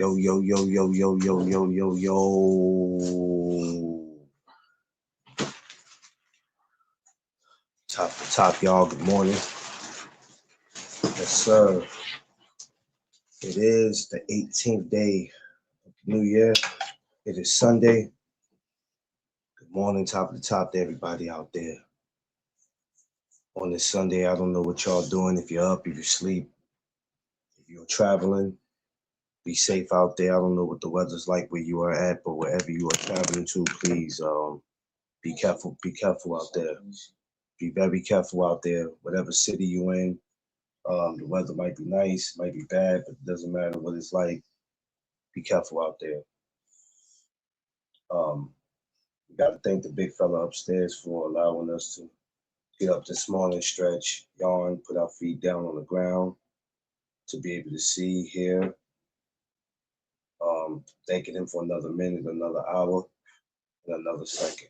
Yo, yo, yo, yo, yo, yo, yo, yo, yo. Top to top, y'all. Good morning. Yes, sir. It is the 18th day of the new year. It is Sunday. Good morning, top to top to everybody out there. On this Sunday, I don't know what y'all doing. If you're up, if you sleep, if you're traveling, be safe out there. I don't know what the weather's like where you are at, but wherever you are traveling to, please be careful. Be careful out there. Be very careful out there. Whatever city you're in, the weather might be nice, might be bad, but it doesn't matter what it's like. Be careful out there. We got to thank the big fella upstairs for allowing us to get up this morning, stretch, yawn, put our feet down on the ground to be able to see, hear. Thanking him for another minute, another hour, and another second.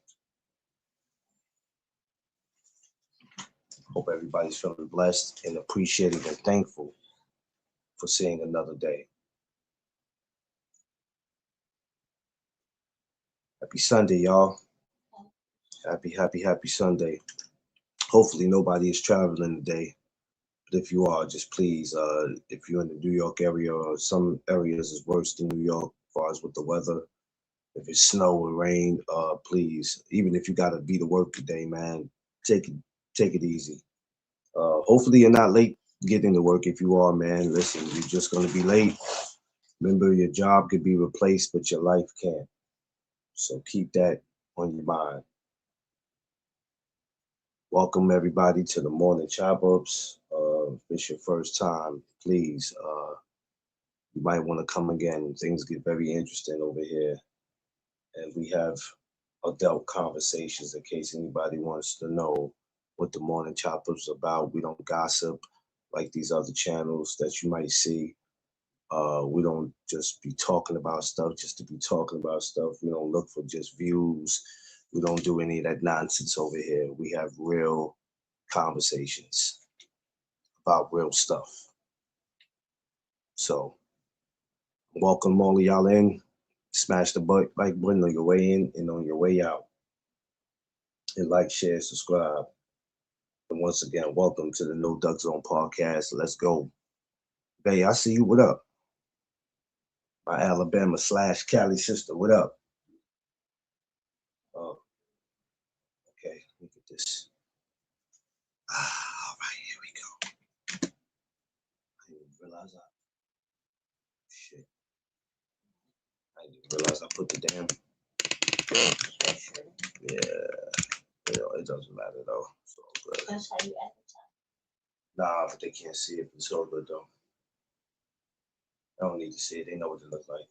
Hope everybody's feeling blessed and appreciative and thankful for seeing another day. Happy Sunday, y'all. Happy Sunday. Hopefully nobody is traveling today. But if you are, just please, if you're in the New York area or some areas is worse than New York as far as with the weather, if it's snow or rain, please, even if you gotta be to work today, man, take it easy. Hopefully you're not late getting to work. If you are, man, listen, you're just gonna be late. Remember, your job could be replaced, but your life can't. So keep that on your mind. Welcome everybody to the morning chop ups. If it's your first time, please, you might want to come again. Things get very interesting over here, and we have adult conversations in case anybody wants to know what the morning chop ups about. We don't gossip like these other channels that you might see. We don't just be talking about stuff just to be talking about stuff. We don't look for just views. We don't do any of that nonsense over here. We have real conversations about real stuff. So welcome all of y'all in. Smash the like button on your way in and on your way out. And like, share, subscribe. And once again, welcome to the No Duck Zone podcast. Let's go. Bay, I see you. What up? My Alabama / Cali sister. What up? Okay, look at this. All right, here we go. I didn't even realize shit. I didn't even realize I put the damn. Yeah, it doesn't matter though. It's all good. That's how you advertise. Nah, but they can't see it. It's all good though. I don't need to see it. They know what it looks like.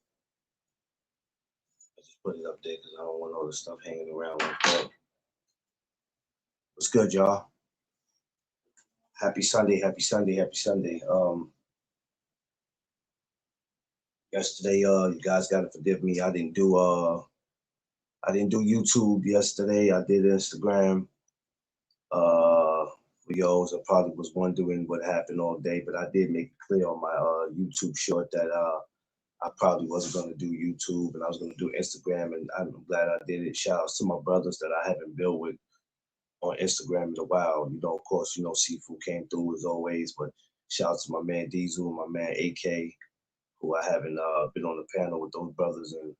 I just put it up there because I don't want all this stuff hanging around like that. What's good, y'all? Happy Sunday. Yesterday, you guys gotta forgive me. I didn't do YouTube yesterday. I did Instagram videos. I probably was wondering what happened all day, but I did make it clear on my YouTube short that I probably wasn't going to do YouTube and I was going to do Instagram, and I'm glad I did it. Shout outs to my brothers that I haven't built with on Instagram in a while. You know, of course, you know, Sifu came through as always, but shout out to my man Diesel and my man AK, who I haven't been on the panel with those brothers in,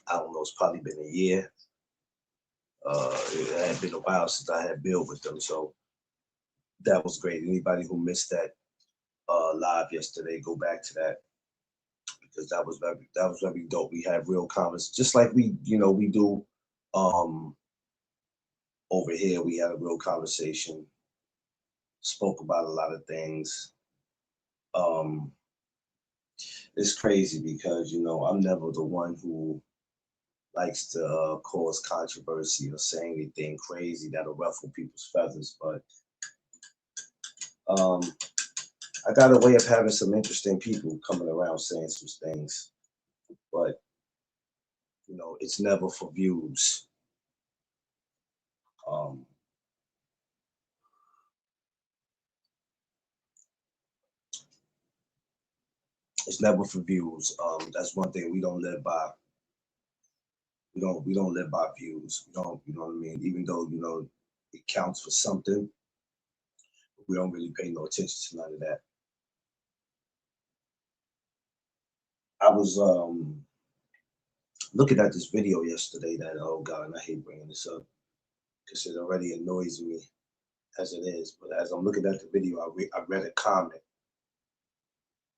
I don't know, it's probably been a year. It had been a while since I had built with them, so that was great. Anybody who missed that live yesterday, go back to that because that was very dope. We had real conversations, just like we do over here. We had a real conversation, spoke about a lot of things. It's crazy because I'm never the one who likes to cause controversy or say anything crazy that'll ruffle people's feathers, but I got a way of having some interesting people coming around saying some things, but it's never for views. It's never for views. That's one thing we don't live by. We don't live by views. We don't, you know what I mean? Even though, you know, it counts for something, we don't really pay no attention to none of that. I was looking at this video yesterday that, oh God, and I hate bringing this up because it already annoys me as it is. But as I'm looking at the video, I read a comment.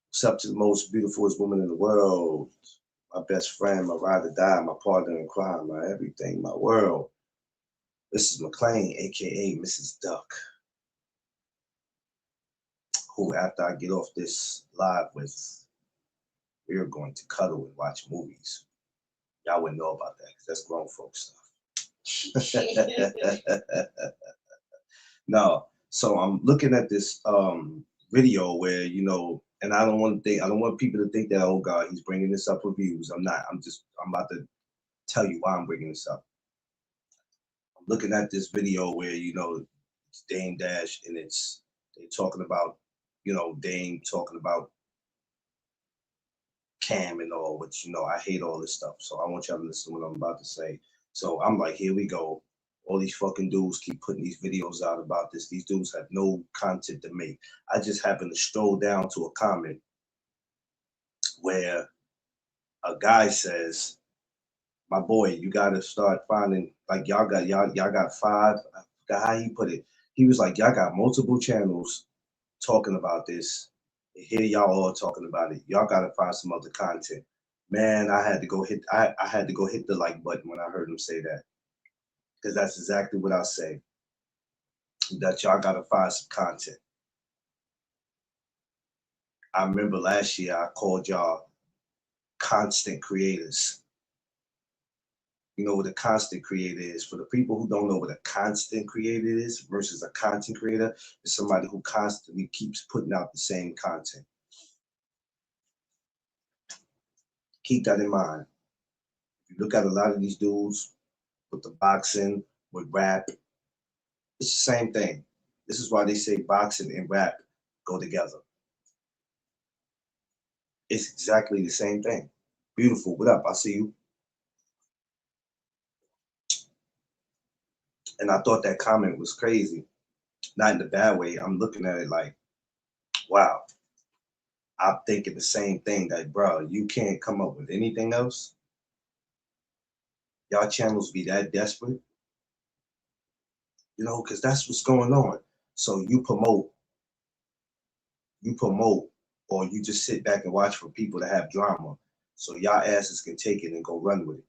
What's up to the most beautifulest woman in the world? My best friend, my ride or die, my partner in crime, my everything, my world. This is McLean, aka Mrs. Duck, who after I get off this live with, we're going to cuddle and watch movies. Y'all wouldn't know about that because that's grown folks stuff. No, so I'm looking at this video where, you know, and I don't want people to think that, oh God, he's bringing this up for views. I'm not. I'm about to tell you why I'm bringing this up. I'm looking at this video where, you know, it's Dame Dash and they're talking about, you know, Dame talking about Cam and all, which, you know, I hate all this stuff. So I want y'all to listen to what I'm about to say. So I'm like, here we go. All these fucking dudes keep putting these videos out about this. These dudes have no content to make. I just happened to stroll down to a comment where a guy says, my boy, you gotta start finding, like, y'all got five, I forgot how he put it. He was like, y'all got multiple channels talking about this. Here y'all all talking about it. Y'all gotta find some other content. Man, I had to go hit the like button when I heard him say that. Because that's exactly what I say. That y'all gotta find some content. I remember last year I called y'all constant creators. You know what a constant creator is. For the people who don't know what a constant creator is versus a content creator, is somebody who constantly keeps putting out the same content. Keep that in mind. If you look at a lot of these dudes with the boxing, with rap, it's the same thing. This is why they say boxing and rap go together. It's exactly the same thing. Beautiful. What up? I see you. And I thought that comment was crazy. Not in a bad way. I'm looking at it like, wow. I'm thinking the same thing, that, bro, you can't come up with anything else? Y'all channels be that desperate? You know, because that's what's going on. So you promote, or you just sit back and watch for people to have drama. So y'all asses can take it and go run with it.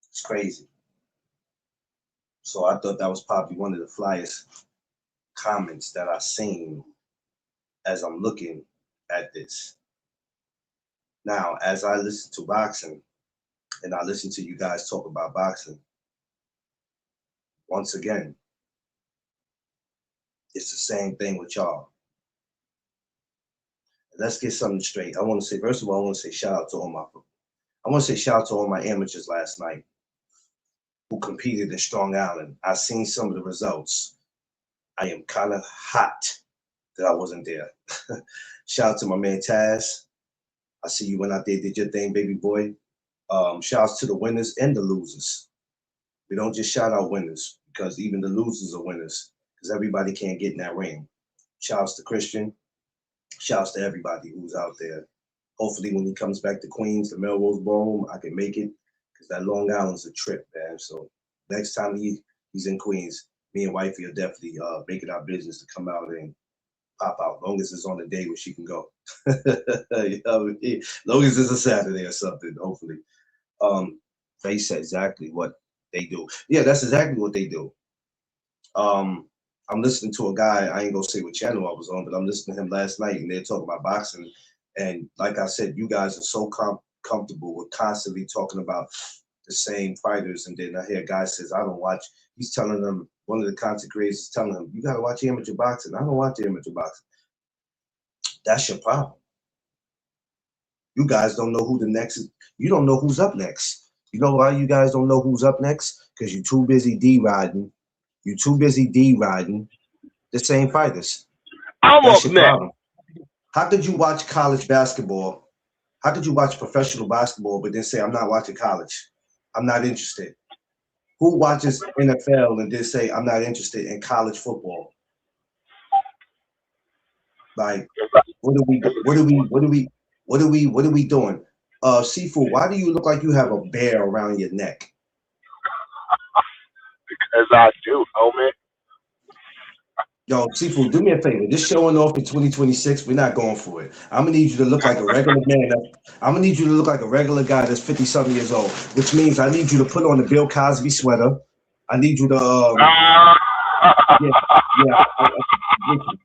It's crazy. So I thought that was probably one of the flyest comments that I've seen as I'm looking at this. Now, as I listen to boxing and I listen to you guys talk about boxing, once again, it's the same thing with y'all. Let's get something straight. I want to say, first of all, I want to say shout out to all my amateurs last night who competed in Strong Island. I seen some of the results. I am kind of hot that I wasn't there. Shout out to my man Taz. I see you went out there, did your thing, baby boy. Shouts to the winners and the losers. We don't just shout out winners, because even the losers are winners, because everybody can't get in that ring. Shouts to Christian. Shouts to everybody who's out there. Hopefully when he comes back to Queens, the Melrose Ballroom, I can make it, because that Long Island's a trip, man. So next time he's in Queens, me and wifey are definitely making our business to come out and pop out, long as it's on a day where she can go. You know, long as it's a Saturday or something, hopefully. They said exactly what they do. Yeah, that's exactly what they do. I'm listening to a guy, I ain't gonna say what channel I was on, but I'm listening to him last night and they're talking about boxing. And like I said, you guys are so comfortable with constantly talking about the same fighters. And then I hear a guy says, I don't watch. He's telling them, one of the content creators is telling him, you gotta watch amateur boxing. I don't watch amateur boxing. That's your problem. You guys don't know who the next is. You don't know who's up next. You know why you guys don't know who's up next? Because you're too busy D-riding. You're too busy D-riding the same fighters. I'm That's up your next. problem. How could you watch college basketball? How could you watch professional basketball, but then say, I'm not watching college? I'm not interested. Who watches NFL and then say, I'm not interested in college football? Like, what are we, what are we, what are we, what are we doing? Seafood, why do you look like you have a bear around your neck? As I do, homie. Yo, Seafood, do me a favor. This showing off in 2026, we're not going for it. I'm gonna need you to look like a regular man. I'm gonna need you to look like a regular guy that's 50 something years old, which means I need you to put on the Bill Cosby sweater. I need you to Ah, yeah, yeah.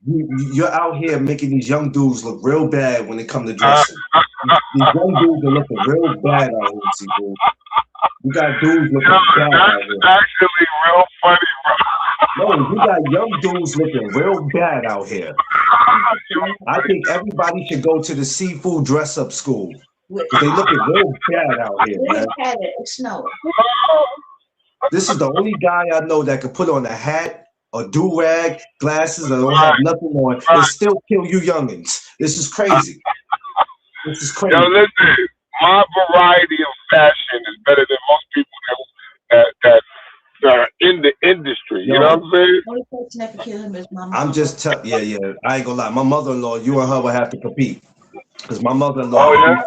You're out here making these young dudes look real bad when it come to ah, dressing. These young dudes are looking real bad out here, Seafood. You got dudes yo, looking bad out that's here. actually real funny, bro. No, you got young dudes looking real bad out here. You I funny. think everybody should go to the seafood dress up school Where because they looking real bad out here, they man. had it, it's snowing. This is the only guy I know that could put on a hat, a do rag, glasses that don't have Right, nothing on, and right. still kill you youngins. This is crazy. This is Yo, crazy. listen, my variety of fashion is better than most people that are in the industry. You know what Yo, I'm saying? Only person that could kill him is my I'm mama. just tell yeah, yeah. I ain't gonna lie. My mother-in-law, you and her will have to compete. Because my mother-in-law Oh could yeah.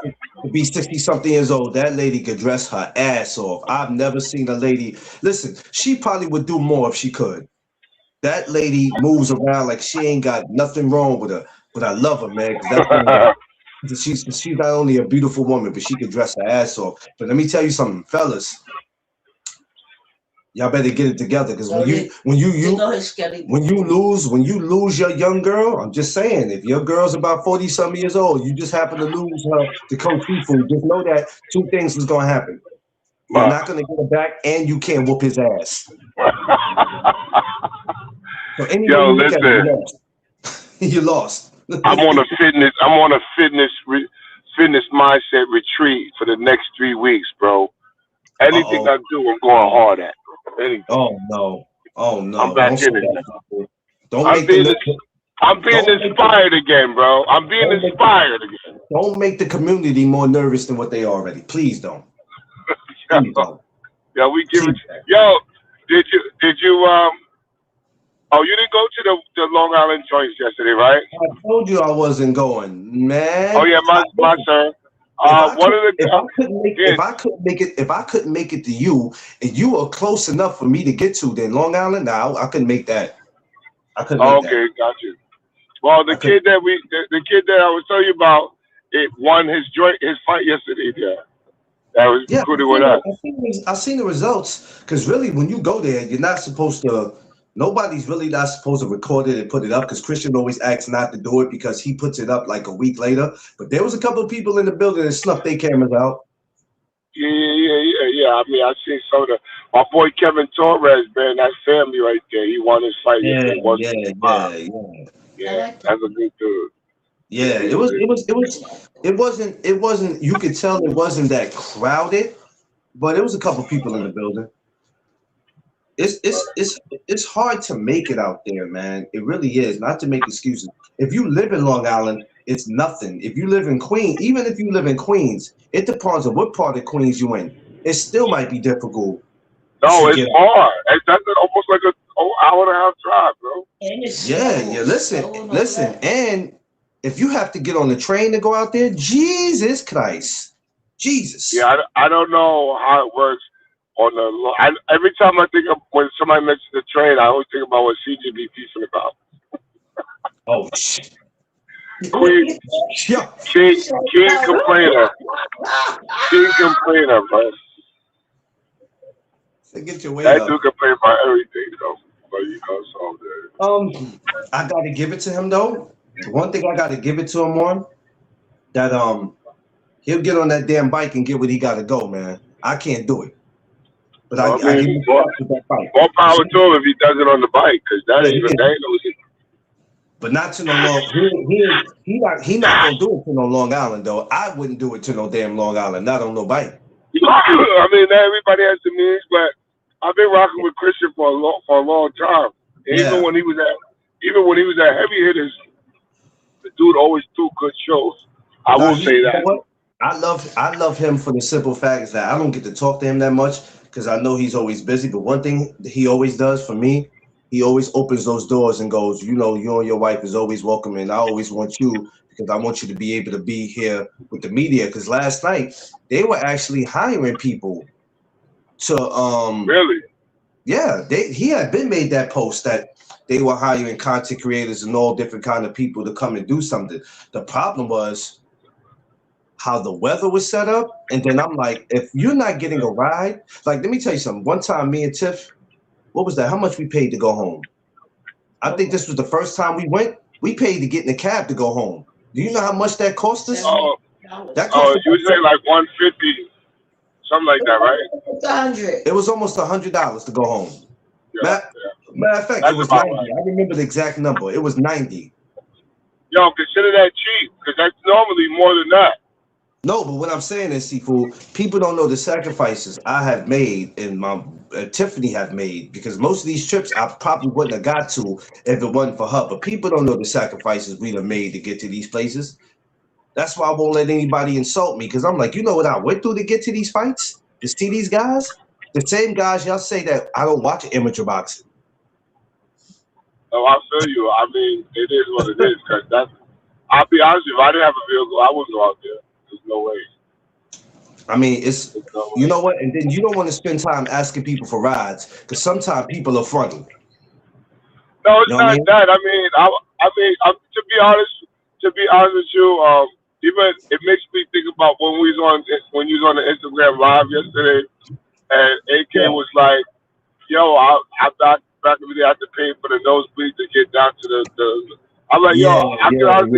be 60 something years old. That lady could dress her ass off. I've never seen a lady. Listen, she probably would do more if she could. That lady moves around like she ain't got nothing wrong with her. But I love her, man, because that's one of the. She's not only a beautiful woman, but she could dress her ass off. But let me tell you something, fellas. Y'all better get it together, because So they go ahead, Skelly. when you lose your young girl, I'm just saying, if your girl's about 40 some years old, you just happen to lose her to Coach Seafood, just know that two things is gonna happen. You're Wow. not gonna get her back, and you can't whoop his ass. So any way Yo, you look at it, you listen. lost. You lost. I'm on a fitness mindset retreat for the next 3 weeks, bro. Anything Uh-oh. I do, I'm going hard at. Anything. Oh no. Oh I'm no. back Don't say in it. that, Seafood. Don't I'm make the being li- I'm being don't make the inspired again, bro. I'm being don't make inspired again. don't make the community more nervous than what they are already. Please don't. Please Yo, don't. yo, we give it. Please don't. Yo, did you? Oh, you didn't go to the Long Island joints yesterday, right? I told you I wasn't going, Oh man. yeah, my Listen, sir. One of the yeah. if I couldn't make it to you, and you are close enough for me to get to, then Long Island, now I couldn't make that. I couldn't Oh, make that. okay, got you. Well, I couldn't. the kid that I was telling you about, it won his fight yesterday. There, that was Yeah, recruited with us. I seen the results. Because really, when you go there, you're not supposed to. Nobody's really not supposed to record it and put it up. Because Christian always asks not to do it because he puts it up like a week later. But there was a couple of people in the building that snuck their cameras out. Yeah. I mean, I seen some of my boy Kevin Torres, man. That family right there. He won his fight Yeah, yesterday, 165. yeah, yeah. I Yeah, like that. that's a good dude. Yeah, He's a good. it wasn't you could tell it wasn't that crowded, but it was a couple people in the building. It's hard to make it out there, man. It really is. Not to make excuses. If you live in Long Island, it's nothing. If you live in Queens, even if you live in Queens, it depends on what part of Queens you in. It still might be difficult to No, it's get out. far. That's almost like a hour and a half drive, bro. And it's Yeah, yeah. snowing over Listen, that. and if you have to get on the train to go out there, Jesus Christ, Yeah, Jesus. I don't know how it works on every time I think of when somebody mentions the train, I always think about what CJ be beefing about. Oh shit. Queen, Yeah. King, King complainer, King complainer, bro. So get your weight That up. dude complain about everything, though. But so I gotta give it to him though. The one thing I gotta give it to him on that he'll get on that damn bike and get what he gotta go, man. I can't do it, but I I give mean, him props with that bike. more power to him if he does it on the bike, because Yeah, that ain't no easy. but not to no long. He not gonna do it to no Long Island though. I wouldn't do it to no damn Long Island. Not on no bike. I mean, everybody has the means, but I've been rocking with Christian for a long time. And Yeah. even when he was at heavy hitters, the dude always do good shows. I Nah, will say you know that. what? I love him for the simple fact is that I don't get to talk to him that much because I know he's always busy. But one thing he always does for me, he always opens those doors and goes, you know, you and your wife is always welcome, and I always want you because I want you to be able to be here with the media. Because last night they were actually hiring people to Really? yeah, he had been made that post that they were hiring content creators and all different kind of people to come and do something. The problem was how the weather was set up. And then I'm like, if you're not getting a ride, like, let me tell you something. One time, me and Tiff, what was that? How much we paid to go home? I think this was the first time we went. We paid to get in a cab to go home. Do you know how much that cost us? Oh, That cost you say like 150, something like that, right? 100. it was almost $100 to go home. Yeah. Matter of fact, That's it was about 90. right. I remember the exact number. It was 90. Yo, consider that cheap because that's normally more than that. No, but what I'm saying is, Sifu, people don't know the sacrifices I have made and my Tiffany have made because most of these trips I probably wouldn't have got to if it wasn't for her. But people don't know the sacrifices we have made to get to these places. That's why I won't let anybody insult me because I'm like, you know what I went through to get to these fights, to see these guys? The same guys y'all say that I don't watch amateur boxing. Oh, I feel you. I mean, it is what it is because that's. I'll be honest with you. If I didn't have a vehicle, I wouldn't go out there. There's no way. I mean, it's There's no you way. know what, and then you don't want to spend time asking people for rides because sometimes people are fronting. No, You it's know what I not mean? that. I mean, to be honest with you, even it makes me think about when you was on the Instagram live yesterday, and AK Yeah, was like, "Yo, I back in the day, I had to pay for the nosebleed to get down to the." I'm like, "Yo, yeah, yeah.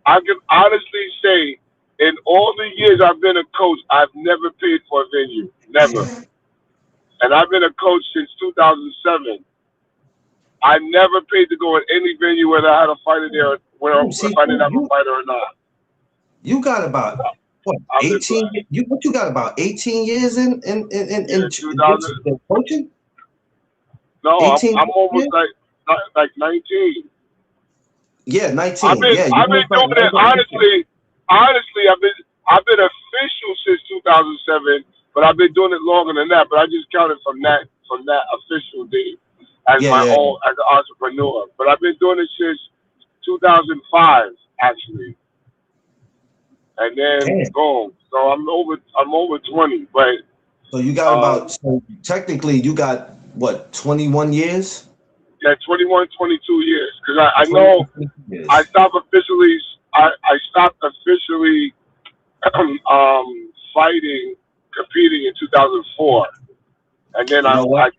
I can honestly say, in all the years I've been a coach, I've never paid for a venue, never, and I've been a coach since 2007." I never paid to go in any venue whether I had a fighter there, See, if I didn't have a fighter or not. you got about what I'm just 18? You got about 18 years in yeah, just 2000. coaching? No, 18 I'm almost years? like 19. Yeah, 19. Yeah, you I've been almost like doing it right there. honestly. I've been official since 2007, but I've been doing it longer than that. But I just counted from that official date as Yeah, my yeah. own as an entrepreneur. But I've been doing it since 2005 actually, and then Damn. boom. So I'm over 20, but So you got about so technically you got what 21 years? yeah, 21, 22 years. Because I 21 know years. I stopped officially fighting, competing in 2004, and then You know what?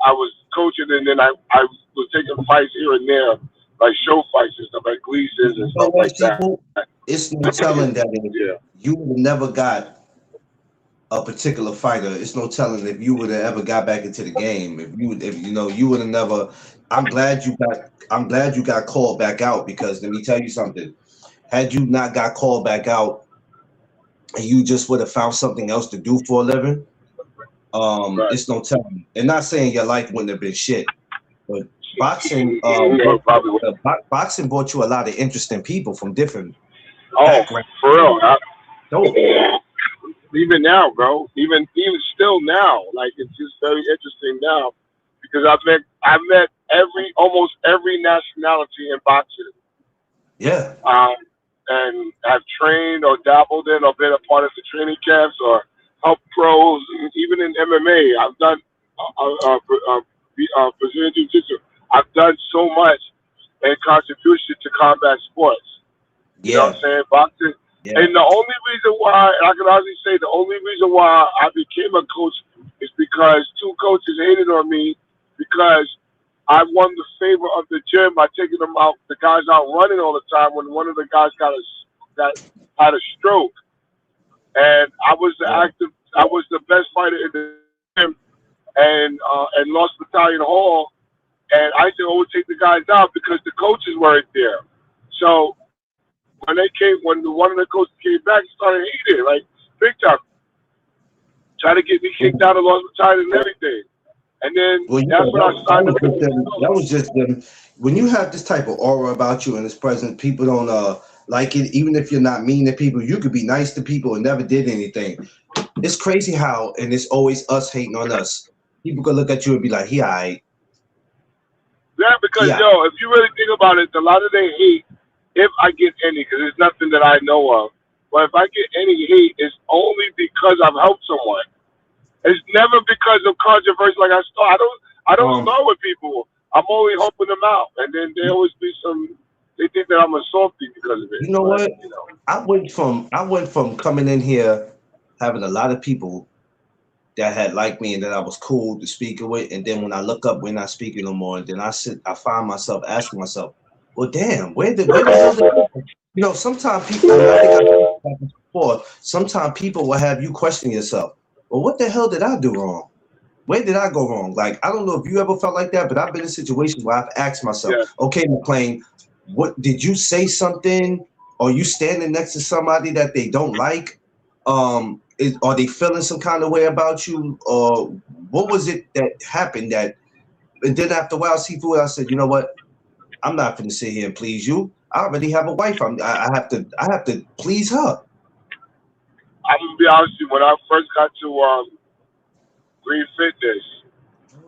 I was coaching, and then I was taking fights here and there, like show fights and stuff, like Gleason's and You know stuff what, like that. people? It's no telling that if Yeah. you would have never got a particular fighter. It's no telling if you would have ever got back into the game. If you know, you would have never. I'm glad you got called back out because let me tell you something. Had you not got called back out and you just would have found something else to do for a living, Right. it's no telling. And not saying your life wouldn't have been shit, but boxing, No, probably wouldn't. boxing brought you a lot of interesting people from different Oh, backgrounds. for real. Dope. Even now, bro. Even still now, like it's just very interesting now because I met almost every nationality in boxing. Yeah. And have trained or dabbled in or been a part of the training camps or helped pros, even in MMA. I've done Brazilian Jiu-Jitsu. I've done so much in contribution to combat sports. You know what I'm saying? Boxing. Yeah. And the only reason why, I can honestly say, the only reason why I became a coach is because two coaches hated on me because I won the favor of the gym by taking them out, the guys out running all the time when one of the guys had a stroke. And I was the best fighter in the gym and lost Battalion Hall. And I used to always take the guys out because the coaches weren't there. So when one of the coaches came back, he started hating, like big time. Trying to get me kicked out of Lost Battalion and everything. And then Well, that's when I signed up. that was just them. When you have this type of aura about you and this presence, people don't like it. Even if you're not mean to people, you could be nice to people and never did anything. It's crazy how, and it's always us hating on us. People could look at you and be like, "He alright." Yeah, because Yeah. yo, if you really think about it, a lot of their hate, if I get any, because it's nothing that I know of, but if I get any hate, it's only because I've helped someone. It's never because of controversy. Like I don't start with people. I'm only helping them out, and then there always be some. They think that I'm a softie because of it. You know but, what? You know. I went from coming in here having a lot of people that had liked me and that I was cool to speak with, and then when I look up, we're not speaking no more, and then I find myself asking myself, well, damn, where the hell did you know? Sometimes people, and I think I said this before, sometimes people will have you question yourself. Well, what the hell did I do wrong? Where did I go wrong? Like, I don't know if you ever felt like that, but I've been in situations where I've asked myself, okay, McClain, what did you say something? Or you standing next to somebody that they don't like? Are they feeling some kind of way about you? Or what was it that happened that, and then after a while, Seafood, I said, you know what? I'm not going to sit here and please you. I already have a wife. I have to please her. I'm gonna be honest with you. When I first got to Green Fitness,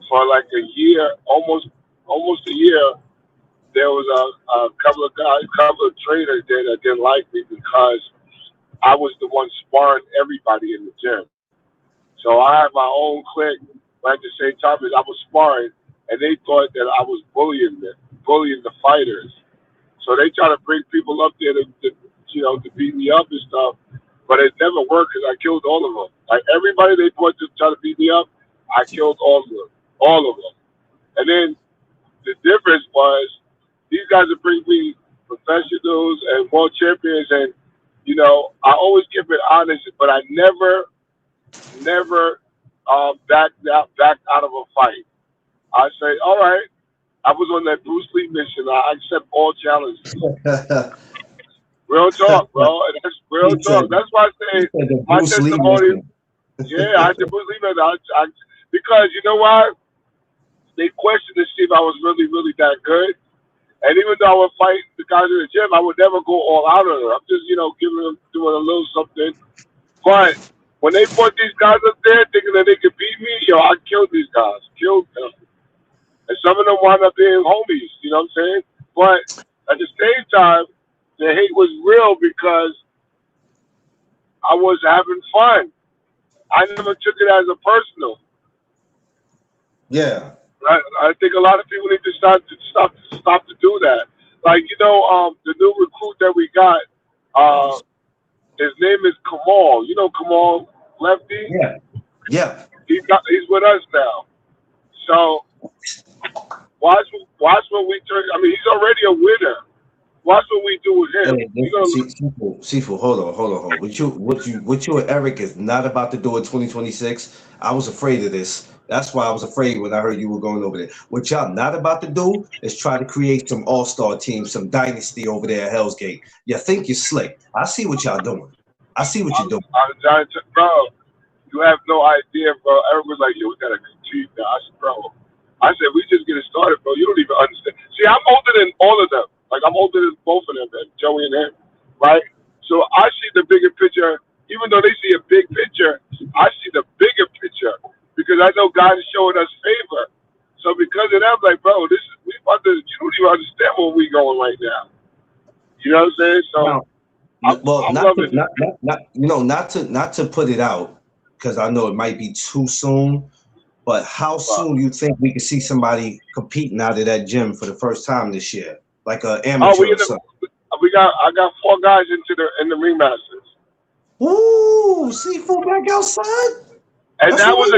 for like a year, almost a year, there was a couple of trainers there that didn't like me because I was the one sparring everybody in the gym. So I had my own clique, but at the same time as I was sparring, and they thought that I was bullying the fighters. So they try to bring people up there to beat me up and stuff, but it never worked because I killed all of them. Like everybody they brought to try to beat me up, I killed all of them. And then the difference was these guys would bring me professionals and world champions, and I always kept it honest, but I never backed out of a fight. I say, all right, I was on that Bruce Lee mission. I accept all challenges. Real talk, bro. And that's real talk. That's why I say my testimony. Yeah, I did Bruce Lee mission. Because you know why? They questioned to see if I was really, really that good. And even though I would fight the guys in the gym, I would never go all out on them. I'm just, doing a little something. But when they put these guys up there thinking that they could beat me, I killed these guys. Killed them. And some of them wound up being homies, you know what I'm saying? But at the same time, the hate was real because I was having fun. I never took it as a personal. Yeah. I think a lot of people need to stop to do that. Like, the new recruit that we got, his name is Kamal. You know Kamal Lefty? Yeah. He's with us now. So watch when we turn. I mean, he's already a winner. Watch what we do with him. Seafood, hold on. What you and Eric is not about to do in 2026. I was afraid of this. That's why I was afraid when I heard you were going over there. What y'all not about to do is try to create some all-star team, some dynasty over there at Hell's Gate. You think you're slick. I see what y'all doing. I see what you're doing. Bro, you have no idea, bro. Eric was like, yo, we got to continue now. I said, bro. I said, we just getting started, bro. You don't even understand. See, I'm older than all of them. Like, I'm older than both of them, man, Joey and him, right? So I see the bigger picture. Even though they see a big picture, I see the bigger picture because I know God is showing us favor. So because of that, I'm like, bro, you don't even understand where we going right now. You know what I'm saying? So, not to put it out because I know it might be too soon. But how soon do you think we could see somebody competing out of that gym for the first time this year, like an amateur or something? I got 4 guys in the Ringmasters. Ooh, Seafood back outside. And that was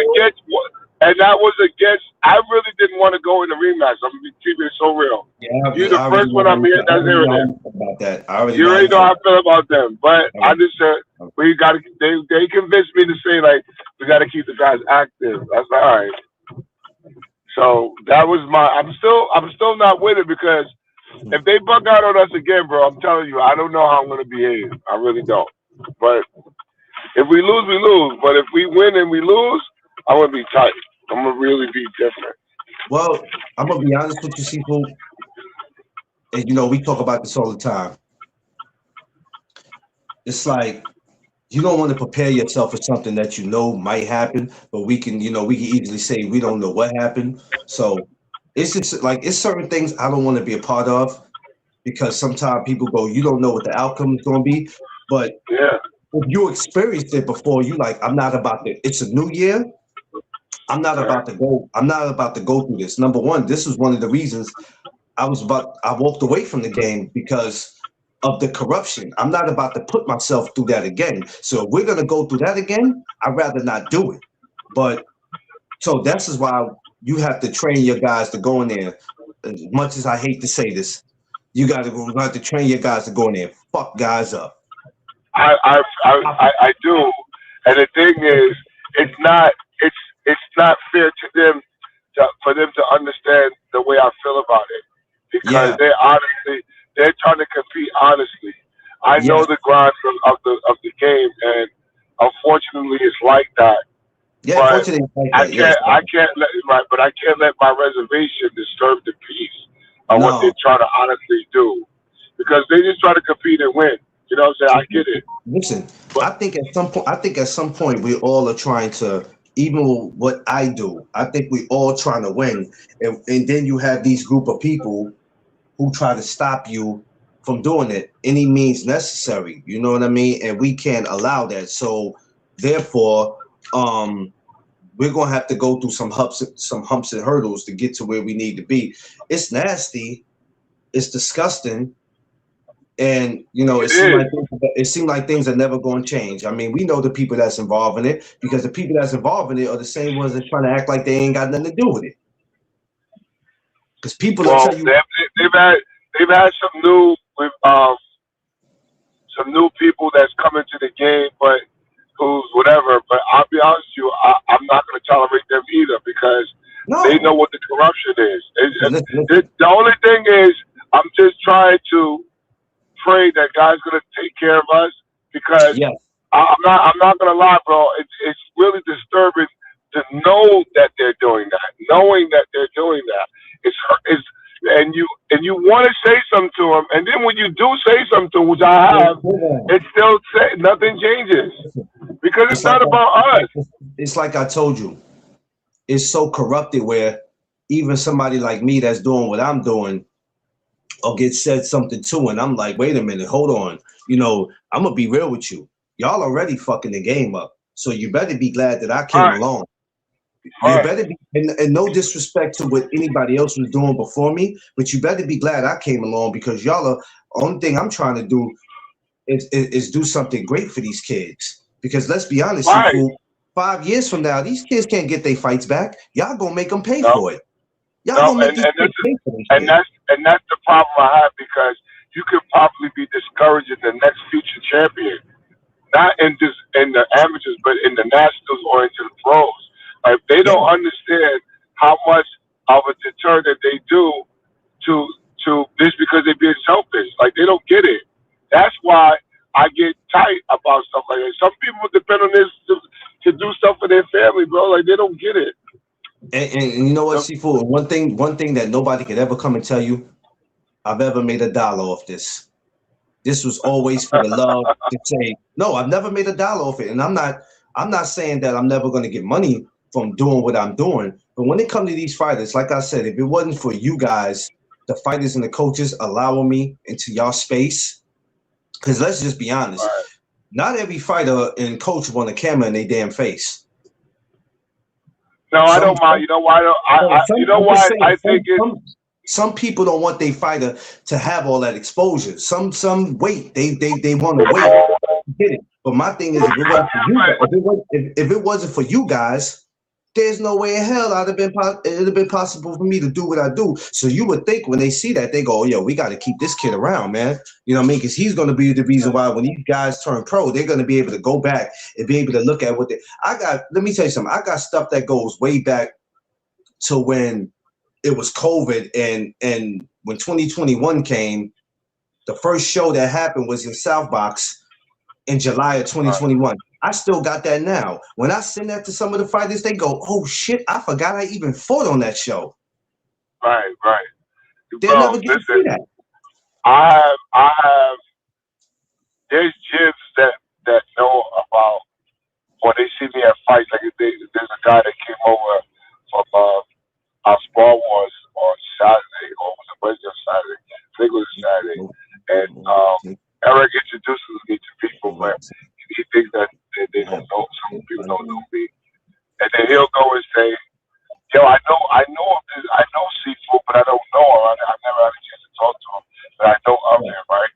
against. I really didn't want to go in the Ringmasters. I'm gonna keep it so real. Yeah, you're the first one I'm here that's hearing it. About that, you already know how I feel about them. But I just said we got to. They convinced me to say like we got to keep the guys active. I was like, all right. So that was I'm still not with it because if they bug out on us again, bro, I'm telling you, I don't know how I'm gonna behave. I really don't. But if we lose, we lose. But if we win and we lose, I want to be tight. I'm gonna really be different. Well, I'm gonna be honest with you, people, and you know we talk about this all the time. It's like you don't want to prepare yourself for something that you know might happen, but we can easily say we don't know what happened. So it's just like it's certain things I don't want to be a part of because sometimes people go, you don't know what the outcome is going to be, but Yeah. if you experienced it before, you like, I'm not about to. It's a new year. I'm not Right. about to go. I'm not about to go through this. Number one, this was one of the reasons I walked away from the game because of the corruption. I'm not about to put myself through that again. So if we're gonna go through that again, I'd rather not do it. But so this is why you have to train your guys to go in there. As much as I hate to say this, you have to train your guys to go in there and fuck guys up. I do, and the thing is, it's not it's not fair to them for them to understand the way I feel about it because Yeah, they're trying to compete honestly. I know yes, the grind of the game, and unfortunately, it's like that. yeah. But Unfortunately, it's like that. Yes, I can't let right, but I can't let my reservation disturb the peace of what they're no. trying to honestly do because they just try to compete and win. You know what I'm saying? I get it, Listen, but I think at some point we all are trying to, even with what I do, I think we all trying to win. And then you have these group of people who try to stop you from doing it any means necessary. You know what I mean? And we can't allow that. So therefore, um, we're gonna have to go through some humps and hurdles to get to where we need to be. It's nasty, it's disgusting, and it is. it seemed like things are never going to change. I mean, we know the people that's involved in it because the people that's involved in it are the same ones that trying to act like they ain't got nothing to do with it. Because people will Well, tell you, they've had some new people that's coming to the game, but who's whatever. But I'll be honest with you, I'm not going to tolerate them either because they know no, what the corruption is. listen, The only thing is, I'm just trying to pray that God's going to take care of us because yes, I'm not going to lie, bro. It's really disturbing to know that they're doing that, knowing that they're doing that. It's and you want to say something to them, and then when you do say something to them, which I have, hold on. it still say nothing changes because It's it's like not about us. it's like I told you, it's so corrupted where even somebody like me that's doing what I'm doing or get said something to, and I'm like, wait a minute, hold on. I'm gonna be real with you. Y'all already fucking the game up, so you better be glad that I came Right, along. You right, better be, and no disrespect to what anybody else was doing before me, but you better be glad I came along because y'all are only thing I'm trying to do is do something great for these kids. Because let's be honest, see, right. fool, 5 years from now, these kids can't get their fights back. Y'all gonna make them pay No, for it. Y'all no, gonna make these kids pay for this and shit. that's the problem I have because you could probably be discouraging the next future champion. Not in just in the amateurs, but in the nationals or into the pros. Like they Yeah, don't understand how much of a deter that they do to just because they're being selfish. Like they don't get it. That's why I get tight about stuff like that. Some people depend on this to do stuff for their family, bro. Like they don't get it. and you know what, Seafood? One thing that nobody could ever come and tell you, I've ever made $1 off this. This was always for the love to say, no, I've never made $1 off it. And I'm not saying that I'm never gonna get money from doing what I'm doing. But when it comes to these fighters, like I said, if it wasn't for you guys, the fighters and the coaches allowing me into y'all space, because let's just be honest, Right. not every fighter and coach want a camera in their damn face. No, I Some don't mind. You know why? You know I'm just why saying I think it's some people don't want their fighter to have all that exposure. Some wait, they want to wait. Get it. But my thing is, if it wasn't for you guys, there's no way in hell it'd have been possible for me to do what I do. So you would think when they see that, they go, oh, yo, we got to keep this kid around, man. You know what I mean? Because he's going to be the reason why when these guys turn pro, they're going to be able to go back and be able to look at what they. Let me tell you something. I got stuff that goes way back to when it was COVID and when 2021 came. The first show that happened was in South Box in July of right. 2021. I still got that now. When I send that to some of the fighters, they go, "Oh shit, I forgot I even fought on that show." Right, right. They'll Bro, never get to see listen, that. I have, there's gyms that know about, when they see me at fights, like there's a guy that came over from our Spar Wars on Saturday, or was it Wednesday or Saturday? I think it was Saturday. And Eric introduces me to people, but he thinks that they don't know, some people don't know me. And then he'll go and say, yo, I know Seafood, but I don't know him. I've never had a chance to talk to him, but I know of him, right?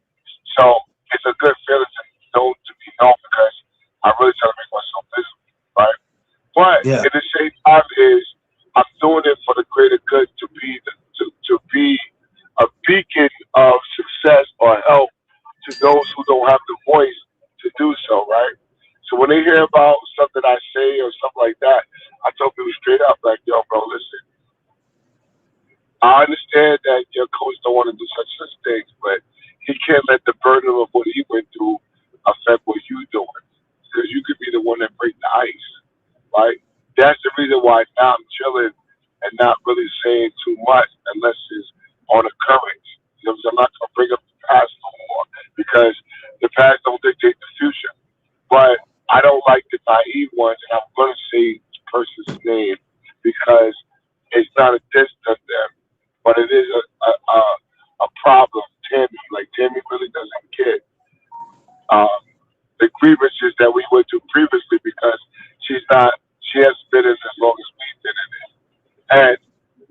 So it's a good feeling to be known, because I really try to make myself visible, right? But Yeah. at the same time, is I'm doing it for the greater good, to be a beacon of success or help to those who don't have the voice to do so, right? So when they hear about something I say or something like that, I tell people straight up, like, yo, bro, listen, I understand that your coach don't want to do such things, but he can't let the burden of what he went through affect what you doing, because you could be the one that break the ice, right? That's the reason why now I'm chilling and not really saying too much unless it's on a current. You know, I'm not gonna bring up the past no more, because the past don't dictate the future. But I don't like the naive ones, and I'm gonna say the person's name because it's not a diss to them, but it is a problem. Tammy, like Tammy, really doesn't get um, the grievances that we went through previously, because she hasn't been in as long as we've been in it. And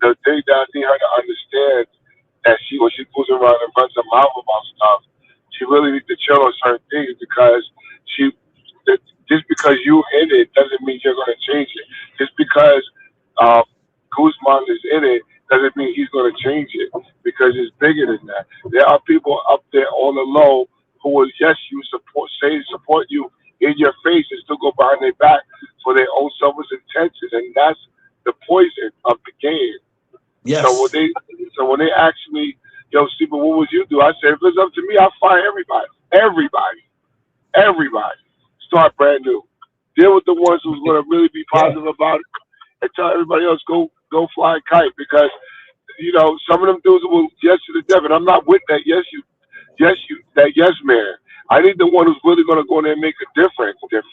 the thing that I need her to understand, that when she goes around and runs her mouth about stuff, she really needs to chill on certain things, because she that just because you in it doesn't mean you're going to change it. Just because um, Guzman is in it doesn't mean he's going to change it, because it's bigger than that. There are people up there on the low who will, yes, support you in your face, and still go behind their back for their own selfish intentions, and that's the poison of the game. So Yes. when they ask me, yo, Stephen, what would you do? I said, if it's up to me, I'll fire everybody. Everybody. Start brand new. Deal with the ones who's going to really be Yeah. positive about it, and tell everybody else, go fly a kite, because some of them dudes will yes to the devil. I'm not with that that yes man. I need the one who's really going to go in there and make a difference. Let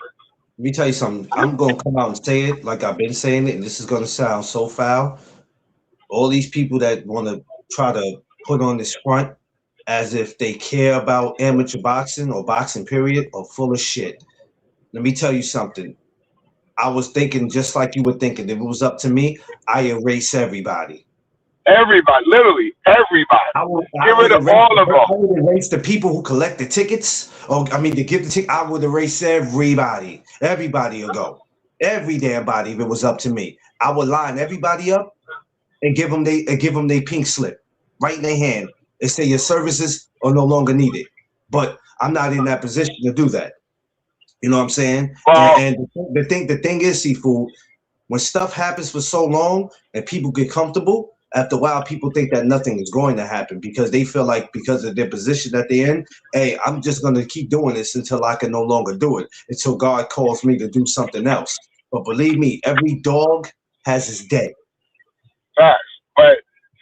me tell you something. I'm gonna come out and say it like I've been saying it, and this is gonna sound so foul. All these people that want to try to put on this front as if they care about amateur boxing or boxing period are full of shit. Let me tell you something. I was thinking just like you were thinking. If it was up to me, I erase everybody. Everybody, literally everybody. Get rid of all of them. I would erase the people who collect the tickets. To give the ticket, I would erase everybody. Everybody will go. Every damn body, if it was up to me. I would line everybody up and give them they pink slip right in their hand and say your services are no longer needed. But I'm not in that position to do that. You know what I'm saying? Well, And the thing is, Seafood, when stuff happens for so long and people get comfortable, after a while, people think that nothing is going to happen because they feel like because of their position that they're in, hey, I'm just going to keep doing this until I can no longer do it, until God calls me to do something else. But believe me, every dog has his day. facts. But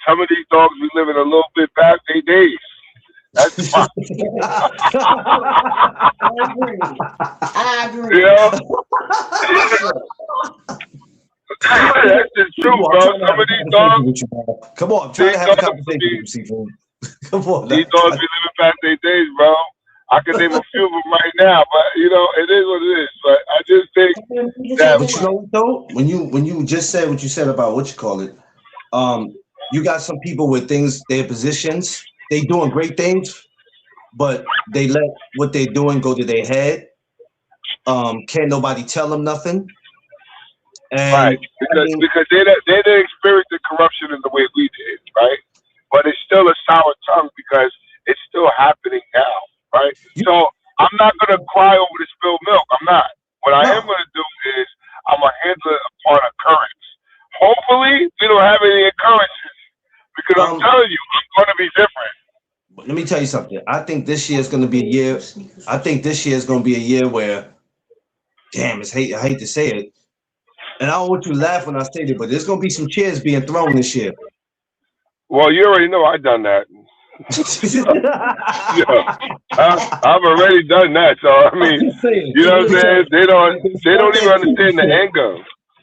some of these dogs be living a little bit past their days. That's fine. I agree. That's just true, bro. Some of these dogs. Come on, I'm trying to have a conversation with you, Seafood. Come on. These dogs be living past their days, bro. I can name a few of them right now, but it is what it is. But I just think that. But you know what though? When you just said what you said about what you call it, you got some people with their positions, they doing great things, but they let what they're doing go to their head. Can't nobody tell them nothing. And right, because they didn't experience the corruption in the way we did, right? But it's still a sour tongue because it's still happening now, right? So I'm not gonna cry over the spilled milk. I'm not. What I am gonna do is I'm gonna handle it upon occurrence. Hopefully, we don't have any occurrences because I'm telling you, it's gonna be different. Let me tell you something. I think this year is gonna be a year. I think this year is gonna be a year where damn, I hate to say it. And I don't want you to laugh when I say it, but there's gonna be some chairs being thrown this year. Well, you already know I done that. Yeah, I've already done that. So I mean, you know what I'm saying? They don't even understand the anger.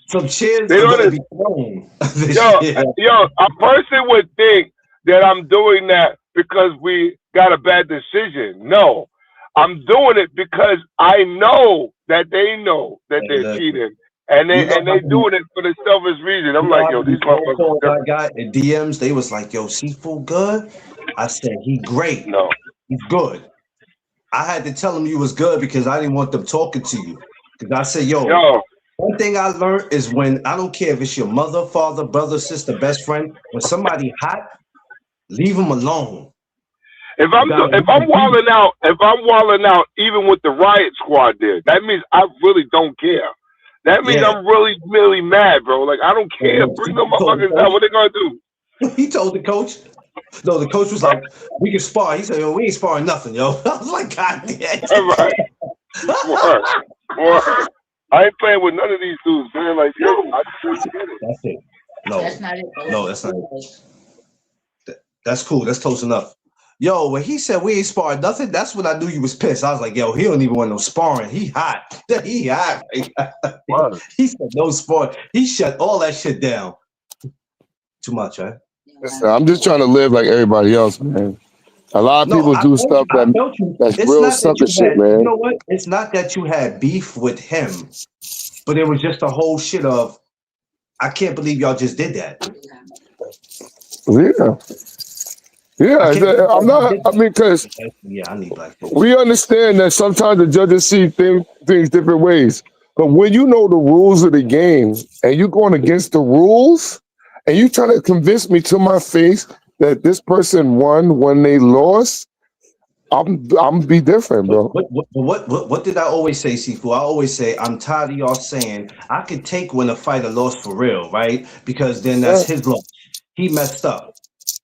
Some chairs They are don't. gonna be thrown this year. Yo, a person would think that I'm doing that because we got a bad decision. No, I'm doing it because I know that they know that they're cheating, and they doing it for the selfish reason. I'm like, yo, these motherfuckers. I got in DMs. They was like, yo, Seafood good. I said he great. No, he's good. I had to tell him you was good because I didn't want them talking to you. Because I said, yo. One thing I learned is when I don't care if it's your mother, father, brother, sister, best friend. When somebody hot, leave them alone. If I'm wilding out, even with the riot squad there, that means I really don't care. That means I'm really, really mad, bro. Like I don't care. Bring them motherfuckers down. What they gonna do? He told the coach. No, the coach was like, "We can spar." He said, "Yo, we ain't sparring nothing, yo." I was like, "God damn!" Right. I ain't playing with none of these dudes, man. Like, yo, I just get it. That's it. No, that's not it. No, that's not it. That's cool. That's close enough. Yo, when he said we ain't sparring nothing, that's when I knew you was pissed. I was like, yo, he don't even want no sparring. He hot. He hot. He said no sparring. He shut all that shit down. Too much, right? Listen, I'm just trying to live like everybody else, man. A lot of people do stuff that's real sucker shit, man. You know what? It's not that you had beef with him, but it was just a whole shit of, I can't believe y'all just did that. Yeah, I'm not. I mean, because I need black folks. We understand that sometimes the judges see things different ways, but when you know the rules of the game and you're going against the rules, and you trying to convince me to my face that this person won when they lost, I'm be different, bro. What did I always say, Sifu? I always say I'm tired of y'all saying I could take when a fighter lost for real, right? Because then that's his loss. He messed up,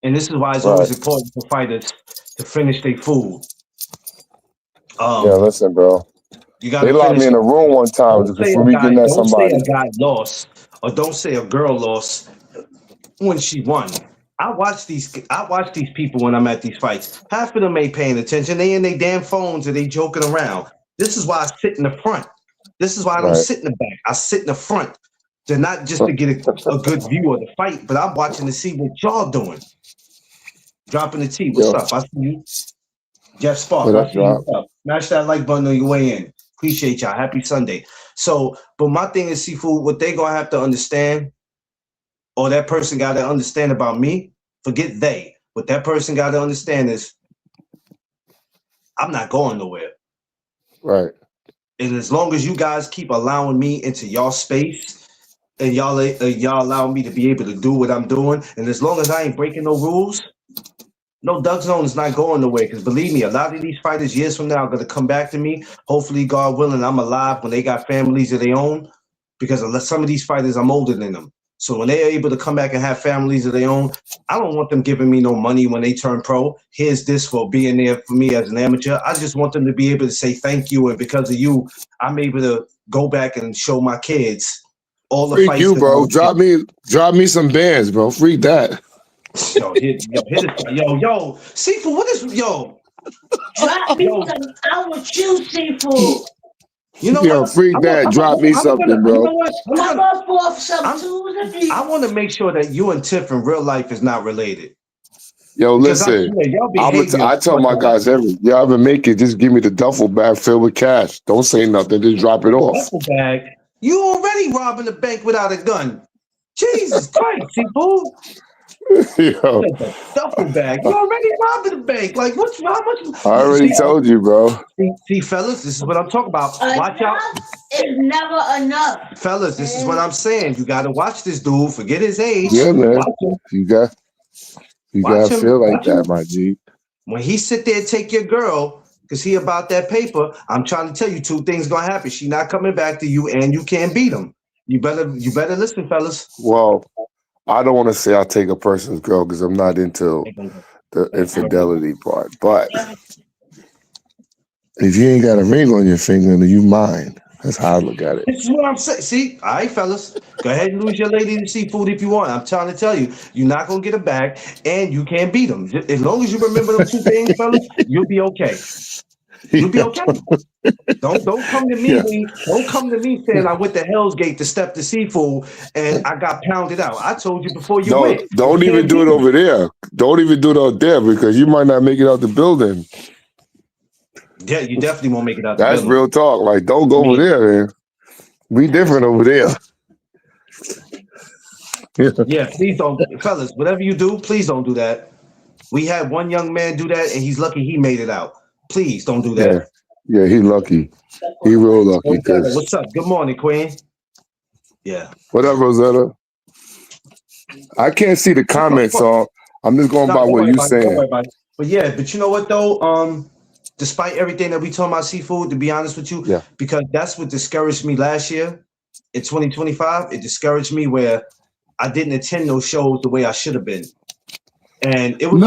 and this is why it's always important for fighters to finish their food. Listen, bro. They locked me in a room one time for me getting at somebody. Don't say a guy lost, or don't say a girl lost when she won. I watch these people when I'm at these fights. Half of them ain't paying attention. They in their damn phones and they joking around. This is why I sit in the front. This is why I don't sit in the back. I sit in the front. To not just to get a good view of the fight, but I'm watching to see what y'all doing. Dropping the T. What's up? I see you. Jeff Spark. I see you. Smash that like button on your way in. Appreciate y'all. Happy Sunday. So, but my thing is, Seafood, what they gonna have to understand, or that person got to understand about me, forget they. What that person got to understand is I'm not going nowhere. Right. And as long as you guys keep allowing me into y'all space and y'all allow me to be able to do what I'm doing, and as long as I ain't breaking no rules, no, Doug Zone is not going nowhere. Because believe me, a lot of these fighters years from now are going to come back to me. Hopefully, God willing, I'm alive when they got families of their own. Because some of these fighters, I'm older than them. So when they're able to come back and have families of their own, I don't want them giving me no money when they turn pro. Here's this for being there for me as an amateur. I just want them to be able to say thank you. And because of you, I'm able to go back and show my kids all the fights. You, bro. Drop me some bands, bro. Freak that. Yo, Seafood, what is, yo? Drop me some, I want you, Seafood. You know what? Freak that. Drop me something, bro. I want to make sure that you and Tiff in real life is not related. Yo, listen. I tell my guys y'all ever make it, just give me the duffel bag filled with cash. Don't say nothing. Just drop it off. Duffel bag? You already robbing the bank without a gun. Jesus Christ, Seafood. Yo. Duffel bag. You already robbing the bank. Like, how much? I already told you, bro. See, fellas, this is what I'm talking about. Watch out. It's never enough. Fellas, this is what I'm saying. You got to watch this dude. Forget his age. Yeah, man. You got to feel like that, my G. When he sit there and take your girl, because he about that paper, I'm trying to tell you two things going to happen. She not coming back to you, and you can't beat him. You better listen, fellas. Well, I don't want to say I take a person's girl because I'm not into the infidelity part. But if you ain't got a ring on your finger, then you mine. That's how I look at it. This is what I'm saying. See, all right, fellas, go ahead and lose your lady to seafood if you want. I'm trying to tell you, you're not gonna get it back, and you can't beat them. As long as you remember them two things, fellas, you'll be okay. You'll be okay. Don't come to me. Yeah. Don't come to me saying I went to Hell's Gate to step to seafood and I got pounded out. I told you before you went. Don't You even can't do it beat over there. Don't even do it out there because you might not make it out the building. Yeah, you definitely won't make it out. The That's building. real talk. Like, don't go over there, man. We different over there. Yeah, please don't, fellas. Whatever you do, please don't do that. We had one young man do that, and he's lucky he made it out. Please don't do that. Yeah, he lucky. He real lucky. Rosetta, what's up? Good morning, Queen. Yeah. What up, Rosetta? I can't see the comments, so I'm just going by Don't what worry you about it, don't saying. worry about it. But yeah, but you know what though? Despite everything that we talking about seafood, to be honest with you, Yeah. because that's what discouraged me last year in 2025. It discouraged me where I didn't attend those shows the way I should have been. And it was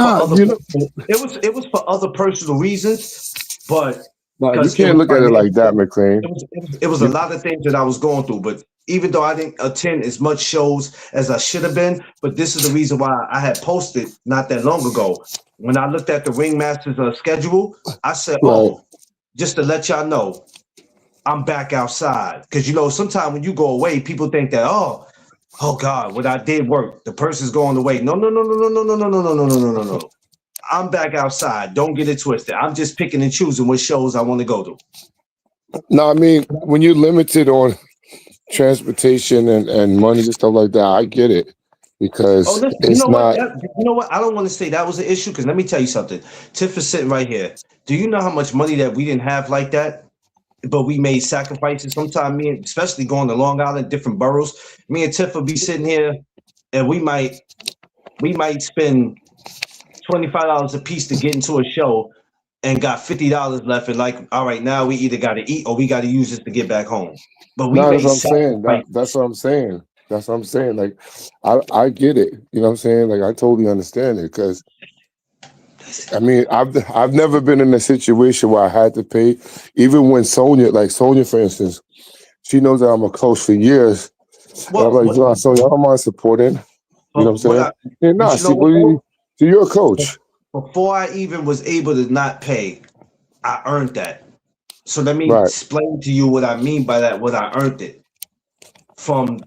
it was for other personal reasons, but No, you because can't look at it like that, McLean. it was a lot of things that I was going through. But even though I didn't attend as much shows as I should have been, but this is the reason why I had posted not that long ago. When I looked at the Ringmasters schedule, I said, "Oh, just to let y'all know, I'm back outside." Because you know, sometimes when you go away, people think that, oh God, what I did worked. The person's going away. No. I'm back outside. Don't get it twisted. I'm just picking and choosing what shows I want to go to. No, I mean, when you're limited on transportation and money and stuff like that, I get it. Because listen, it's you not. know what? I don't want to say that was an issue because let me tell you something. Tiff is sitting right here. Do you know how much money that we didn't have like that? But we made sacrifices. Sometimes me, especially going to Long Island, different boroughs, me and Tiff will be sitting here and we might spend $25 a piece to get into a show and got $50 left. And like, all right, now we either got to eat or we got to use this to get back home. But we No, made that's what I'm saying. sacrifices. That's what I'm saying. That's what I'm saying. Like, I get it. You know what I'm saying? Like, I totally understand it because, I mean, I've never been in a situation where I had to pay. Even when Sonia, for instance, she knows that I'm a coach for years. Well, and I'm like, "No, Sonia, I don't mind supporting." You know what I'm saying? So you're a coach. Before I even was able to not pay, I earned that. So let me Right. explain to you what I mean by that, what I earned it. From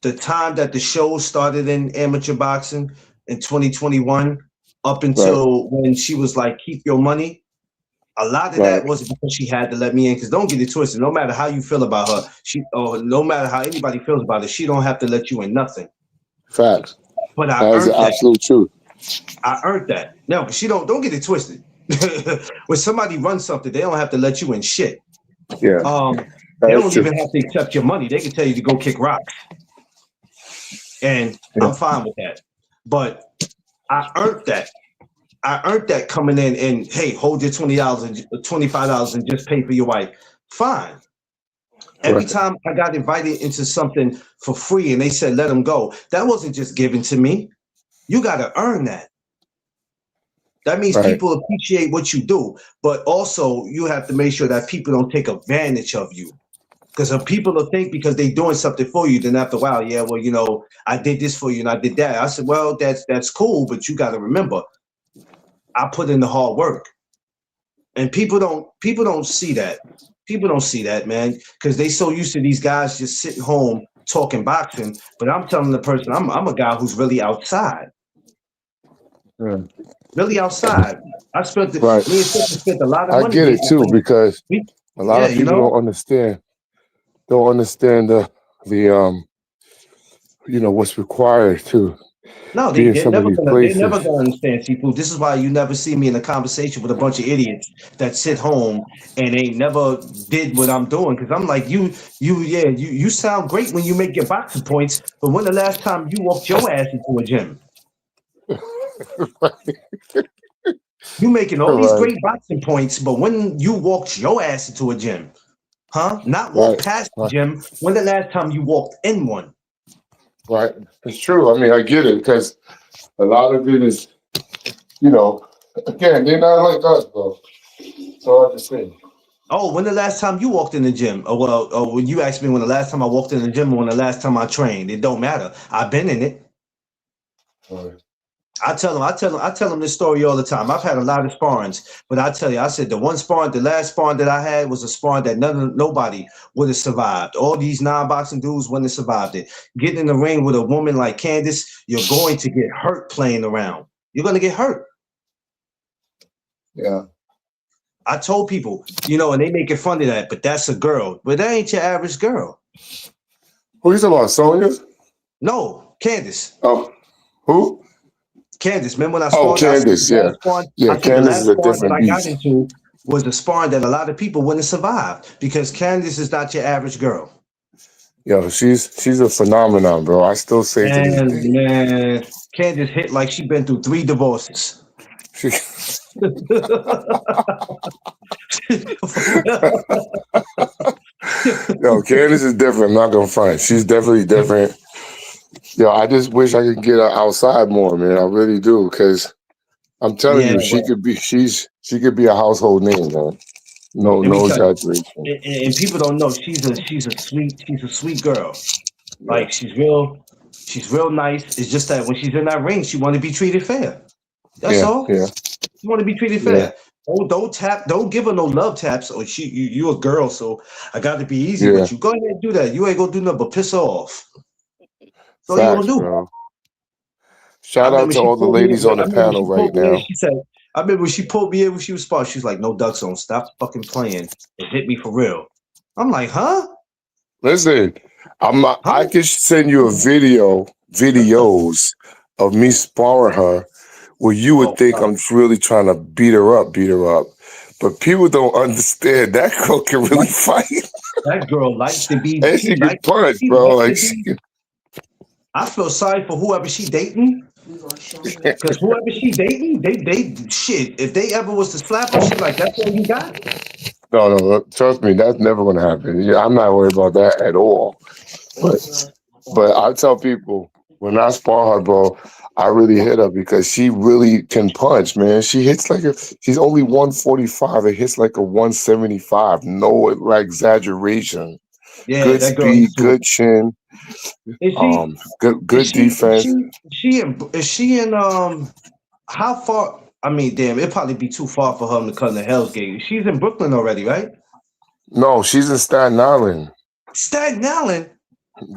the time that the show started in amateur boxing in 2021 up until when she was like, keep your money, a lot of that wasn't because she had to let me in. Because don't get it twisted. No matter how you feel about her, no matter how anybody feels about her, she don't have to let you in nothing. Facts. But I That is earned the absolute truth. I earned that. No, but she don't get it twisted. When somebody runs something, they don't have to let you in shit. Yeah. They don't even have to accept your money. They can tell you to go kick rocks. And I'm fine with that. But I earned that. I earned that coming in and hey, hold your $20 and $25 and just pay for your wife. Fine. Every time I got invited into something for free and they said, let them go, that wasn't just given to me. You got to earn that. That means people appreciate what you do, but also you have to make sure that people don't take advantage of you. Because if people will think because they're doing something for you, then after a while, yeah, well, you know, I did this for you and I did that. I said, well, that's cool, but you got to remember, I put in the hard work. And people don't see that. People don't see that, man, because they so used to these guys just sitting home talking boxing. But I'm telling the person, I'm a guy who's really outside. Really outside. I spent me and Tiff spent a lot of money. I get it too, because a lot of people don't understand the you know what's required to. No, they're never gonna understand seafood. This is why you never see me in a conversation with a bunch of idiots that sit home and they never did what I'm doing. Because I'm like, you sound great when you make your boxing points, but when the last time you walked your ass into a gym? You making all these great boxing points, but when you walked your ass into a gym, huh? Not walk past the gym. When the last time you walked in one? Right, it's true. I mean, I get it because a lot of it is, you know, again, they're not like us, bro. It's hard to say. Oh, when the last time you walked in the gym? Oh, well, when you asked me when the last time I walked in the gym or when the last time I trained, it don't matter. I've been in it. Right. I tell them this story all the time. I've had a lot of sparrings, but I tell you, I said the last sparring that I had was a sparring that nobody would have survived. All these non-boxing dudes wouldn't have survived it. Getting in the ring with a woman like Candice, you're going to get hurt playing around. You're going to get hurt. Yeah. I told people, and they making fun of that, but that's a girl. But that ain't your average girl. Who you talking about, Sonya? No, Candice. Oh, who? Candice. Remember when I Oh, spawned? Candice, yeah. Yeah, I said the Candice last is a spawn that different I got beast. into was the sparring that a lot of people wouldn't survive because Candice is not your average girl. Yo, she's a phenomenon, bro. I still say to this And day. man, Candice hit like she been through 3 divorces. She, yo, Candice is different. I'm not gonna front. She's definitely different. Yo, I just wish I could get her outside more, man. I really do, because I'm telling Yeah, you, she could be a household name, man. No, let me no tell you. exaggeration. And people don't know she's a sweet girl. Yeah, Like she's real nice. It's just that when she's in that ring, she want to be treated fair. That's yeah, all. yeah, You want to be treated yeah, fair. Don't give her no love taps. Or you a girl, so I got to be easy yeah. with you. Go ahead and do that. You ain't gonna do nothing but piss her off. That's all you gonna Facts, do. bro. I Shout out remember to she all the pulled me in. ladies on I the remember panel she right pulled me in. now. She said, I remember when she pulled me in when she was sparring. She's like, "No duck zone. Stop fucking playing and hit me for real." I'm like, "Huh? Listen, I Huh?" could send you videos of me sparring her where you would Oh, think God. I'm really trying to beat her up. But people don't understand that girl can really Like, fight. that girl likes to be. And she can punch, She bro. likes Like to be. I feel sorry for whoever she dating. Because whoever she dating, they shit. If they ever was to slap her, she like, "That's all you got." no, trust me, that's never gonna happen. Yeah, I'm not worried about that at all. But I tell people when I spar her, bro, I really hit her because she really can punch, man. She's only 145. It hits like a 175. No like exaggeration. Yeah, Good that girl is speed, too. good chin, Is she? Is good she? Is defense. she? Is she in? How far? I mean, damn, it'd probably be too far for her to come to Hell's Gate. She's in Brooklyn already, right? No, she's in Staten Island. Staten Island.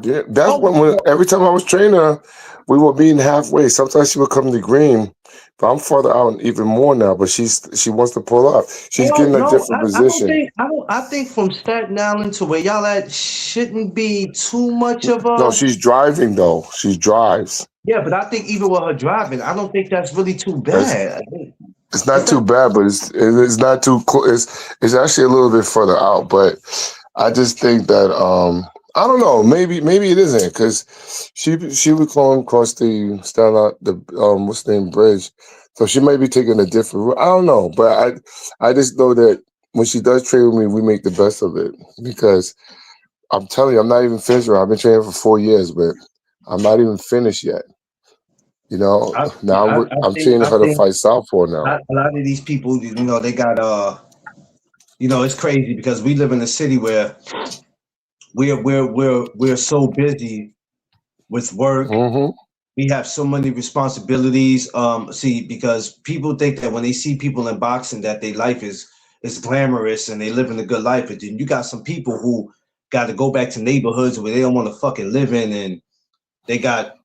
Yeah, that's Oh, when every time I was training her, we were meeting halfway. Sometimes she would come to Green, but I'm further out even more now. But she wants to pull up. She's well, getting a no, different I don't position. think. I think from Staten Island to where y'all at shouldn't be too much of No, a. she's driving though. She drives. Yeah, but I think even with her driving, I don't think that's really too It's, bad. it's It's not too not. bad, but it's not too close. It's actually a little bit further out. But I just think that I don't know. Maybe it isn't because she would come across the stand out the what's the name bridge, so she might be taking a different route. I don't know, but I just know that when she does train with me, we make the best of it because I'm telling you, I'm not even finished. I've been training for 4 years, but I'm not even finished yet. You know, I, now I'm training I her to think fight Southpaw now. a lot of these people, they got it's crazy because we live in a city where we're so busy with work. Hmm. We have so many responsibilities. See, because people think that when they see people in boxing that their life is glamorous and they living a good life, but then you got some people who got to go back to neighborhoods where they don't want to fucking live in, and they got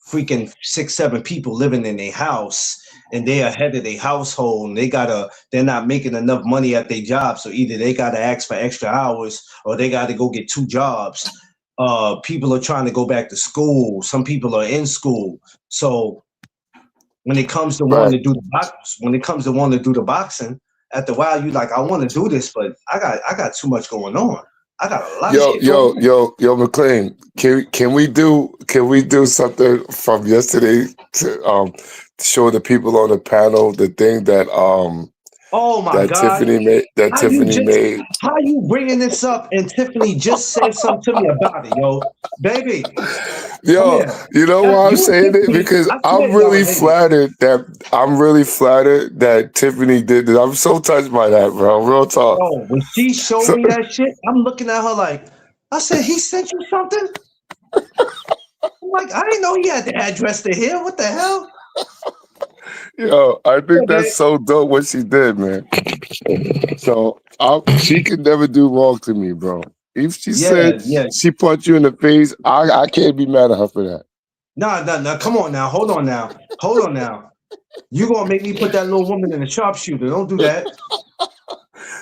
freaking 6, 7 people living in their house, and they are head of their household, and they're not making enough money at their job, so either they gotta ask for extra hours or they gotta go get 2 jobs. People are trying to go back to school. Some people are in school. So when it comes to Right. wanting to do the boxing, after a while you like, I want to do this, but I got too much going on. I got a lot of shit going on. Yo, McLean. Can we do something from yesterday to show the people on the panel the thing that Oh my that God. Tiffany made. That How you Tiffany just made. how you bringing this up and Tiffany just said something to me about it, yo. Baby, come Yo, here. you know why I'm You and saying it? Tiffany, Because I swear y'all related. I'm really flattered that Tiffany did this. I'm so touched by that, bro. Real talk. Yo, when she showed So, me that shit, I'm looking at her like, I said, he sent you something? I'm like, I didn't know he had the address to here. What the hell? yo, I Yeah, think that's babe. so dope what she did, man. So she could never do wrong to me, bro. If she Yeah, said yeah. she punched you in the face, I can't be mad at her for that. Nah. Come on now. Hold on now. Hold on now. You gonna make me put that little woman in a sharpshooter. Don't do that.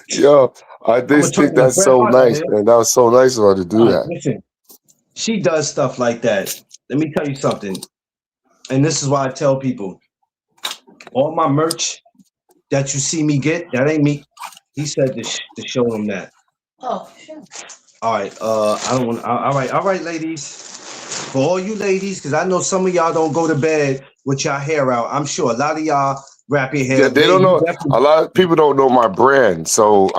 Yo, I I'm gonna just turn think into that's Bret so Hart out nice, here. man. That was so nice of her to do that. Listen, she does stuff like that. Let me tell you something. And this is why I tell people, all my merch that you see me get, that ain't me. He said to show them that. Oh, sure. All right. I don't want. All right, ladies. For all you ladies, because I know some of y'all don't go to bed with your hair out. I'm sure a lot of y'all wrap your Yeah, hair. they Vay, don't you know. definitely. A lot of people don't know my brand, so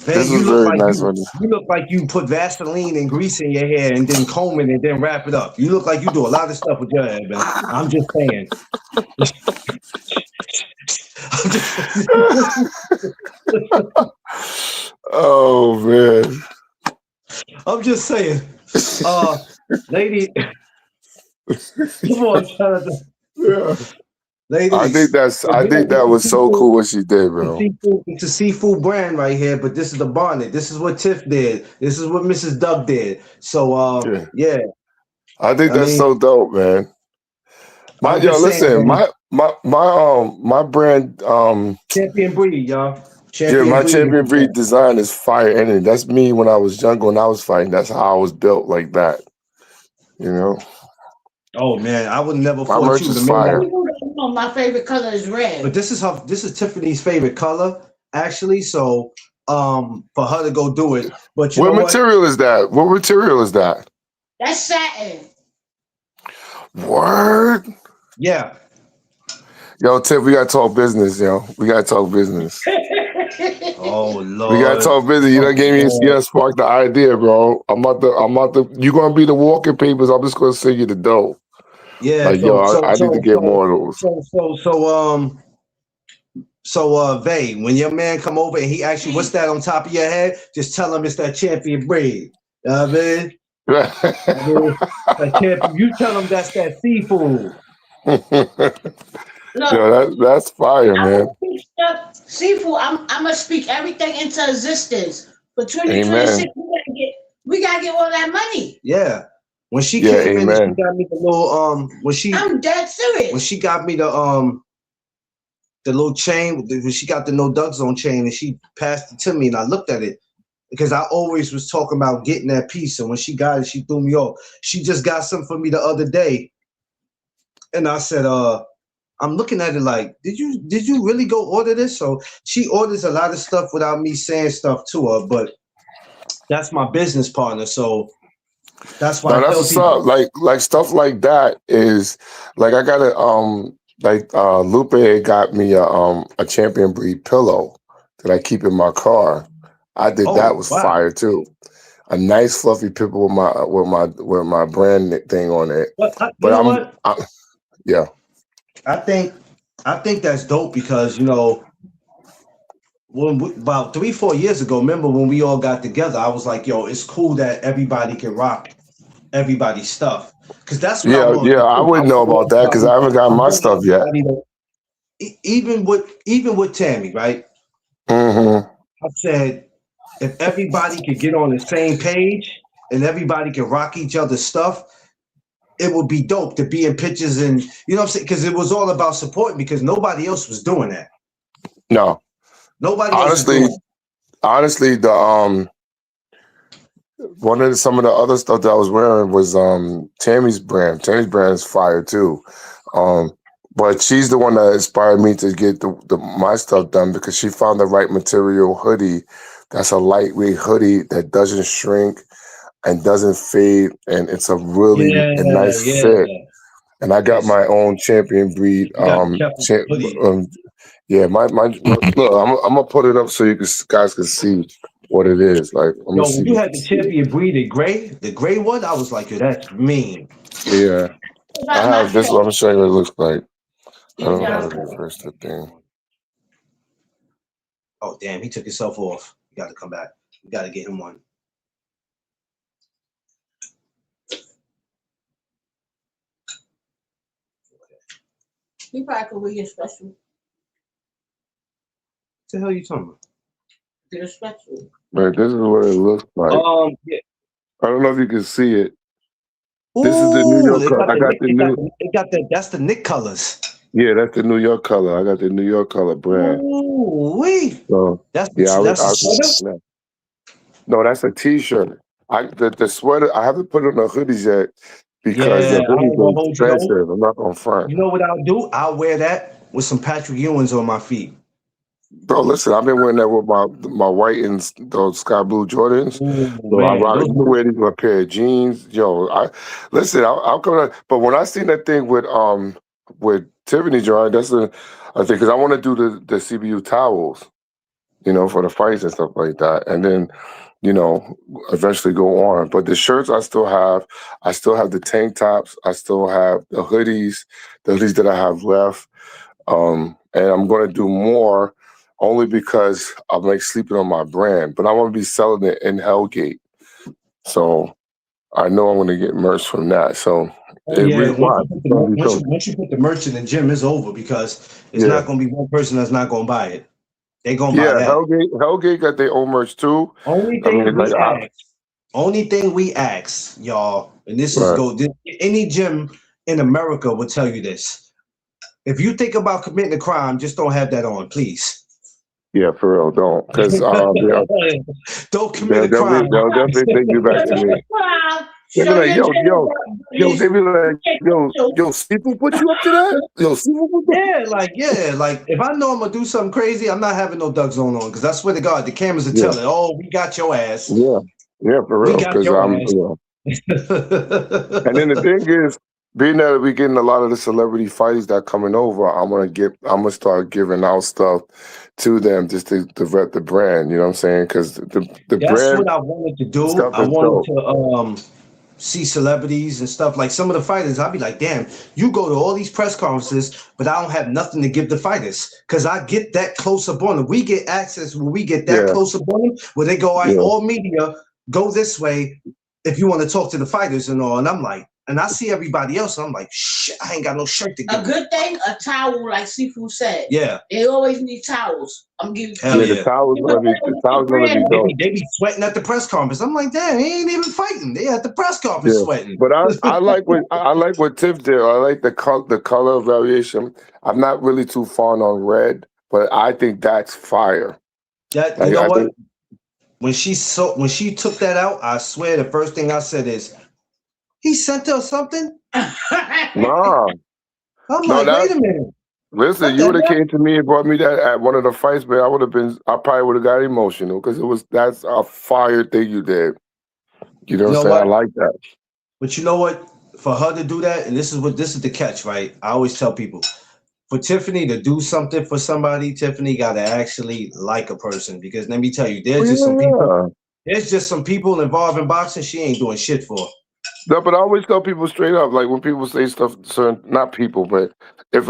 Vay, this you was look very like nice. you look like you put Vaseline and grease in your hair and then comb it and then wrap it up. You look like you do a lot of stuff with your hair, man. I'm just saying. I'm just, Oh man, I'm just saying. Lady, come on, Jonathan. yeah. Ladies. I think that was so cool what she did, bro. It's a seafood brand right here, but this is the bonnet. This is what Tiff did. This is what Mrs. Doug did. So Yeah, yeah, I think I that's mean, so dope, man. I'm just saying, Listen, man, my brand champion breed, y'all. yeah, Champion my breed. champion breed design is fire, and that's me when I was younger when I was fighting. That's how I was built like that. You know, Oh man, I would never my fought merch you. is The man Some that, fire. people don't know my favorite color is but red. this is Tiffany's favorite color, actually. So for her to go do it, but you What know what? material is that? What material is that? That's satin. Word. Yeah. Yo, Tiff, we gotta talk business, yo. We gotta talk business. Oh We gotta Lord. talk business. You Oh done gave me, you Lord. done sparked the idea, bro. I'm about to. You gonna be the walking papers. I'm just gonna send you the dough. Yeah. Like, yo, I need to get more of those. Vay, when your man come over and he asks you what's that on top of your head, just tell him it's that champion breed. You know what I mean? That champion, you tell him that's that seafood. Look, Yo, that's fire, I'm man. gonna speak stuff, seafood. I'm gonna speak everything into existence. For 2026, Amen. we gotta get all that money. Yeah. When she Yeah, came in and she amen. got me the little I'm dead serious. when she got me the little chain, when she got the No Duck Zone chain and she passed it to me and I looked at it because I always was talking about getting that piece. And when she got it, she threw me off. She just got something for me the other day. And I said, I'm looking at it like, did you really go order this? So she orders a lot of stuff without me saying stuff to her, but that's my business partner. So that's why No, I that's tell what's up. people, Like stuff like that is like I got Lupe got me a champion breed pillow that I keep in my car. I did that oh was wow. fire too. A nice fluffy pillow with my brand thing on it. But you But know what? yeah. I think that's dope because about 3-4 years ago, remember when we all got together, I was like, yo, it's cool that everybody can rock everybody's stuff. Because that's what I Yeah, want yeah. to I do. I wouldn't know about want that because I haven't got my stuff yet. everybody to, even with Tammy, right? Mm-hmm. I said, if everybody could get on the same page and everybody can rock each other's stuff, it would be dope to be in pictures and you know what I'm saying? Because it was all about supporting because nobody else was doing that. No. Nobody else was doing Honestly, the some of the other stuff that I was wearing was Tammy's brand. Tammy's brand is fire too. But she's the one that inspired me to get my stuff done because she found the right material hoodie. That's a lightweight hoodie that doesn't shrink and doesn't fade, and it's a nice Yeah. fit. And I got Yes. my own champion breed. You got the Kevin hoodie. Yeah, look, I'm gonna put it up so guys can see what it is. Like, I'm Yo, gonna see when if you you had can the see it. champion breed, the gray one, I was like, yo, that's mean. Yeah, I About my have this. pet. Let me show you what it looks like. I You don't know how know. to reverse the thing. Oh, damn, he took himself off. You got to come back. You got to get him one. He probably could wear your special. What the hell are you talking Get a special. But this is what it looks like. about? Yeah. I don't know if you can see it. Ooh, This is the New York color. I got the new. That's the Nick colors. Yeah, that's the New York color. I got the New York color brand. Ooh, wee. So That's yeah, that's a sweater? no, that's a T-shirt. The sweater. I haven't put it on the hoodies yet because Yeah, the I ain't hoodies gonna are hold you. expensive. I'm not on front. You know what I'll do? I'll wear that with some Patrick Ewings on my feet. Bro, listen, I've been wearing that with my white and those sky blue Jordans. Ooh, So I man, can wear these with a pair of jeans. Yo, I'll come out. But when I seen that thing with Tiffany John, I think because I want to do the CBU towels, for the fights and stuff like that, and then eventually go on. But the shirts I still have the tank tops, I still have the hoodies that I have left, and I'm going to do more. Only because I'm like sleeping on my brand, but I want to be selling it in Hellgate. So I know I'm going to get merch from that. So yeah, why? once you put the merch in the gym, it's over because it's not going to be one person that's not going to buy it. They're going to buy that. Hellgate got their own merch too. Only thing we ask, y'all, and this is any gym in America will tell you this. If you think about committing a crime, just don't have that on, please. Yeah, for real, don't. Because don't commit a crime. They'll definitely take you back to me. They be like, they be like, yo, Steve put you up to that? Yo, Steve put that? Like if I know I'm gonna do something crazy, I'm not having no Doug Zone on because I swear to God, the cameras are telling, oh, we got your ass. Yeah, for real. We got your ass. And then the thing is, being that we getting a lot of the celebrity fighters that coming over, I'm gonna start giving out stuff to them just to rep the brand. You know what I'm saying? Because the that's brand. What I wanted to do. I wanted to see celebrities and stuff. Like some of the fighters, I'd be like, damn, you go to all these press conferences, but I don't have nothing to give the fighters because I get that close up on them. We get access when we get that close up on them, where they go, all media go this way if you want to talk to the fighters and all. And I'm like, and I see everybody else, and I'm like, shit, I ain't got no shirt to give. A good thing, a towel, like Sifu said. Yeah. They always need towels. I'm giving the towels gonna be dope. They be sweating at the press conference. I'm like, damn, he ain't even fighting. They at the press conference sweating. But I like what Tiff did. I like the color variation. I'm not really too fond on red, but I think that's fire. You know what? When she took that out, I swear the first thing I said is, he sent her something? Nah. I'm like, wait a minute. Listen, you would have came to me and brought me that at one of the fights, man. I probably would have got emotional because that's a fire thing you did. You know what I'm saying? I like that. But you know what? For her to do that, and this is the catch, right? I always tell people, for Tiffany to do something for somebody, Tiffany got to actually like a person. Because let me tell you, there's just some people involved in boxing she ain't doing shit for. No, but I always tell people straight up, like when people say stuff, not people, but if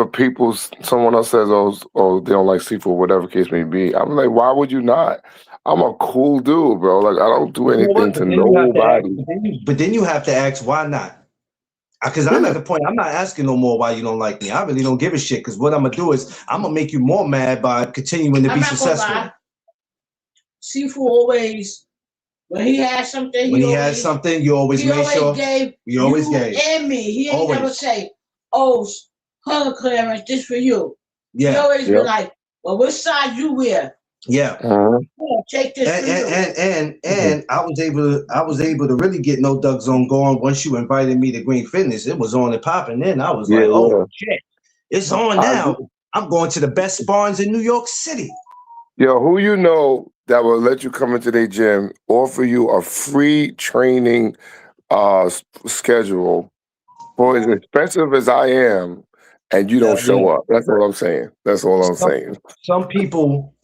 someone else says, oh, they don't like seafood, whatever case may be, I'm like, why would you not? I'm a cool dude, bro. Like I don't do anything to nobody. But then you have to ask, why not? Because I'm at the point, I'm not asking no more why you don't like me. I really don't give a shit. Because what I'm gonna do is I'm gonna make you more mad by continuing to be successful. Sifu always. When he had something, you always made sure. You always gave. And me. He ain't never say, oh, color clearance, this for you. Yeah. He always be like, well, which side you wear? Yeah. Take this for you. And I was able to really get No Doug Zone going once you invited me to Green Fitness. It was on and popping. Then I was like, oh shit, it's on now. I'm going to the best barns in New York City. Yo, who you know that will let you come into their gym, offer you a free training schedule for as expensive as I am, and you Hell don't show yeah. up. That's all I'm saying. That's all I'm Some saying. some people.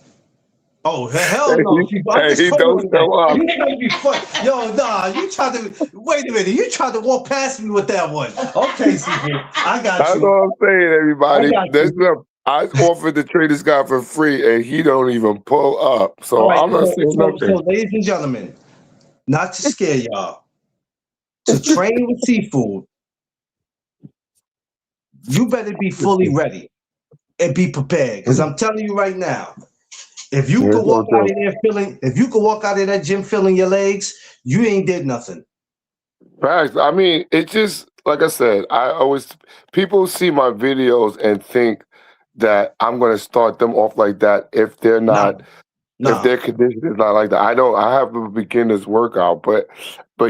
Oh hell Hey, no! I'm hey, just he don't trolling that. show up. You trying to be fun? Yo, nah. You tried to wait a minute. You tried to walk past me with that one. Okay, CJ, I got That's you. all I'm saying, I everybody. got That's you. what I offered to trade this guy for free, and he don't even pull up. All So right. I'm not saying So, nothing. ladies and gentlemen, not to scare y'all, to train with seafood, you better be fully ready and be prepared. Because I'm telling you right now, if you There's could no walk out joke. of there feeling, if you could walk out of that gym feeling your legs, you ain't did nothing. Facts. I mean, it just like I said. I always people see my videos and think that I'm going to start them off like that if they're Nah, not if nah. their condition is not like that. I have a beginner's workout, but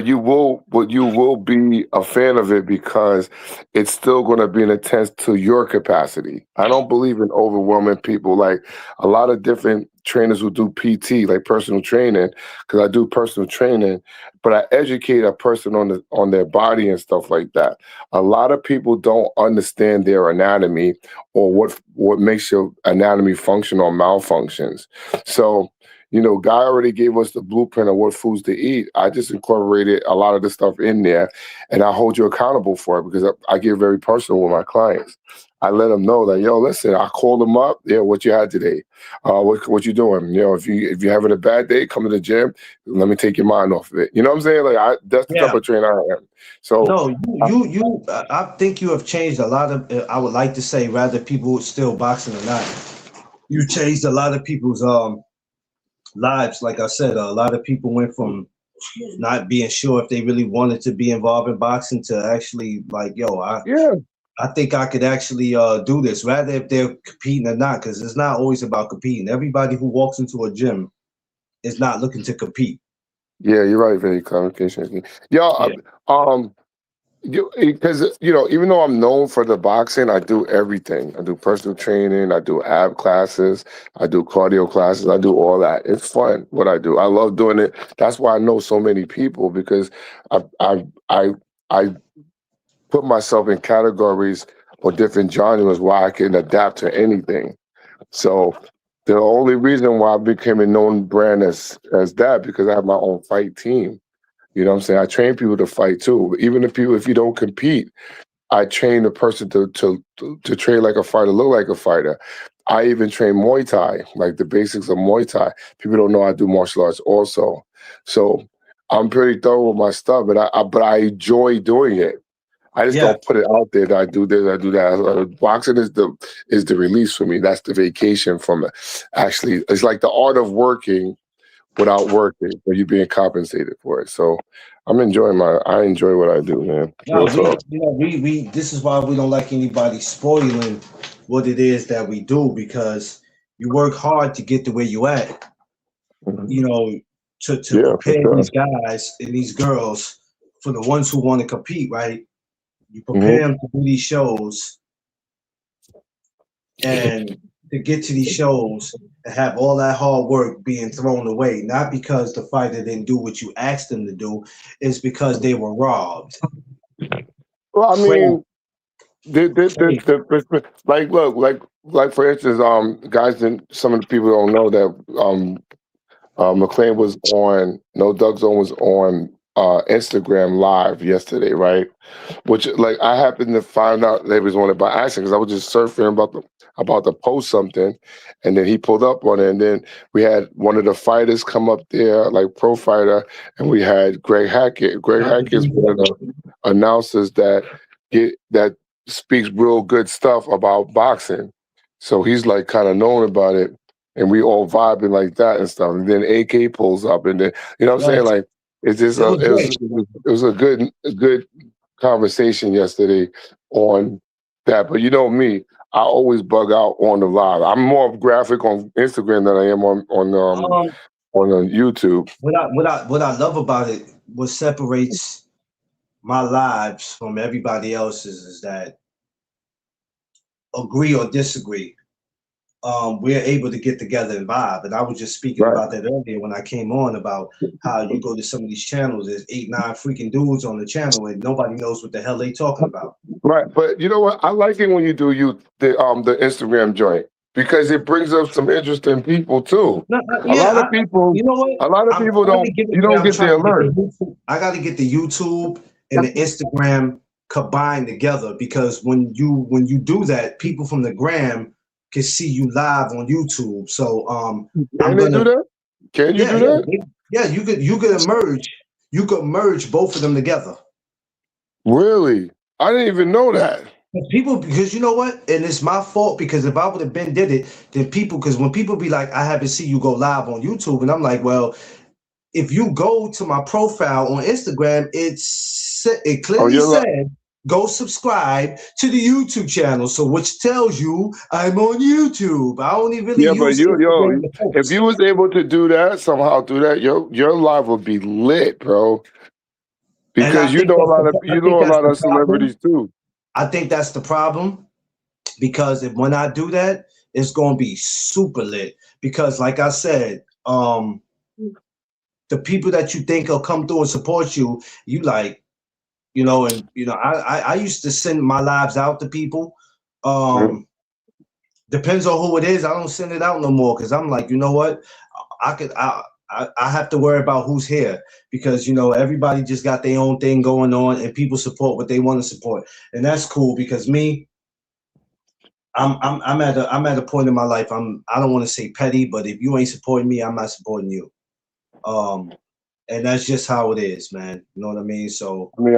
you will be a fan of it because it's still going to be an attempt to your capacity. I don't believe in overwhelming people. Like a lot of different trainers who do PT, like personal training, because I do personal training, but I educate a person on their body and stuff like that. A lot of people don't understand their anatomy or what makes your anatomy function or malfunctions. So, Guy already gave us the blueprint of what foods to eat. I just incorporated a lot of the stuff in there, and I hold you accountable for it because I get very personal with my clients. I let them know that, yo, listen, I call them up. Yeah, what you had today? What you doing? If you're having a bad day, come to the gym. Let me take your mind off of it. You know what I'm saying? Like that's the type Yeah. of trainer I am. So No, you. I think you have changed a lot of. I would like to say, rather people still boxing or not, you changed a lot of people's lives. Like I said, a lot of people went from not being sure if they really wanted to be involved in boxing to actually like, yo, yeah, I think I could actually do this, rather if they're competing or not, because it's not always about competing. Everybody who walks into a gym is not looking to compete. yeah, you're right. Very communication. Yo, Yeah. Because even though I'm known for the boxing, I do everything. I do personal training, I do ab classes, I do cardio classes, I do all that. It's fun what I do. I love doing it. That's why I know so many people because I put myself in categories or different genres where I can adapt to anything. So the only reason why I became a known brand as that because I have my own fight team. You know what I'm saying? I train people to fight too. Even if you don't compete, I train the person to train like a fighter, look like a fighter. I even train Muay Thai, like the basics of Muay Thai. People don't know I do martial arts also. So I'm pretty thorough with my stuff, but I enjoy doing it. I just Yeah. don't put it out there that I do this, I do that. Boxing is the release for me. That's the vacation from it. Actually, it's like the art of working without working, but you're being compensated for it. So I enjoy what I do, man. No, Real talk. we this is why we don't like anybody spoiling what it is that we do, because you work hard to get to where you at, Mhm. you know, to Yeah, for prepare sure. these guys and these girls for the ones who want to compete, right? You Hmm. prepare them to do these shows and to get to these shows and have all that hard work being thrown away, not because the fighter didn't do what you asked them to do, it's because they were robbed. Well, I Trade, mean, trade. like, look, like for instance, guys, and some of the people don't know that McLean was on, No Doug Zone was on Instagram Live yesterday, right? Which, like, I happened to find out they was on it by accident because I was just surfing about to post something, and then he pulled up on it, and then we had one of the fighters come up there, like pro fighter, and we had Greg Hackett. Greg Hackett is one of the announcers that speaks real good stuff about boxing, so he's like kind of known about it and we all vibing like that and stuff. And then AK pulls up, and then what I'm saying, Right. like it's just It was great. it was a good conversation yesterday on that. But you know me, I always bug out on the live. I'm more graphic on Instagram than I am Um, on YouTube. what I love about it, what separates my lives from everybody else's, is that, agree or disagree, we're able to get together and vibe. And I was just speaking Right. about that earlier when I came on about how you go to some of these channels, there's 8, 9 freaking dudes on the channel and nobody knows what the hell they talking about. Right. But you know what? I like it when you do the Instagram joint because it brings up some interesting people too. No, A lot of people, you know what? a lot of I'm people trying to don't. get it You where don't I'm get the trying to alert. I got to get the YouTube and the Instagram combined together because when you do that, people from the gram can see you live on YouTube. So Can they do that? Can you do that? yeah, you could merge both of them together. Really? I didn't even know that. Because you know what, and it's my fault because if I would have been did it, then because when people be like, I haven't seen you go live on YouTube, and I'm like, well, if you go to my profile on Instagram, it clearly said go subscribe to the YouTube channel, so which tells you I'm on YouTube. I only really use if you was able to do that somehow, your live would be lit, bro. Because you know a lot of celebrities too. I think that's the problem because when I do that, it's gonna be super lit. Because like I said, the people that you think will come through and support you, you like, I used to send my lives out to people. Depends on who it is. I don't send it out no more because I'm like, you know what? I have to worry about who's here because everybody just got their own thing going on and people support what they want to support, and that's cool because me, I'm at a point in my life. I don't want to say petty, but if you ain't supporting me, I'm not supporting you. And that's just how it is, man. You know what I mean? So I mean,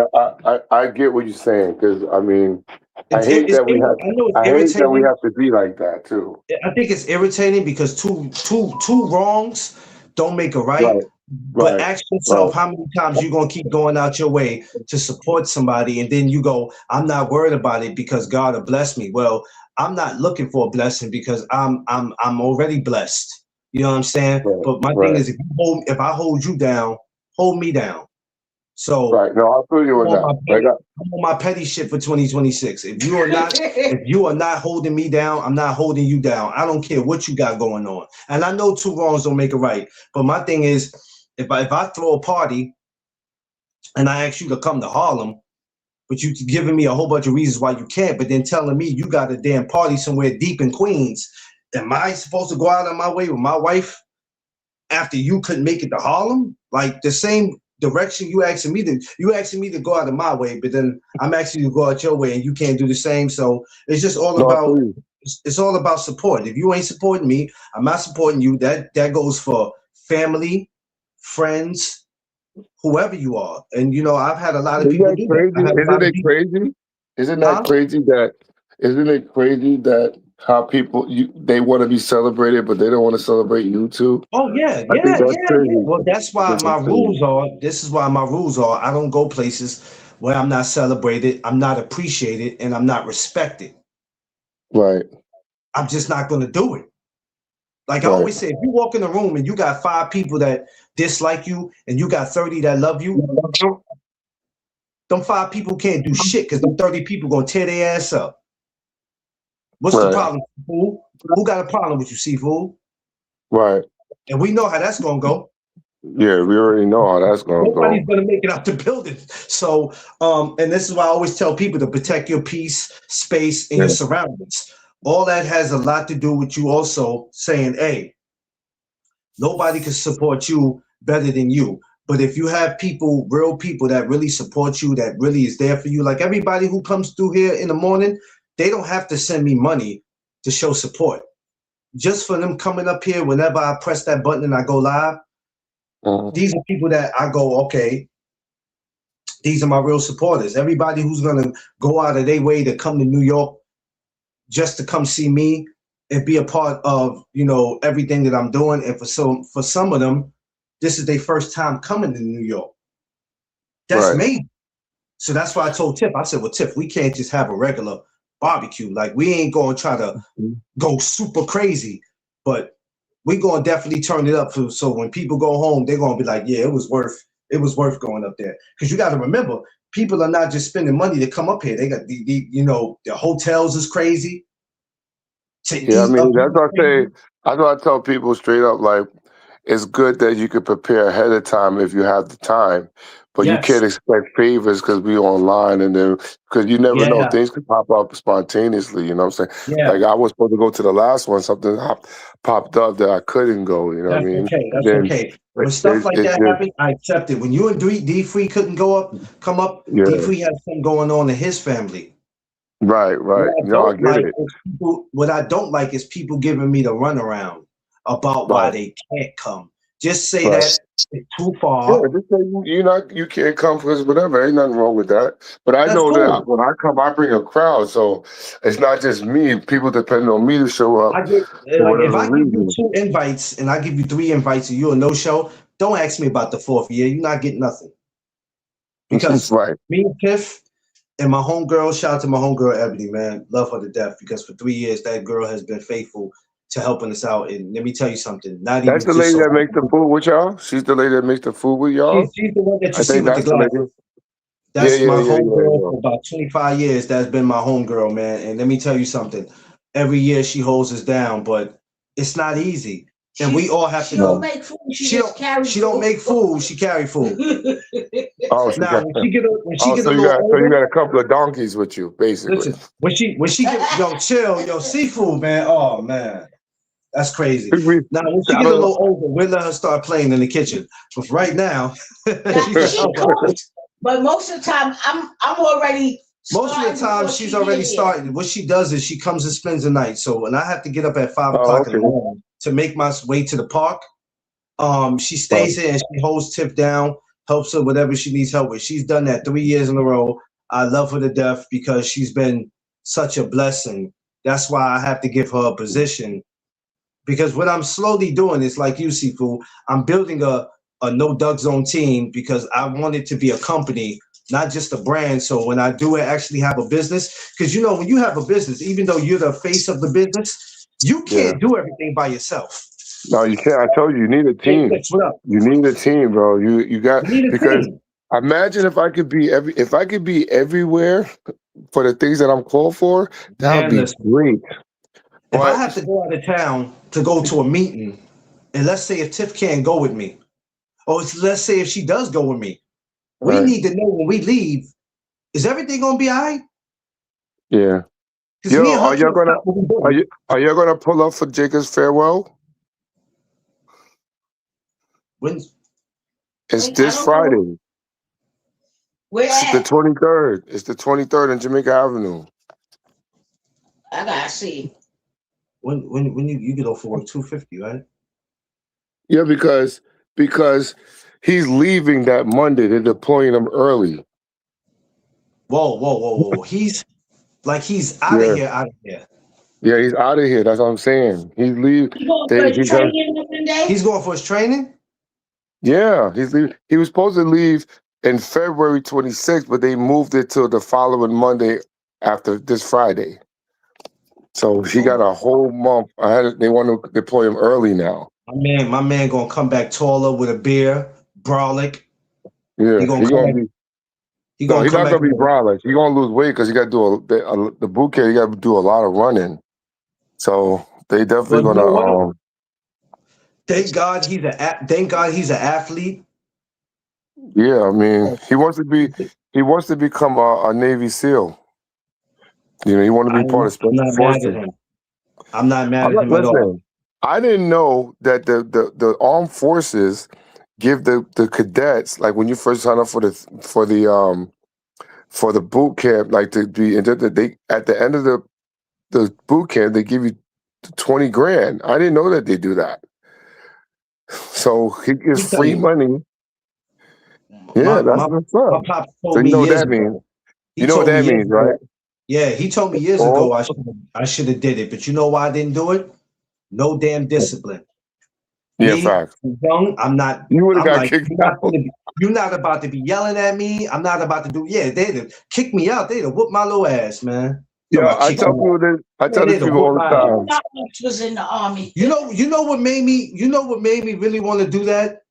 I get what you're saying because I mean, I hate that we have to be like that too. I think it's irritating because two wrongs don't make a right. But ask yourself how many times you're gonna keep going out your way to support somebody, and then you go, "I'm not worried about it because God will bless me." Well, I'm not looking for a blessing because I'm already blessed. You know what I'm saying? But my thing is, if I hold you down, hold me down. So no, I feel you on that. I'm on my petty shit for 2026. If you are not holding me down, I'm not holding you down. I don't care what you got going on. And I know two wrongs don't make a right. But my thing is, if I throw a party and I ask you to come to Harlem, but you giving me a whole bunch of reasons why you can't, but then telling me you got a damn party somewhere deep in Queens, am I supposed to go out of my way with my wife after you couldn't make it to Harlem? Like the same direction you asking me to go out of my way, but then I'm asking you to go out your way and you can't do the same. So it's just all about support. If you ain't supporting me, I'm not supporting you. That goes for family, friends, whoever you are. And I've had a lot of people do that. Isn't it crazy? Isn't it crazy that how people they want to be celebrated, but they don't want to celebrate you too? Oh yeah. Well, that's why my rules are. This is why my rules are. I don't go places where I'm not celebrated, I'm not appreciated, and I'm not respected. Right. I'm just not going to do it. Like I always say, if you walk in a room and you got 5 people that dislike you and you got 30 that love you, them 5 people can't do shit because them 30 people gonna tear their ass up. What's the problem, fool? Who got a problem with you, Seafood? Right. And we know how that's gonna go. Yeah, we already know how that's gonna go. Nobody's gonna make it out the building. So, and this is why I always tell people to protect your peace, space, and your surroundings. All that has a lot to do with you also saying, hey, nobody can support you better than you. But if you have people, real people that really support you, that really is there for you, like everybody who comes through here in the morning, they don't have to send me money to show support. Just for them coming up here whenever I press that button and I go live, these are people that I go, okay, these are my real supporters. Everybody who's gonna go out of their way to come to New York just to come see me and be a part of, everything that I'm doing. And for some of them, this is their first time coming to New York. That's me. So that's why I told Tiff, I said, well, Tiff, we can't just have a regular barbecue. Like we ain't going to try to go super crazy, but we going to definitely turn it up. So when people go home, they're going to be like, yeah, it was worth going up there. Because you got to remember, people are not just spending money to come up here. They got the hotels is crazy. to Yeah, I eat mean up. that's what I say. That's what I tell people straight up. Like, it's good that you can prepare ahead of time if you have the time, but you Yes. can't expect favors because we online and then because you never know, Yeah. things could pop up spontaneously. You know what I'm saying? Yeah. Like I was supposed to go to the last one, something popped up that I couldn't go. You know what I That's mean? okay. And That's then okay. When stuff like it that just happens, I accept it. When you and D Free couldn't come up, D yeah, Free has something going on in his family. right. No, I get it. What I don't like is people giving me the runaround about why Right. they can't come. Just say Right. that it's too Yeah, far. just say you can't come because whatever. Ain't nothing wrong with that. But I That's know that cool. when I come, I bring a crowd, so it's not just me. People depend on me to show up I get for like if whatever I give you reason. 2 invites and I give you 3 invites and you're a no show, don't ask me about the 4th year. You're not getting nothing. Because Right. me and Tiff and my homegirl, shout out to my homegirl Ebony, man, love her to death because for 3 years that girl has been faithful to helping us out. And let me tell you something, not That's even the just lady so that makes the food with y'all. She's the lady that makes the food with y'all. she's the one that you I see think with the that's the lady. glasses. Yeah, That's yeah, my yeah, homegirl yeah, for about 25 years. That's been my homegirl, man. And let me tell you something. Every year she holds us down, but it's not easy. And we all have She to. don't make food. She just carry She don't food. make food. She carry food. yeah. Oh, she Now got. when she get So a you little got older, a couple of donkeys with you, basically. listen. When she get chill, seafood, man. Oh man, that's crazy. We, Now when she I get a don't little older, we'll let her start playing in the kitchen. But right now, Now, she's a she helper. cooks, but most of the time I'm already. Most of the starting time, before she's she already get here. started. What she does is she comes and spends the night. So, and I have to get up at 5 Oh, o'clock in okay. the morning to make my way to the park. She Right. stays here and she holds Tiff down, helps her whatever she needs help with. She's done that 3 years in a row. I love her to death because she's been such a blessing. That's why I have to give her a position. Because what I'm slowly doing is like you, Sifu, I'm building a no Doug Zone team because I want it to be a company, not just a brand. So when I do actually have a business, because when you have a business, even though you're the face of the business, you Yeah. can't do everything by yourself. No, you can't. I told you, you need a Hey, team. Chris, what up? You need a team, bro. You got You need a because team. imagine if I could be everywhere for the things that I'm called for, that would Man, be listen, great. if I But have to go out of town to go to a meeting, and let's say if Tiff can't go with me, or let's say if she does go with me, we right, need to know when we leave, is everything gonna be all right? yeah. Because Yo, me and her are y'all can't gonna stop what we doing. are y'all gonna pull up for Jacob's farewell? When It's I this don't know Friday. where It's the at. 23rd. It's the 23rd in Jamaica Avenue. I gotta see. when you get off for work 2:50, right? Yeah, because he's leaving that Monday. They're deploying him early. Whoa. He's out of Yeah. here, out of here. Yeah, he's out of here. That's what I'm saying. He's leaving. You going for his He's training on Monday? He's going for his training? Yeah, he's leaving. He was supposed to leave in February 26th, but they moved it to the following Monday after this Friday. So he got a whole month ahead. They want to deploy him early now. My man gonna come back taller with a beer, brolic. Yeah, He gonna come back. He no, gonna he's come not back. gonna be brolic. He's gonna lose weight because he got to do the boot camp. He got to do a lot of running. So they definitely But you know what? gonna. Thank God he's an athlete. Yeah, I mean, he wants to become a Navy SEAL. You know, he want to be part of I'm Special not mad Forces. at him. I'm not mad at him at all. Listen, I didn't know that the armed forces give the cadets, like when you first sign up for the boot camp, like to be they at the end of the boot camp they give you 20 grand. I didn't know that they do that. So he gives Let me tell free you, money. Yeah, that's my what's my up. pops So told me you know what years that means. ago. He You know what told me that years means, right? ago. Yeah, he told me years Oh, ago I should have did it, but you know why I didn't do it? No damn discipline. yeah, Me, fact. I'm young. I'm not. You would have I'm got like, kicked out. you're not about to be yelling at me. I'm not about to do. Yeah, they'd have kicked me out. They'd have whooped my little ass, man. Yeah, I Kick tell me out. people this. I tell Yeah, these they'd have people all whooped the my ass. time. My pops was in the army. You know what made me really want to do that?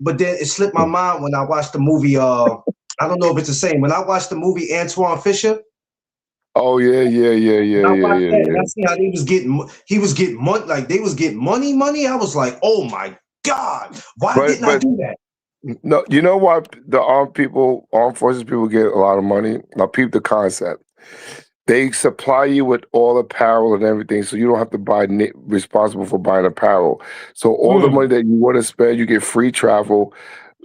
But then it slipped my mind when I watched the movie. I don't know if it's the same. When I watched the movie Antoine Fisher, Oh yeah, yeah, yeah, yeah, And I yeah, watched yeah, that and yeah. I see how he was getting money, like they was getting money. I was like, oh my God, why didn't I But do that? no, you know why the armed forces people get a lot of money? Now, peep the concept. They supply you with all apparel and everything, so you don't have to buy responsible for buying apparel. So all the Mm. money that you would have spent, you get free travel.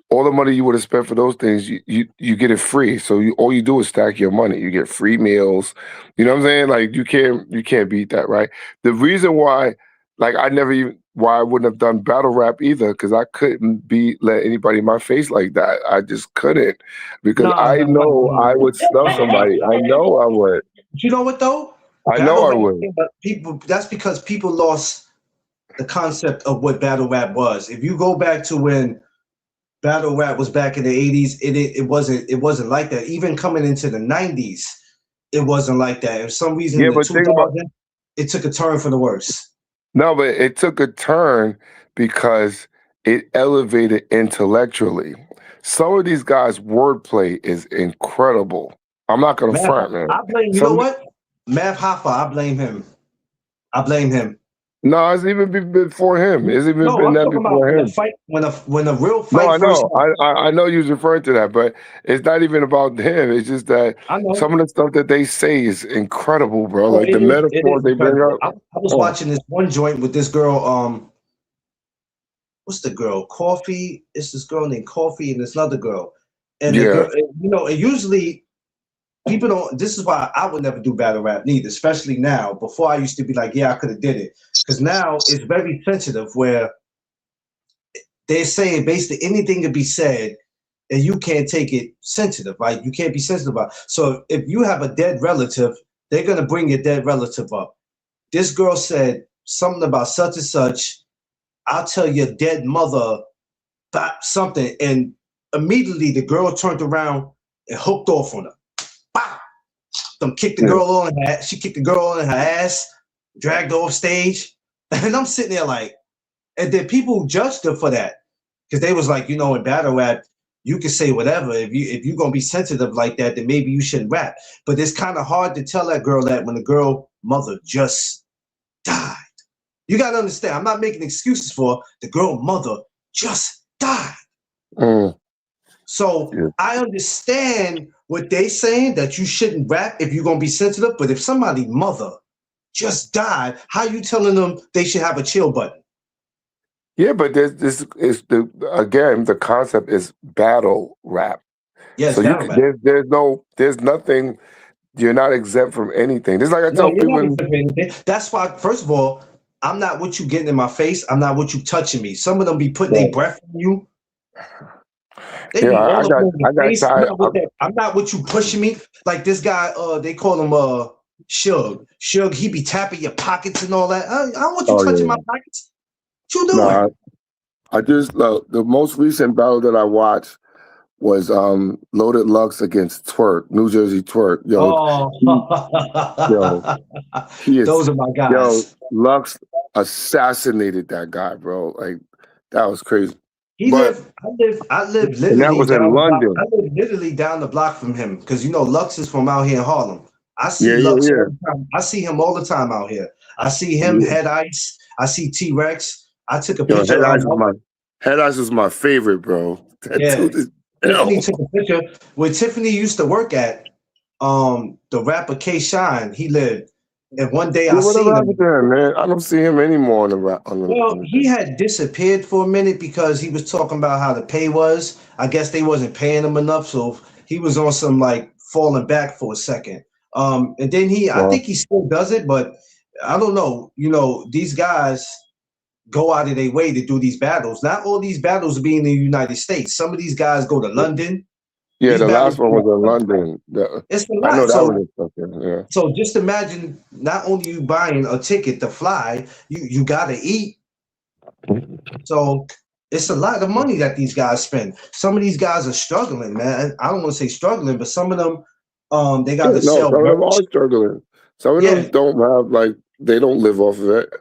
All the money you would have spent for those things, you get it free. So all you do is stack your money. You get free meals. You know what I'm saying? Like you can't beat that, right? The reason why, like I never even why I wouldn't have done battle rap either, because I couldn't let anybody in my face like that. I just couldn't because No, I no, no, know no, I no. would snub somebody. I know I would. But you know what though? I know Battle I rap, would. but people. That's because people lost the concept of what battle rap was. If you go back to when battle rap was back in the 80s, it wasn't like that. Even coming into the 90s, it wasn't like that. For some reason, Yeah, in the but think about 2000s, it took a turn for the worse. no, but it took a turn because it elevated intellectually. Some of these guys' wordplay is incredible. I'm not gonna Math, front, man. I blame. You know Some what? Math Hoffa, I blame him. I blame him. no, it's even been before him. It's even No, been I'm that talking about before when the him. fight, when a real No, fight I first know. happened. I know you was referring to that, but it's not even about him. It's just that I know. some of the stuff that they say is incredible, bro. Oh, Like the it metaphors is they bring incredible. up. I was Oh, watching this one joint with this girl. What's the girl? Coffee. It's this girl named Coffee, and this other girl. And the yeah. girl, and usually people don't. This is why I would never do battle rap neither, especially now. Before I used to be like, yeah, I could have did it, because now it's very sensitive. Where they're saying basically anything can be said, and you can't take it sensitive. Right? You can't be sensitive about. So if you have a dead relative, they're gonna bring your dead relative up. This girl said something about such and such. I'll tell your dead mother that something. And immediately the girl turned around and hooked off on her. Bah! Kicked the Yeah. girl on her ass. She kicked the girl on her ass, dragged her off stage. And I'm sitting there like, and then people judged her for that. Because they was like, in battle rap, you can say whatever. If you're gonna be sensitive like that, then maybe you shouldn't rap. But it's kind of hard to tell that girl that when the girl mother just died. You gotta understand, I'm not making excuses for the girl mother just died. Mm, So yeah. I understand what they saying that you shouldn't rap if you're gonna be sensitive, but if somebody's mother just died, how you telling them they should have a chill button? Yeah, but this is the concept is battle rap. Yes, So you battle can, rap. there's nothing. You're not exempt from anything. Just like I No, tell you're not people, accepting anything. That's why, first of all, I'm not what you getting in my face. I'm not what you touching me. Some of them be putting their breath on you. They be all up on your I got face. tired. I'm not what you pushing me. Like this guy, they call him Shug. Shug, he be tapping your pockets and all that. I don't want you Oh touching yeah. my pockets. What you No, doing? I just the most recent battle that I watched was Loaded Lux against Twerk, New Jersey Twerk. Oh, Yo, he is those are my yo, guys. Lux assassinated that guy, bro. Like that was crazy. He But live. I live and that literally was in down the block. I London. live literally down the block from him because Lux is from out here in Harlem. I see Yeah, Lux yeah, all the time. I see him all the time out here. I see him, yeah. Head Ice. I see T Rex. I took a Yo, picture. Head Ice is my favorite, bro. That Yeah, dude is Tiffany hell. took a picture where Tiffany used to work at. The rapper K Shine. He lived, and one day Yeah, I whatever seen happened him. to him, man? I don't see him anymore on the Well, on the he thing. had disappeared for a minute because he was talking about how the pay was. I guess they wasn't paying him enough, so he was on some like falling back for a second. And then I Well, think he still does it, but I don't know. These guys go out of their way to do these battles. Not all these battles be in the United States. Some of these guys go to London. yeah, These the battles, last one was in London. it's a I know lot. that So was something. Yeah. so just imagine not only you buying a ticket to fly, you gotta eat. So it's a lot of money that these guys spend. Some of these guys are struggling, man. I don't want to say struggling, but some of them, they got Yeah, to no, sell some of them merch. are struggling. Some of them Yeah. don't have they don't live off of it.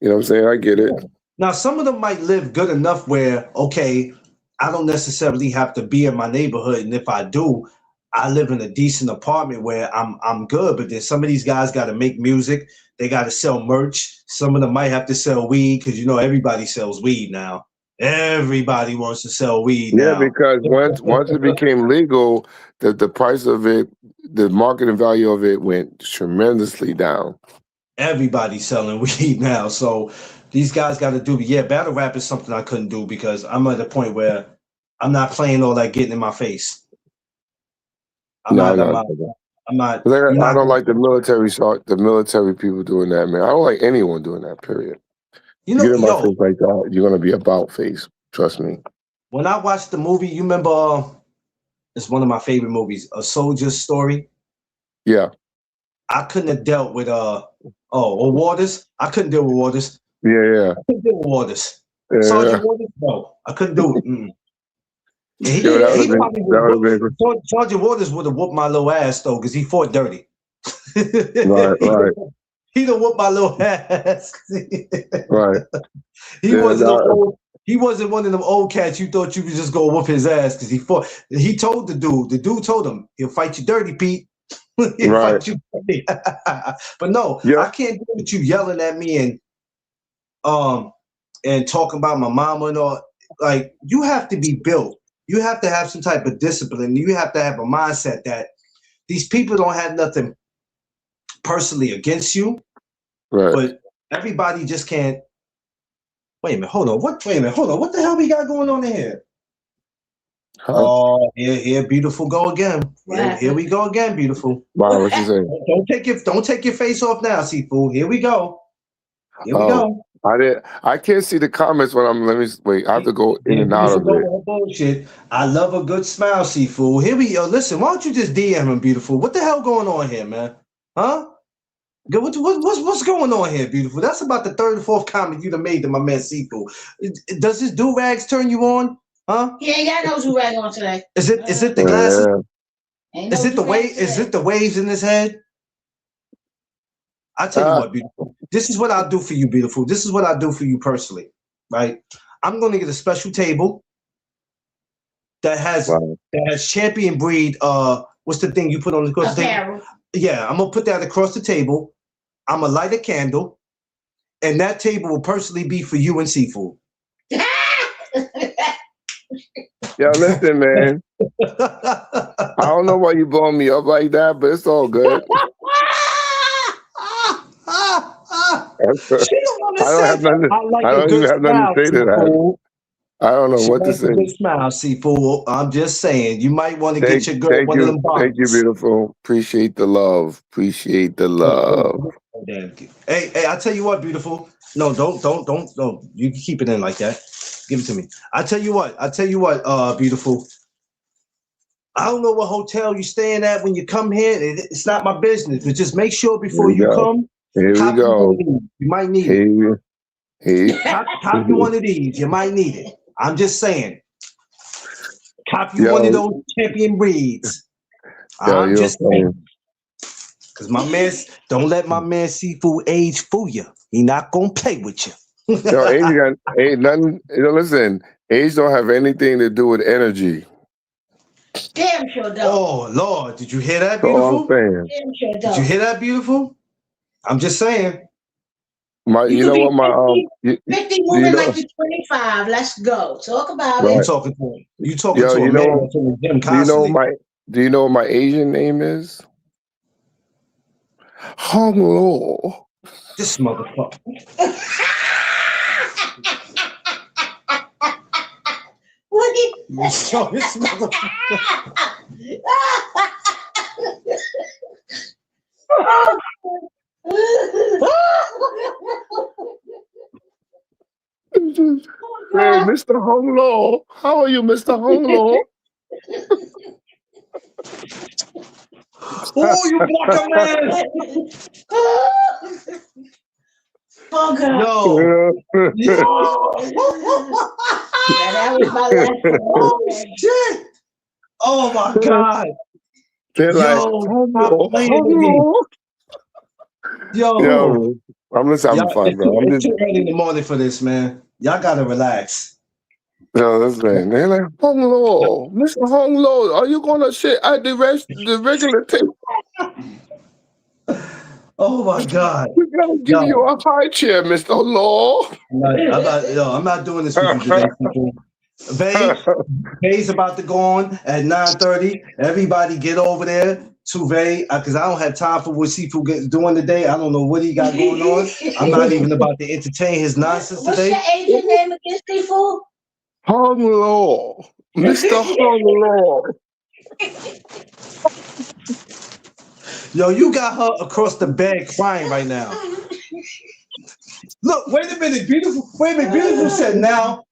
You know what I'm saying? I get it. Now some of them might live good enough where, okay, I don't necessarily have to be in my neighborhood, and if I do, I live in a decent apartment where I'm good, but then some of these guys got to make music. They got to sell merch. Some of them might have to sell weed because you know everybody sells weed now. Everybody wants to sell weed Yeah, now. because once it became legal, the price of it, the marketing value of it went tremendously down. Everybody's selling weed now. So these guys got to do. Yeah, battle rap is something I couldn't do because I'm at a point where I'm not playing all that getting in my face. I'm No, not. no. I'm not. 'Cause You're I not don't gonna- like the military people doing that, man. I don't like anyone doing that, period. You You know, get in my yo, face like that, you're gonna be about face. Trust me. when I watched the movie, you remember? It's one of my favorite movies, A Soldier's Story. Yeah. I couldn't have dealt with or Waters. I couldn't deal with Waters. Yeah. I couldn't deal with Waters. Yeah. Sergeant Waters, no, I couldn't do it. Mm. He, Yo, that he would probably have would been Sergeant Waters would have whooped my little ass though, because he fought dirty. right. He done whooped my little ass. Right. He Yeah, wasn't that- no old, he wasn't one of them old cats you thought you could just go whoop his ass because he fought. He told the dude told him he'll fight you dirty, Pete. He'll Right. fight you dirty. But no, Yeah. I can't deal with you yelling at me and talking about my mama and all. Like, you have to be built. You have to have some type of discipline. You have to have a mindset that these people don't have nothing personally against you, Right. but everybody just can't. Wait a minute, hold on. What the hell we got going on in here? Huh? Oh, here, beautiful go again. Here we go again, beautiful. Wow, what you saying? Don't take your face off now, seafood. Here we go. Here we go. I can't see the comments when wait, I have to go in and out of Beautiful it. go, bullshit. I love a good smile, seafood. Here we go. Listen, why don't you just DM him, beautiful? What the hell going on here, man? Huh? What's going on here, beautiful? That's about the third or fourth comment you done made to my man Seafood. Does his do-rags turn you on? Huh? He ain't got no do-rag on today. Is it the glasses? Ain't Is no it the do-rag wave? Is today. it the waves in his head? I tell you what, beautiful. This is what I'll do for you, beautiful. This is what I do for you personally, right? I'm going to get a special table that has champion breed. What's the thing you put on the cross table? Apparel. Yeah, I'm gonna put that across the table. I'm gonna light a candle, and that table will personally be for you and Seafood. Yo, listen, man. I don't know why you blowing me up like that, but it's all good. I don't even have nothing to say to that. I don't know what to say. Good smile, Seafood. I'm just saying, you might want to get your girl one of them bottles. Thank you, beautiful. Appreciate the love. Appreciate the love. Hey, I tell you what, beautiful. No, don't. You can keep it in like that. Give it to me. I tell you what, beautiful. I don't know what hotel you're staying at when you come here. It's not my business, but just make sure before you come. Here we go. You might need it. Hey. Copy one of these. You might need it. I'm just saying. Copy one of those champion breeds. I'm just saying. Because my man, don't let my man Seafood age fool you. He not gonna play with you. Yo, age nothing. Listen, age don't have anything to do with energy. Damn sure don't. Oh Lord, did you hear that, That's all beautiful? I'm saying. Damn sure Did don't. you hear that, beautiful? I'm just saying. You know what, my 50 moving like you're 25. Let's go. Talk about You it. talking to him? You talking to a man that's in the gym constantly? Do you know what my Asian name is? Hong Lo. This motherfucker. What did Yo, this motherfucker. Hey, Mr. Hong Lo. How are you, Mr. Hong Lo? Oh, you block a man. Oh, God. Yo. Yeah, that was my last one. Oh, shit. Oh, my God. They're like, Yo, Hong stop Lo, playing Hong with me. Lo. I'm just having fun, bro. It's too early in the morning for this, man. Y'all gotta relax. No, listen. They're like, Hung Lo, Mr. Hung Lo, are you gonna sit at the regular table? Oh my God. We gotta give Yo, you a high chair, Mr. Lo. I'm not doing this with you today, people. Vay's about to go on at 9:30. Everybody get over there to Vay, because I don't have time for what Sifu gets doing today. I don't know what he got going on. I'm not even about to entertain his nonsense What's today. your agent name again, Seafood? Hung Lo, Mr. Hung Lo. Yo, you got her across the bed crying right now. Look, wait a minute, beautiful. Wait a minute, beautiful said now.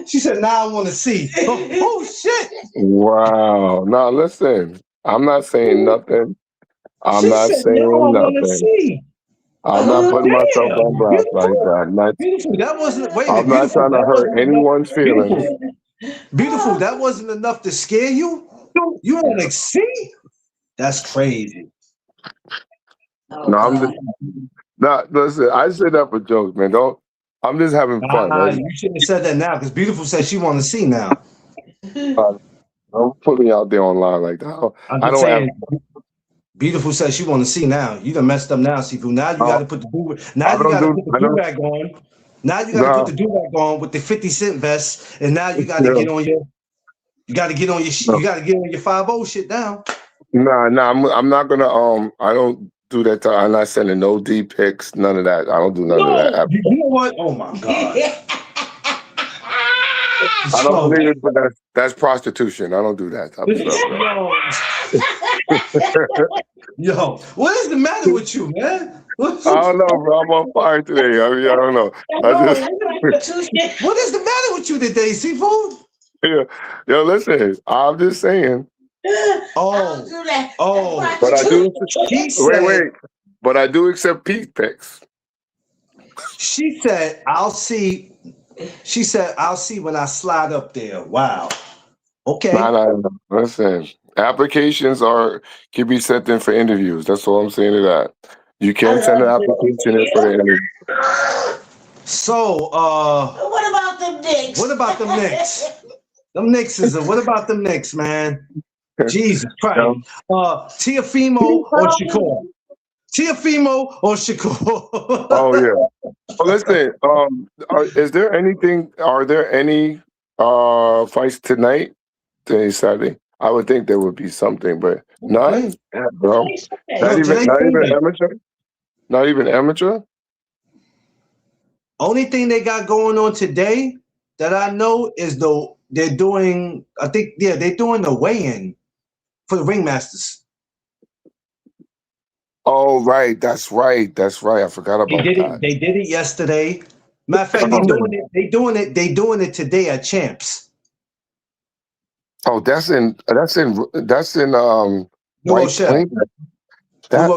She said now I want to see. Oh shit! Wow. Now listen, I'm not saying nothing. I'm She not said now I saying want to nothing. see. I'm not putting myself Damn, on blast like beautiful. that. Beautiful. That wasn't. Wait a I'm minute, not beautiful. trying to That hurt wasn't enough. anyone's feelings. Beautiful. That wasn't enough to scare you. You want to see? That's crazy. No, I'm just not. Listen, I say that for jokes, man. Don't. I'm just having fun. Right? You shouldn't have said that now, because beautiful said she want to see now. Don't put me out there online like that. I'm I just don't have. saying. Beautiful says she want to see now. You done messed up now, Sifu. Now you got to put the do-rag on. Now you got to put the do-rag on with the 50 Cent vest, and now you got to get on your. You got to get on your. You got to get on your 5-0 shit down. Nah. I'm not gonna. I don't do that. I'm not sending no D pics. None of that. I don't do none of that. You know what? Oh my God. I don't believe it, but that's prostitution. I don't do that type of stuff. Yo, what is the matter with you, man? I don't know, bro. I'm on fire today. I mean, I don't know. What is the matter with you today, Seafood? Yeah. Yo, listen. I'm just saying. But I do. Wait. But I do accept peak pics. She said, "I'll see." She said, "I'll see when I slide up there." Wow. Okay. No. Listen, applications can be sent in for interviews. That's all I'm saying to that. You can't send an application in for the interview. So, what about them Knicks? What about them Knicks? Them Knicks what about them Knicks, man? Jesus Christ. Tiafimo or Shakur? Tiafimo or Shakur? Oh yeah. Well, listen. Are there any fights tonight? Today's Saturday. I would think there would be something, but not, bro. Not even amateur. Not even amateur. Only thing they got going on today that I know is they're doing. I think they're doing the weigh-in for the Ringmasters. Oh right, that's right. I forgot about that. They did it yesterday. Matter of fact, They doing it today at Champs. Oh, that's in White Plains. That's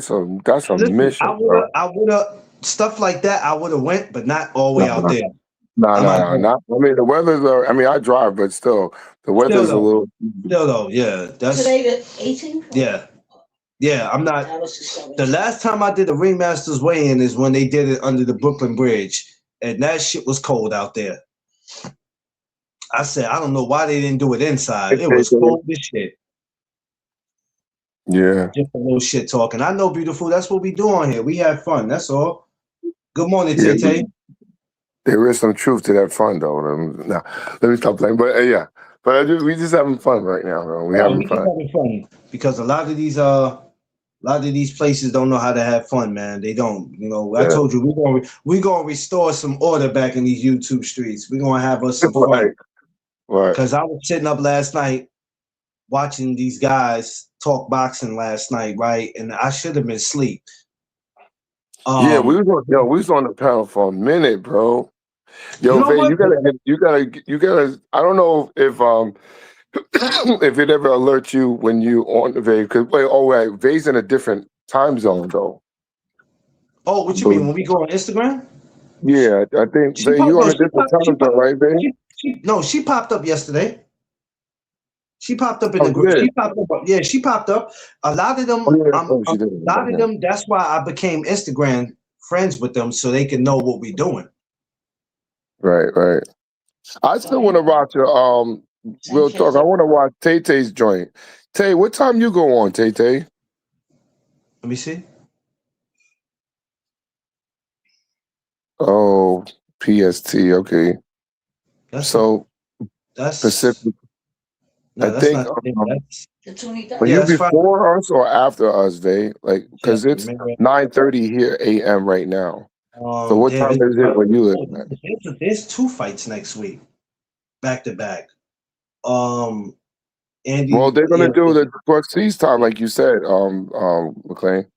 a mission. I would have stuff like that. I would have went, but not all the way out there. No. I mean, the weather's. I drive, but still, the weather's a little. Still though, yeah. That's today the 18th. Yeah. I'm not. The last time I did a Ringmasters weigh-in is when they did it under the Brooklyn Bridge, and that shit was cold out there. I said, I don't know why they didn't do it inside. It was cold as shit. Yeah. Just a little shit talking. I know, beautiful. That's what we do on here. We have fun. That's all. Good morning, Tay. There is some truth to that fun, though. Now, let me stop playing. But we just having fun right now, bro. We having fun because a lot of these places don't know how to have fun, man. They don't. I told you we're gonna restore some order back in these YouTube streets. We're gonna have us some fun. Right. Because I was sitting up last night watching these guys talk boxing last night, right? And I should have been asleep. We was on the panel for a minute, bro. Yo, Vay, you gotta. I don't know if if it ever alerts you when you on the Vay, because Vay's in a different time zone though. Oh, what you mean when we go on Instagram? Yeah, I think Vay, you on a different time zone, right, Vay? She popped up yesterday. She popped up in the group. She popped up. Yeah, she popped up. A lot of them. That's why I became Instagram friends with them, so they can know what we're doing. Right. I still want to watch real talk. I want to watch Tay Tay's joint. Tay, what time you go on, Tay Tay? Let me see. Oh, PST. Okay. That's Pacific. no, I that's think. not. That's, The 23rd. Are Yeah, you that's fine. before us or after us, Vay? Like, because Yeah, it's remember, 9:30 here a.m. right now. So what time is it where you live at? There's 2 fights next week, back to back. Andy. Well, they're gonna Yeah, do the Bucks time, like you said, McLean.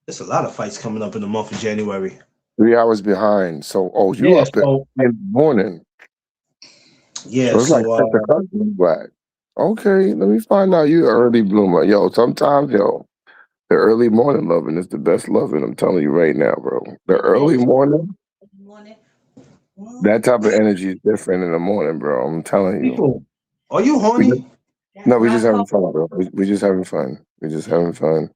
there's a lot of fights coming up in the month of January. 3 hours behind. So, you Yeah, up in the morning? Yeah, So it's like 6 o'clock. Black. Okay, let me find out you an early bloomer. Yo, sometimes, the early morning loving is the best loving. I'm telling you right now, bro. The early morning, that type of energy is different in the morning, bro. I'm telling you. People, are you horny? No, we just having fun, bro. We just having fun. We just having fun.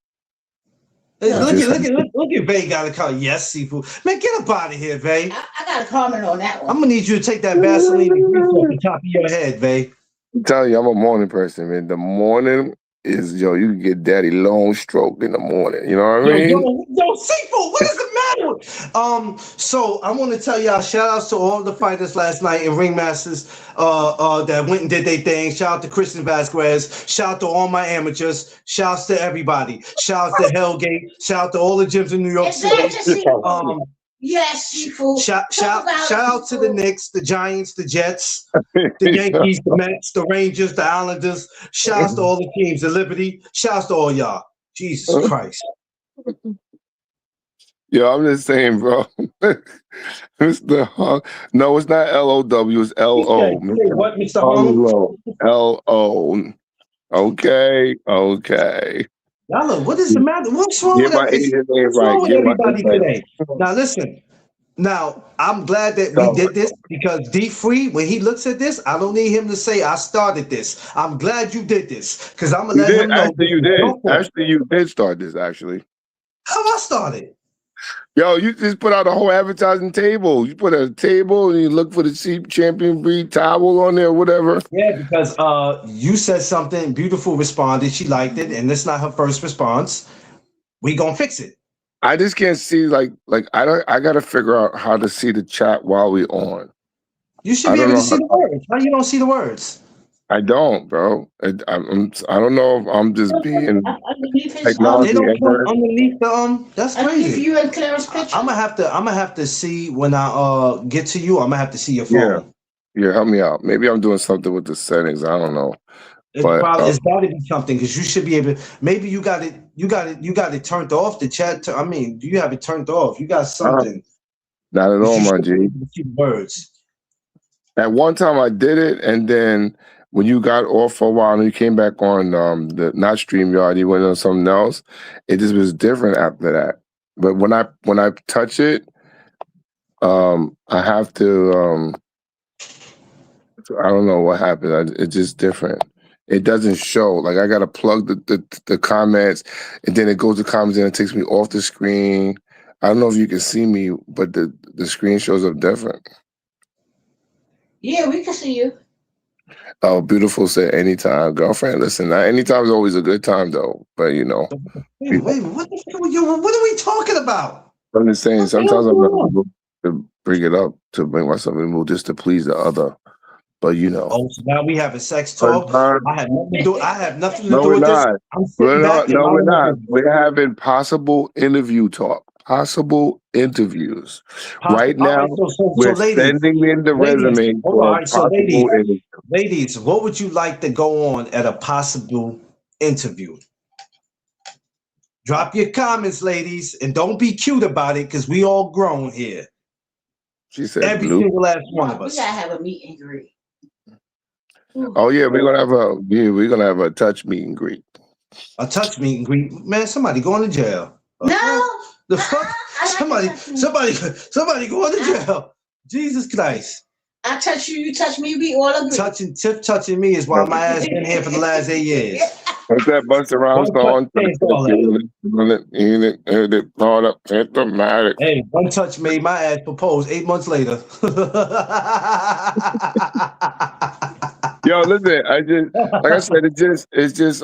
Hey, look at Vay got a call. Yes, Seafood. Man, get up out of here, Vay. I got a comment on that one. I'm gonna need you to take that Vaseline and grease off the top of your head, Vay. I'm telling you, I'm a morning person, man. The morning is, you can get daddy long stroke in the morning. You know what I mean? Yo, Seafood, what is the matter? So I want to tell y'all, shout outs to all the fighters last night and ringmasters that went and did their thing. Shout out to Christian Vasquez. Shout out to all my amateurs. Shouts to everybody. Shout out to Hellgate. Shout out to all the gyms in New York City. Yes, Seafood. Shout out to the Knicks, the Giants, the Jets, the Yankees, the Mets, the Rangers, the Islanders. Shouts to all the teams, the Liberty. Shouts to all y'all. Jesus Christ. Yo, I'm just saying, bro. Mr. Hung. No, it's not LOW, it's LO. What, Mr. Hung? LO. Okay. Y'all, what is the matter? What's wrong with everybody today? Now listen. Now I'm glad that we did this because D Free, when he looks at this, I don't need him to say I started this. I'm glad you did this because I'm gonna let him know. Actually, you did start this. Actually, how I started? Yo, you just put out a whole advertising table. You put a table and you look for the cheap champion breed towel on there, whatever. Yeah, because you said something, Beautiful responded, she liked it, and it's not her first response. We gonna fix it. I just can't see like I gotta figure out how to see the chat while we on. You should be able to see the words. How you don't see the words? I don't, bro. I don't know if I'm just being technology. They don't come underneath the That's crazy. You and Claire's picture. I'm gonna have to see when I get to you. I'm gonna have to see your phone. Yeah, help me out. Maybe I'm doing something with the settings. I don't know. It's got to be something because you should be able. Maybe you got it turned off. The chat. I mean, do you have it turned off? You got something. Not at all, my G. Words. At one time I did it, and then when you got off for a while and you came back on the not StreamYard, you went on something else. It just was different after that. But when I touch it, I have to. I don't know what happened. It's just different. It doesn't show. Like I gotta plug the comments, and then it goes to comments and it takes me off the screen. I don't know if you can see me, but the screen shows up different. Yeah, we can see you. Oh, Beautiful said anytime, girlfriend. Listen, anytime is always a good time, though. But Wait, what the fuck what are we talking about? I'm just saying. Sometimes I'm able to bring it up to bring myself in the mood just to please the other. But Oh, so now we have a sex talk. I have nothing to do with this. We're not. We're having possible interview talk. Possible interviews. Right now, we're sending in the resume. Ladies, what would you like to go on at a possible interview? Drop your comments, ladies, and don't be cute about it because we all grown here. She said every single last one of us. We gotta have a meet and greet. Oh yeah, we're gonna have a touch meet and greet. A touch meet and greet, man. Somebody going to jail. No. The fuck? Somebody going to jail. Jesus Christ. I touch you, you touch me, we all agree. Touching me is why my ass been here for the last 8 years. What's that Busta Rhymes One touch song? changed all that. Brought up Phantomatic. Hey, one touch made my ass propose 8 months later. Yo, listen, like I said, it's just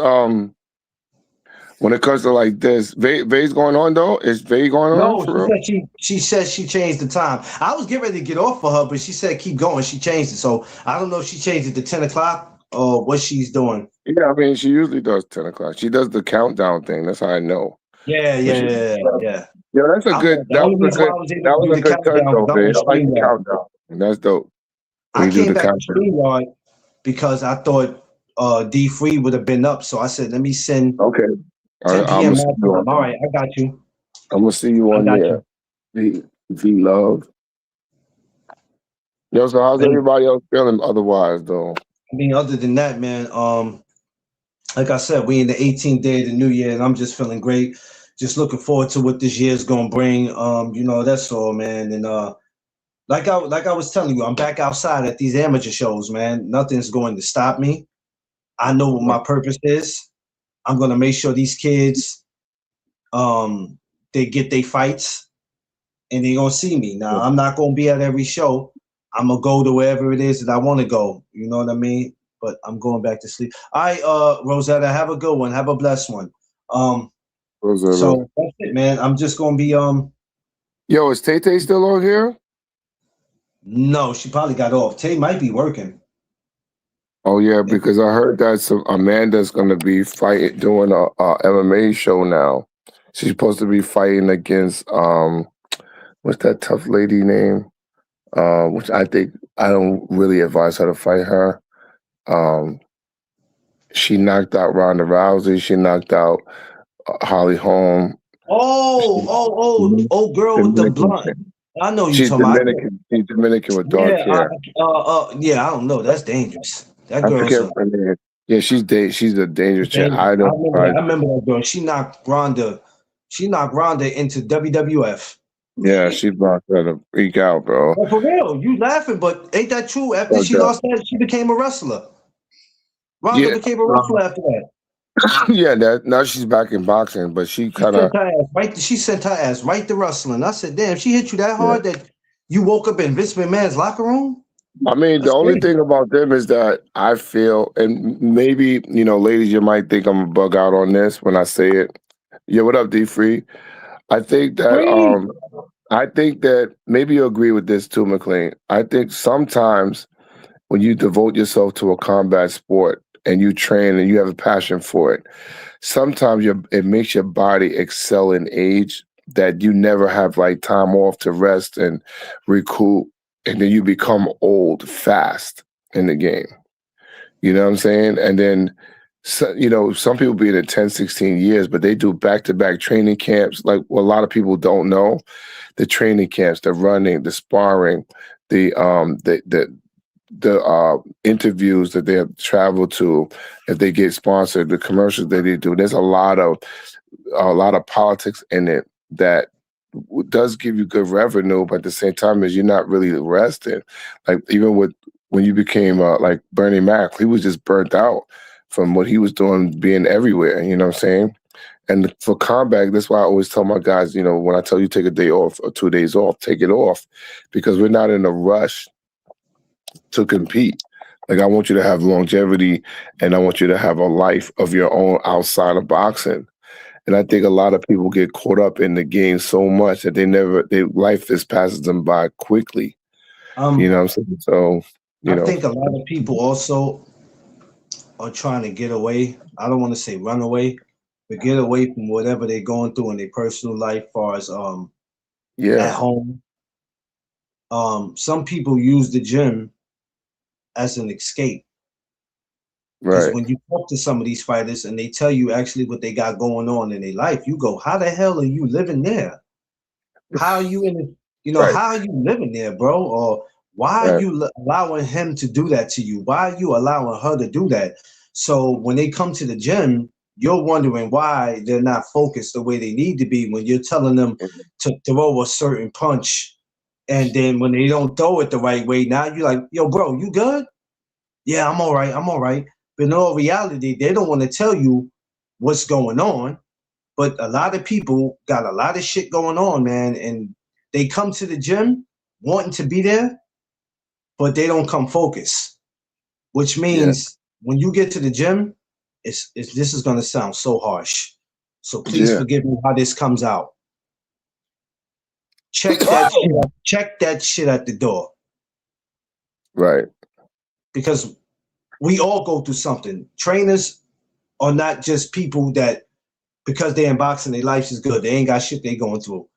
when it comes to like this, Vay's going on though. Is Vay going on No, for real? she said she changed the time. I was getting ready to get off for her, but she said keep going. She changed it, so I don't know if she changed it to 10 o'clock or what she's doing. Yeah, I mean, she usually does 10 o'clock. She does the countdown thing. That's how I know. Yeah. Yeah, that's a I'm good. like, the That only was a reason why good. I was able That to was do a the good touch countdown though, was Vay. I on like the StreamYard. countdown. And that's dope. I You do came the back to countdown. StreamYard because I thought D Free would have been up, so I said let me send Okay. 10 I'm p.m. gonna see my you on. time. All right, I got you. I'm gonna see you I on got there. you. V Love. Yo, so how's Man, everybody else feeling otherwise though? I mean, other than that, man, like I said, we in the 18th day of the new year, and I'm just feeling great. Just looking forward to what this year's gonna bring. That's all, man. And like I was telling you, I'm back outside at these amateur shows, man. Nothing's going to stop me. I know what my purpose is. I'm gonna make sure these kids, they get their fights, and they gonna see me. Now, I'm not gonna be at every show. I'm gonna go to wherever it is that I want to go. You know what I mean? But I'm going back to sleep. All right, Rosetta, have a good one. Have a blessed one. So that's it, man. I'm just gonna be Yo, is Tay Tay still on here? No, she probably got off. Tay might be working. Oh yeah, because I heard that Amanda's gonna be doing a MMA show now. She's supposed to be fighting against what's that tough lady name? Which I don't really advise her to fight her. She knocked out Ronda Rousey. She knocked out Holly Holm. Oh, girl with the blunt. I know you She's talking about. Dominican. She's Dominican with dark hair. I don't know. That's dangerous. That I girl's forget her name. Yeah, she's a dangerous chick. I remember that girl. She knocked Ronda into WWF. Yeah, she's about to freak out, bro. Well, for real, you laughing, but ain't that true? After she lost that, she became a wrestler. Ronda became a wrestler after that. Yeah, now she's back in boxing, but she sent her ass right to wrestling. I said, damn, she hit you that hard that you woke up in Vince McMahon's locker room? I mean, the only thing about them is that I feel, and maybe, ladies, you might think I'm a bug out on this when I say it. Yeah, what up, D Free? I think that maybe you agree with this too, McLean. I think sometimes when you devote yourself to a combat sport and you train and you have a passion for it, sometimes it makes your body excel in age that you never have like time off to rest and recoup, and then you become old fast in the game. You know what I'm saying? And then, some people be in it 10, 16 years, but they do back-to-back training camps. Like a lot of people don't know, the training camps, the running, the sparring, the interviews that they have traveled to, if they get sponsored, the commercials that they do. There's a lot of politics in it that does give you good revenue, but at the same time as you're not really resting. Like even when you became like Bernie Mac, he was just burnt out from what he was doing, being everywhere. You know what I'm saying? And for combat, that's why I always tell my guys, when I tell you take a day off or 2 days off, take it off, because we're not in a rush to compete. Like I want you to have longevity, and I want you to have a life of your own outside of boxing. And I think a lot of people get caught up in the game so much that their life just passes them by quickly. You know what I'm saying? So, I think a lot of people also are trying to get away. I don't want to say run away, but get away from whatever they're going through in their personal life, far as at home. Some people use the gym as an escape. Because when you talk to some of these fighters and they tell you actually what they got going on in their life, you go, how the hell are you living there? How are you how are you living there, bro? Or why are you allowing him to do that to you? Why are you allowing her to do that? So when they come to the gym, you're wondering why they're not focused the way they need to be when you're telling them to throw a certain punch. And then when they don't throw it the right way, now you're like, yo, bro, you good? Yeah, I'm all right. But in all reality, they don't want to tell you what's going on, but a lot of people got a lot of shit going on, man, and they come to the gym wanting to be there, but they don't come focused, which means when you get to the gym, it's this is going to sound so harsh. So please Yeah. forgive me how this comes out. Check that shit at the door, Right. because we all go through something. Trainers are not just people that because they're in boxing, their life is good. They ain't got shit they going through.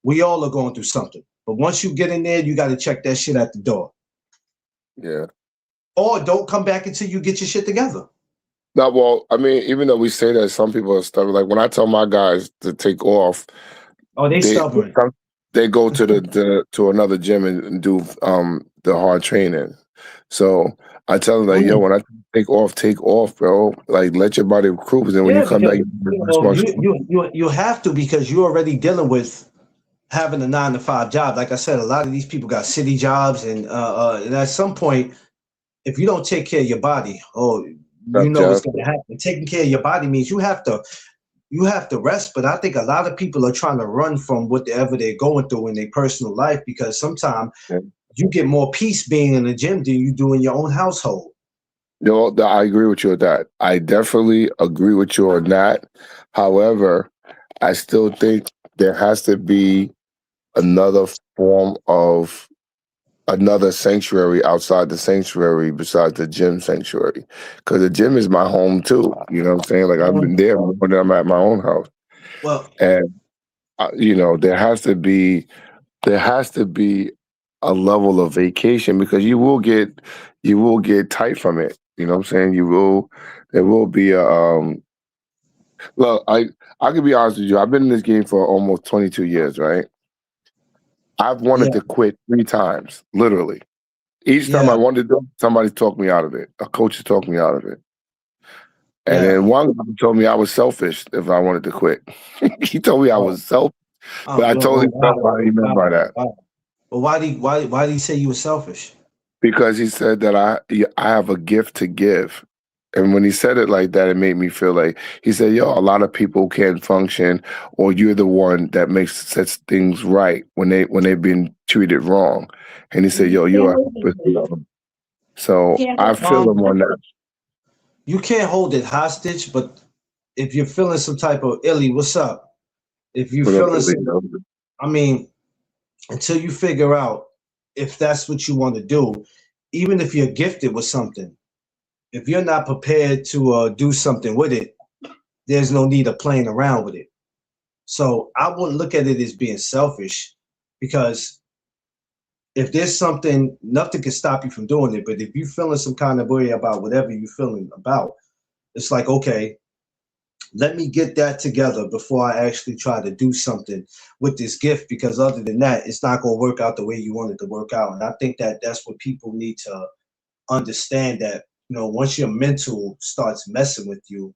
We all are going through something. But once you get in there, you got to check that shit at the door. Yeah. Or don't come back until you get your shit together. No, well, I mean, even though we say that, some people are stubborn. Like when I tell my guys to take off, Oh, they stubborn. they go to to another gym and do the hard training. So I tell them like, yo, when I take off, bro. Like let your body cruise, and when you come back, you have to, because you're already dealing with having a 9-to-5 job. Like I said, a lot of these people got city jobs, and at some point, if you don't take care of your body, you know what's going to happen. Taking care of your body means you have to rest. But I think a lot of people are trying to run from whatever they're going through in their personal life, because sometimes you get more peace being in the gym than you do in your own household. No, I agree with you on that. I definitely agree with you on that. However, I still think there has to be another form of another sanctuary outside the sanctuary besides the gym sanctuary, because the gym is my home too. You know what I'm saying? Like I've been there when I'm at my own house. Well, and there has to be a level of vacation, because you will get tight from it. You know what I'm saying? There will be a look, I can be honest with you. I've been in this game for almost 22 years, right? I've wanted to quit 3 times, literally. Each time I wanted to, somebody talked me out of it. A coach talked me out of it. And then one guy told me I was selfish if I wanted to quit. He told me I was selfish. But I totally felt what he meant by that. But why did he say you were selfish? Because he said that I have a gift to give. And when he said it like that, it made me feel like, he said, yo, a lot of people can't function, or you're the one that sets things right when they've been treated wrong. And he said, yo, you're a so I feel him on that. You can't hold it hostage, but if you're feeling some type of illy, what's up? If you're feeling I mean, until you figure out if that's what you want to do, even if you're gifted with something, if you're not prepared to do something with it, there's no need of playing around with it. So I wouldn't look at it as being selfish, because if there's something, nothing can stop you from doing it. But if you're feeling some kind of way about whatever you're feeling about, it's like, okay, let me get that together before I actually try to do something with this gift, because other than that, it's not going to work out the way you want it to work out. And I think that that's what people need to understand, that, once your mental starts messing with you,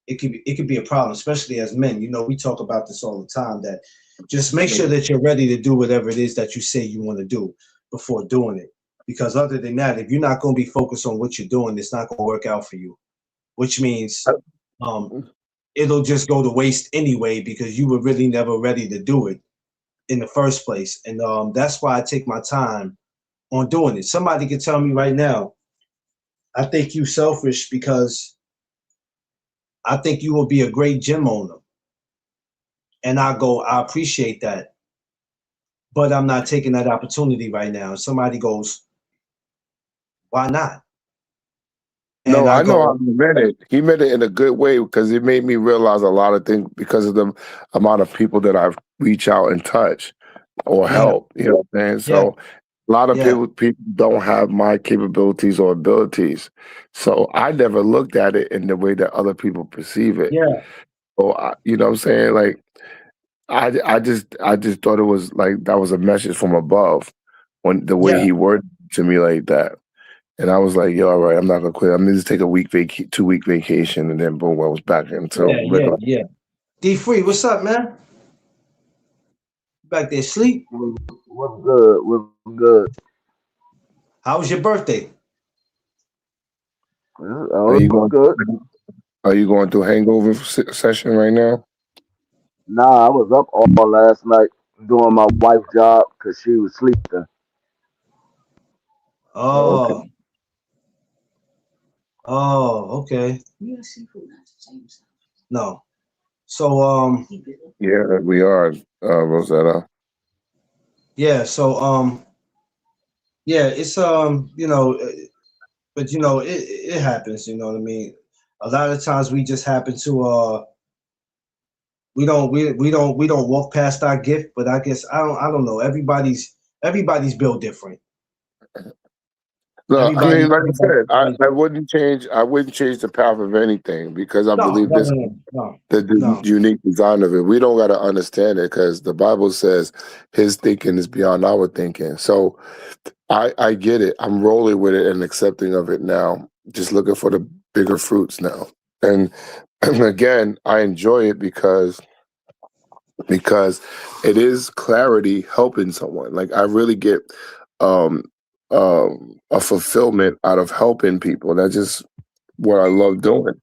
it could be a problem, especially as men. We talk about this all the time, that just make sure that you're ready to do whatever it is that you say you want to do before doing it. Because other than that, if you're not going to be focused on what you're doing, it's not going to work out for you, which means it'll just go to waste anyway, because you were really never ready to do it in the first place. And that's why I take my time on doing it. Somebody could tell me right now, I think you selfish because I think you will be a great gym owner. And I go, I appreciate that, but I'm not taking that opportunity right now. Somebody goes, why not? No, I know how he meant it. He meant it in a good way, because it made me realize a lot of things because of the amount of people that I've reached out and touch or help. You know what I'm saying? So a lot of people don't have my capabilities or abilities. So I never looked at it in the way that other people perceive it. Yeah. So you know what I'm saying? Like I just thought it was like that was a message from above, when the way he worded to me like that. And I was like, yo, all right, I'm not gonna quit. I'm gonna just take a 2-week vacation, and then boom, I was back into regular. D Free, what's up, man? Back there sleep? What's good? What's good? How was your birthday? Are you going good? Are you going through hangover session right now? Nah, I was up all last night doing my wife's job because she was sleeping. Oh, okay. Oh, oh, okay. You and seafood not the same stuff. No. So Keep it. Yeah, we are, Rosetta. yeah, so yeah, it's but it happens, you know what I mean? A lot of times we just happen to we don't walk past our gift, but I guess I don't know. Everybody's built different. No, I Everybody, mean, like I said, everybody I wouldn't change. I wouldn't change the path of anything because I no, believe no, this no, no, the no. unique design of it. We don't got to understand it because the Bible says His thinking is beyond our thinking. So I get it. I'm rolling with it and accepting of it now. Just looking for the bigger fruits now. And, and again, I enjoy it because it is clarity helping someone. Like I really get um a fulfillment out of helping people. That's just what I love doing.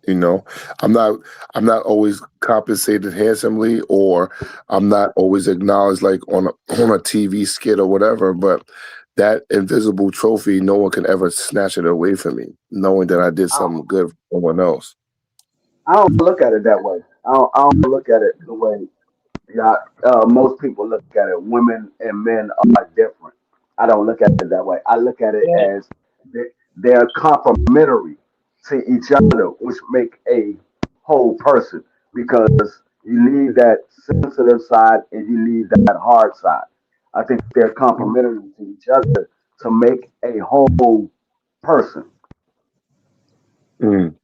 You know, I'm not I'm not always compensated handsomely, or I'm not always acknowledged like on a TV skit or whatever, but that invisible trophy, no one can ever snatch it away from me, knowing that I did I, something good for someone else. I don't look at it that way. I don't look at it the way yeah, most people look at it. Women and men are different. I don't look at it that way. I look at it Yeah, as they're complementary to each other, which make a whole person. Because you need that sensitive side and you need that hard side. I think they're complementary to each other to make a whole person. Mm.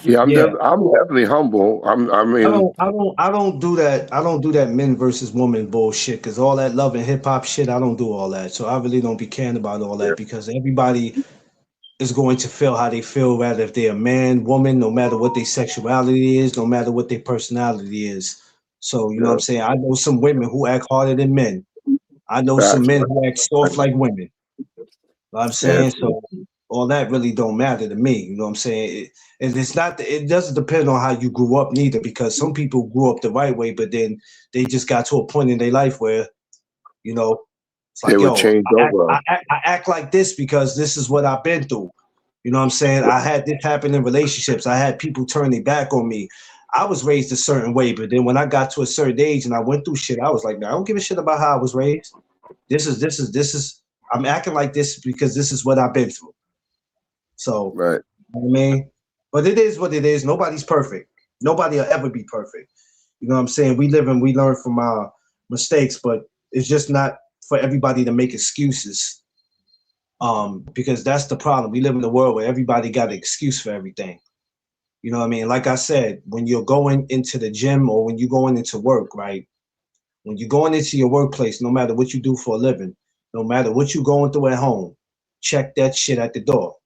Yeah, yeah. I'm definitely humble. I I mean, don't, I don't, I don't do that. I don't do that men versus women bullshit. Cause all that love and hip hop shit, I don't do all that. So I really don't be caring about all yeah, that because everybody is going to feel how they feel, rather if they're a man, woman, no matter what their sexuality is, no matter what their personality is. So you know what I'm yeah, saying? I know some women who act harder than men. I know some facts. men who act soft like women. Know what I'm Yeah, saying? So all that really don't matter to me. You know what I'm saying? And it's not. It doesn't depend on how you grew up neither, because some people grew up the right way, but then they just got to a point in their life where you know it's they like, would yo, change over. I act like this because this is what I've been through. You know what I'm saying? I had this happen in relationships. I had people turn their back on me. I was raised a certain way, but then when I got to a certain age and I went through shit, I was like, man, I don't give a shit about how I was raised. This is. I'm acting like this because this is what I've been through. So, Right. you know what I mean, but it is what it is. Nobody's perfect. Nobody will ever be perfect. You know what I'm saying? We live and we learn from our mistakes, but it's just not for everybody to make excuses. Because that's the problem. We live in a world where everybody got an excuse for everything. You know what I mean? Like I said, when you're going into the gym or when you're going into work, right? When you're going into your workplace, no matter what you do for a living, no matter what you're going through at home, check that shit at the door.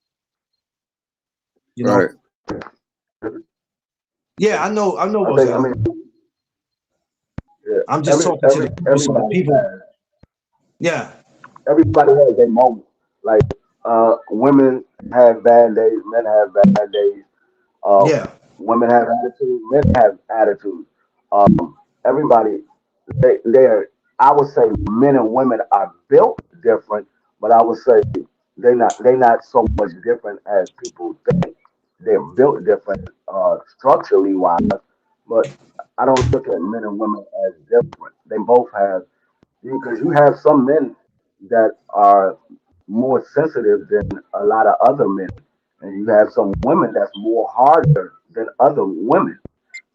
You Right. know? Yeah, I know, I think I Rosetta. mean yeah, I'm just talking to the people so the everybody people, has yeah, everybody has a moment. Like women have bad days, men have bad days. Uh, yeah, women have attitude, men have attitude. Everybody they're I would say men and women are built different, but I would say they not so much different as people think. They're built different structurally wise, but I don't look at men and women as different. They both have because you have some men that are more sensitive than a lot of other men, and you have some women that's more harder than other women.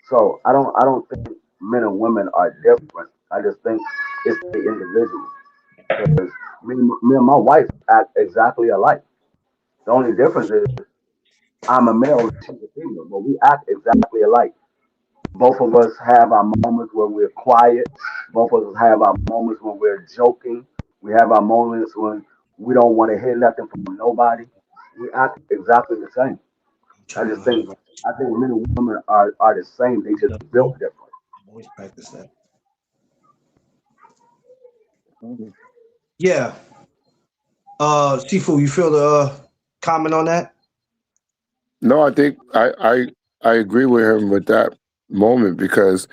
So I don't think men and women are different. I just think it's the individual. Because me and my wife act exactly alike. The only difference is I'm a male and she's a female, but we act exactly alike. Both of us have our moments where we're quiet. Both of us have our moments when we're joking. We have our moments when we don't want to hear nothing from nobody. We act exactly the same. I'm I trying to just learn think about I think men and women are the same. They just that. built different. Always practice that. Mhm. Yeah, Sifu, you feel the comment on that? No, I think I agree with him with that moment because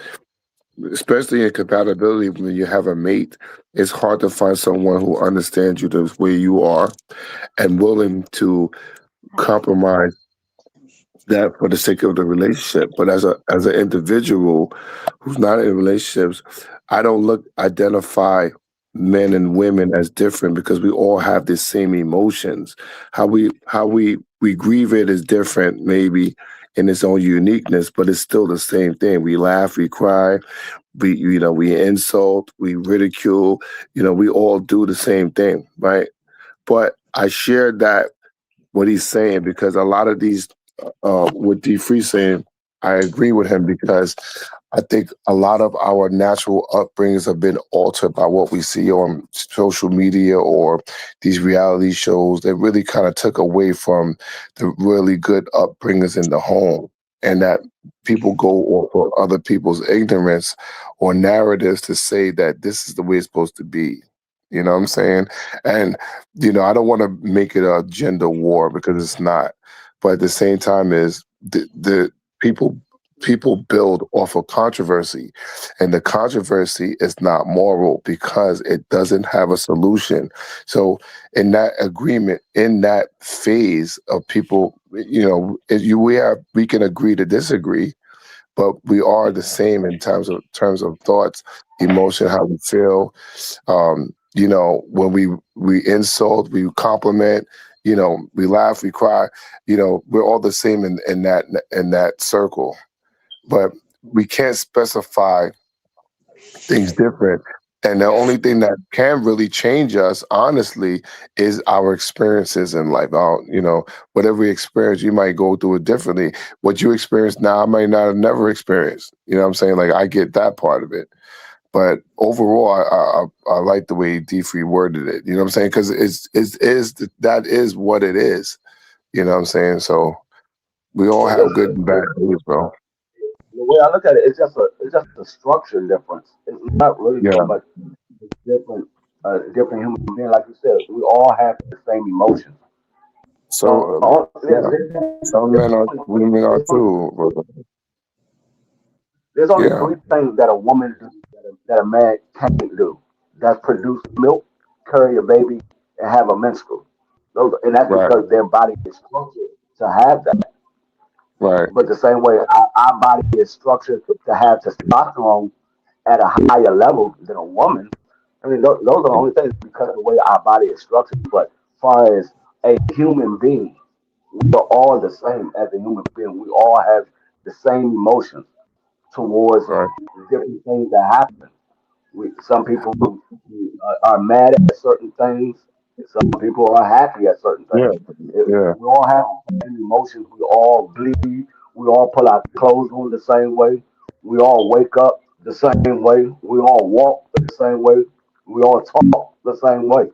especially in compatibility when you have a mate, it's hard to find someone who understands you the way you are and willing to compromise that for the sake of the relationship. But as an individual who's not in relationships, I don't identify men and women as different because we all have the same emotions. How we grieve it is different, maybe in its own uniqueness, but it's still the same thing. We laugh, we cry, we insult, we ridicule. We all do the same thing, right? But I shared that what he's saying because a lot of these what D Free saying, I agree with him because I think a lot of our natural upbringings have been altered by what we see on social media or these reality shows that really kind of took away from the really good upbringings in the home, and that people go off of other people's ignorance or narratives to say that this is the way it's supposed to be. You know what I'm saying? And I don't want to make it a gender war because it's not. But at the same time, is the people build off of controversy, and the controversy is not moral because it doesn't have a solution. So in that agreement, in that phase of people, we can agree to disagree, but we are the same in terms of thoughts, emotion, how we feel. When we insult, we compliment, we laugh, we cry, we're all the same in that circle. But we can't specify things different. And the only thing that can really change us, honestly, is our experiences in life. Whatever we experience, you might go through it differently. What you experience now, I might not have never experienced. You know what I'm saying? Like, I get that part of it. But overall, I like the way D Free worded it. You know what I'm saying? Because that is what it is. You know what I'm saying? So we all have good and bad days, bro. The way I look at it, it's just a structure difference. It's not really Yeah. so much different, different human being. Like you said, we all have the same emotions. So yeah, some men are women are too. There's only Yeah. three things that a woman do that a man can't do. That's produce milk, carry a baby, and have a menstrual. And that's Right. because their body is structured to have that. Right. But the same way our body is structured to have testosterone at a higher level than a woman. I mean, those are the only things because of the way our body is structured. But as far as a human being, we are all the same as a human being. We all have the same emotions towards Right. different things that happen. Some people are mad at certain things. Some people are happy at certain Yeah. things. Yeah. We all have the same emotions. We all bleed. We all put our clothes on the same way. We all wake up the same way. We all walk the same way. We all talk the same way.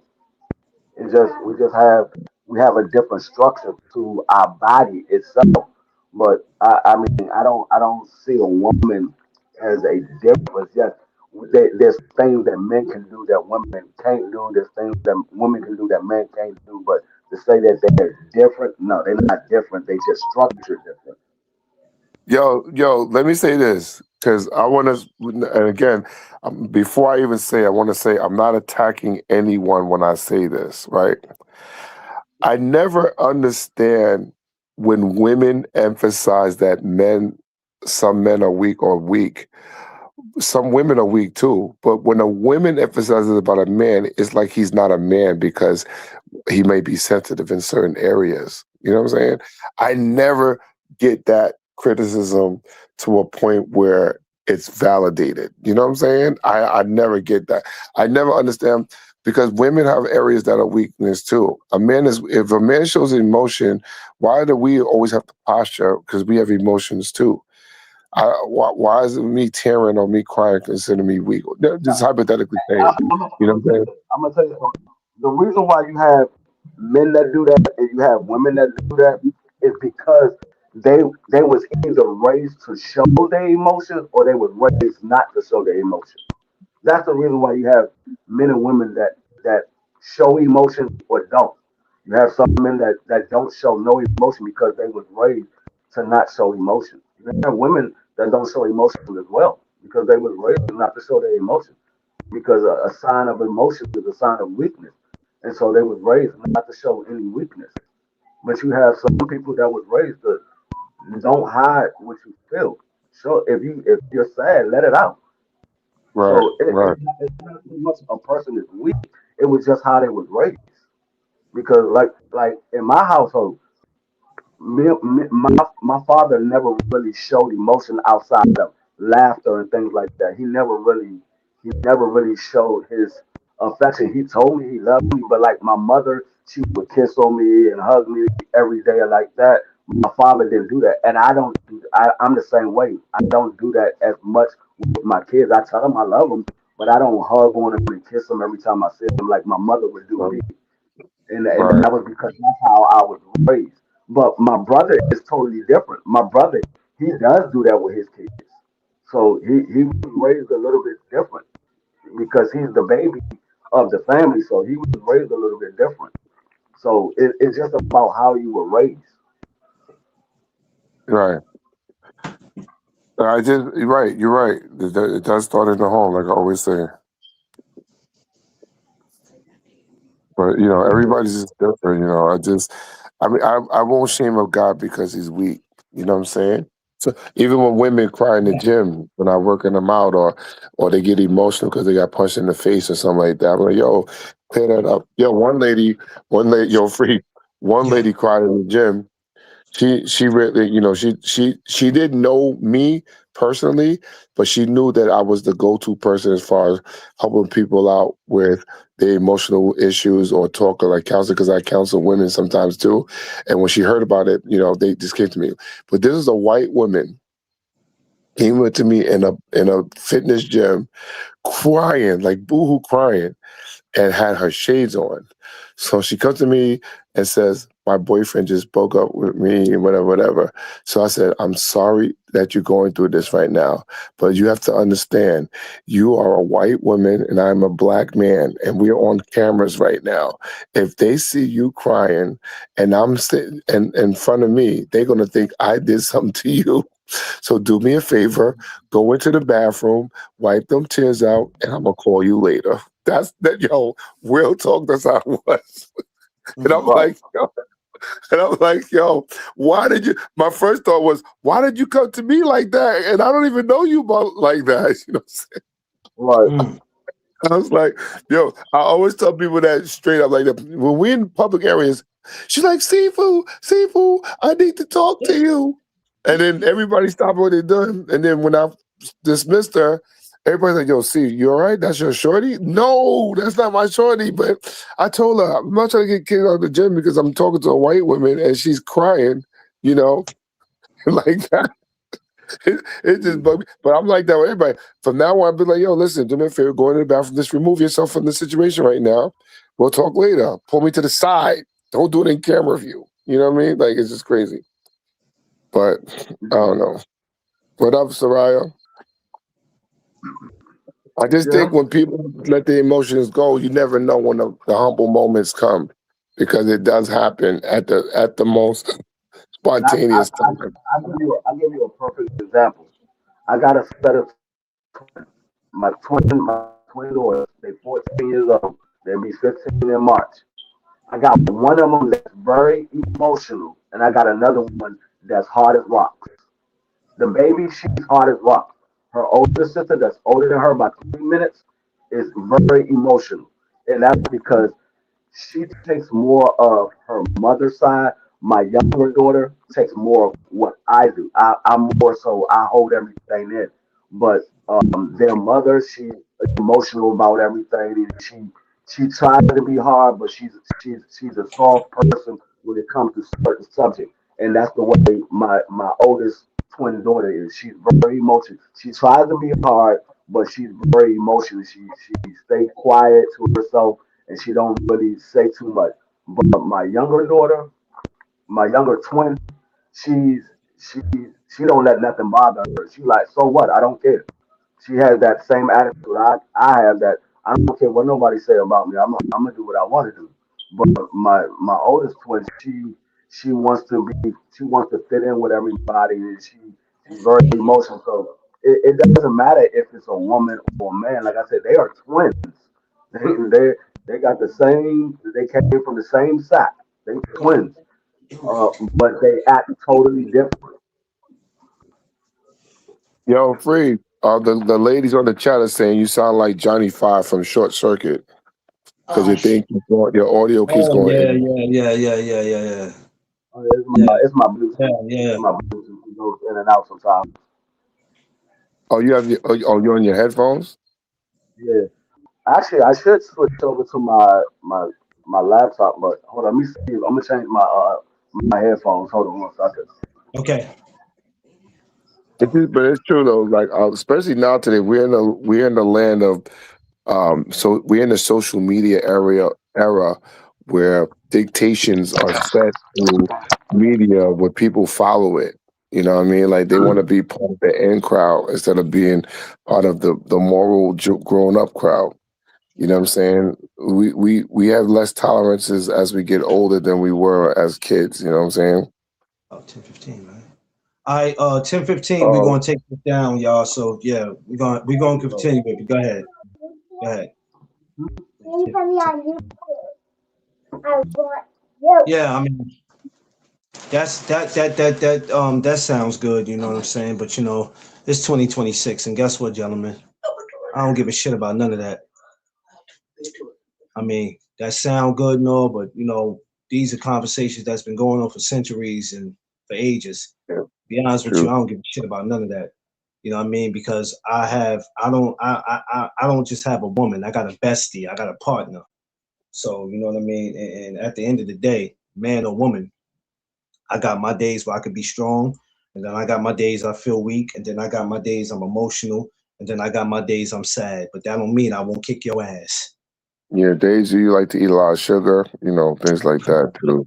We have a different structure to our body itself. But I don't see a woman as a difference. Yes, there's things that men can do that women can't do. There's things that women can do that men can't do. But to say that they're different, no, they're not different. They just structure different. Yo, let me say this because I want to, and again, before I even say, I want to say I'm not attacking anyone when I say this, right? I never understand when women emphasize that some men are weak or weak. Some women are weak too, but when a woman emphasizes about a man, it's like he's not a man because he may be sensitive in certain areas. You know what I'm saying? I never get that criticism to a point where it's validated. You know what I'm saying? I never get that. I never understand because women have areas that are weakness too. If a man shows emotion, why do we always have to posture? Because we have emotions too. Why is it me tearing or me crying consider me weak? Just hypothetically saying. You know what I'm saying? I'm gonna tell you something. The reason why you have men that do that and you have women that do that is because they was either raised to show their emotions or they was raised not to show their emotions. That's the reason why you have men and women that show emotions or don't. You have some men that don't show no emotion because they was raised to not show emotion. You have women that don't show emotion as well because they was raised not to show their emotion. Because a sign of emotion is a sign of weakness, and so they was raised not to show any weakness. But you have some people that was raised to don't hide what you feel. So if you're sad, let it out. Right, So right, it's not so much a person is weak. It was just how they was raised. Because like in my household, my father never really showed emotion outside of laughter and things like that. He never really showed his affection. He told me he loved me, but like my mother, she would kiss on me and hug me every day like that. My father didn't do that, and I don't. I'm the same way. I don't do that as much with my kids. I tell them I love them, but I don't hug on them and kiss them every time I see them like my mother would do right, me. And right. that was because that's how I was raised. But my brother is totally different. My brother, he does do that with his kids. So he was raised a little bit different because he's the baby of the family. So he was raised a little bit different. So it's just about how you were raised. Right. You're right. You're right. It does start in the home, like I always say. But everybody's just different. I mean, I won't shame a God because he's weak. You know what I'm saying? So even when women cry in the gym when I'm working them out, or they get emotional because they got punched in the face or something like that, I'm like, yo, clear that up. Yo, yo, free. One Yeah. lady cried in the gym. She really, she didn't know me personally, but she knew that I was the go-to person as far as helping people out with their emotional issues or talk or like counseling, because I counsel women sometimes too. And when she heard about it, they just came to me. But this is a white woman came up to me in a fitness gym crying, like boohoo crying, and had her shades on. So she comes to me and says, my boyfriend just broke up with me and whatever, whatever. So I said, I'm sorry that you're going through this right now, but you have to understand, you are a white woman and I'm a black man, and we're on cameras right now. If they see you crying and I'm sitting in front of me, they're going to think I did something to you. So do me a favor, go into the bathroom, wipe them tears out, and I'm gonna call you later. That's that, yo. Real talk. That's how it was. And I'm Right. like, yo, yo, why did you? My first thought was, why did you come to me like that? And I don't even know you about like that. You know what I'm Right. Mm. saying? I was like, yo, I always tell people that straight up, like that. When we're in public areas, she's like, Sifu, I need to talk to you. And then everybody stopped what they're doing. And then when I dismissed her, everybody's like, yo, see, you all right? That's your shorty? No, that's not my shorty. But I told her, I'm not trying to get kicked out of the gym because I'm talking to a white woman and she's crying, you know, like that. It just bugged me. But I'm like that with everybody. From now on, I'll be like, yo, listen, do me a favor, go into the bathroom, just remove yourself from the situation right now. We'll talk later. Pull me to the side. Don't do it in camera view. You know what I mean? Like, it's just crazy. But I don't know. What up, Soraya? I just Yeah. think when people let their emotions go, you never know when the humble moments come, because it does happen at the most And I I, spontaneous I, time. I give you a perfect example. I got a set of my twin daughters. They 14 years old. They'll be 15 in March. I got one of them that's very emotional, and I got another one that's hard as rocks. The baby, she's hard as rock. Her older sister, that's older than her by 3 minutes, is very emotional, and that's because she takes more of her mother's side. My younger daughter takes more of what I do. I'm more so I hold everything in, but their mother, she's emotional about everything, and she tries to be hard, but she's a soft person when it comes to certain subjects, and that's the way my oldest twin daughter is. She's very emotional. She tries to be hard, but she's very emotional. She stays quiet to herself and she don't really say too much. But my younger daughter, my younger twin, she's she she don't let nothing bother her. She like, so what? I don't care. She has that same attitude I have, that I don't care what nobody say about me. I'm gonna do what I want to do. But my oldest twin, she wants to fit in with everybody, and she's very emotional. So it doesn't matter if it's a woman or a man. Like I said, they are twins. They they got the same. They came from the same sack. They twins, but they act totally different. Yo, Free. The ladies on the chat are saying you sound like Johnny Five from Short Circuit because Oh, shit. your audio keeps Oh going yeah, in. yeah. It's my Bluetooth. Yeah. It's my Bluetooth. It goes in and out sometimes. Oh, you have you're on your headphones? Yeah. Actually, I should switch over to my laptop, but hold on. Let me see. I'm gonna change my headphones. Hold on 1 second. Okay. But it's true though. Like especially now today, we're in the land of so we're in the social media era where dictations are set through media where people follow it. You know what I mean? Like they want to be part of the in crowd instead of being part of the moral grown up crowd. You know what I'm saying? We have less tolerances as we get older than we were as kids. You know what I'm saying? Oh, 10:15, man. All right, 10:15, we're gonna take it down, y'all. So yeah, we're gonna continue with it. Go ahead. Yeah, I mean that sounds good, you know what I'm saying? But you know, it's 2026, and guess what, gentlemen? I don't give a shit about none of that. I mean, that sound good and all, but you know, these are conversations that's been going on for centuries and for ages. To be honest with you, I don't give a shit about none of that. You know what I mean? Because I don't just have a woman. I got a bestie. I got a partner. So you know what I mean? And at the end of the day, man or woman, I got my days where I could be strong, and then I got my days I feel weak, and then I got my days I'm emotional, and then I got my days I'm sad. But that don't mean I won't kick your ass. Yeah, days you like to eat a lot of sugar, you know, things like that too.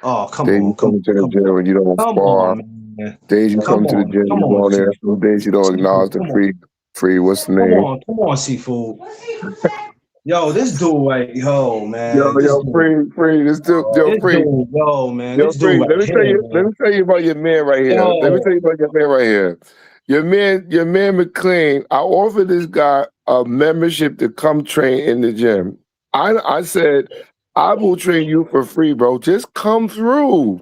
Oh, come days on, you come to the gym and you don't come spar. on, man. Days you come to the gym, you go in there. Some days you don't acknowledge the free. What's the name? Come on, Seafood. Yo, this dude right, yo, man. Free. This dude, free. Dude, yo, man. Yo, this free. dude Let me tell you about your man right here. Yo. Let me tell you about your man right here. Your man McLean. I offered this guy a membership to come train in the gym. I said, I will train you for free, bro. Just come through.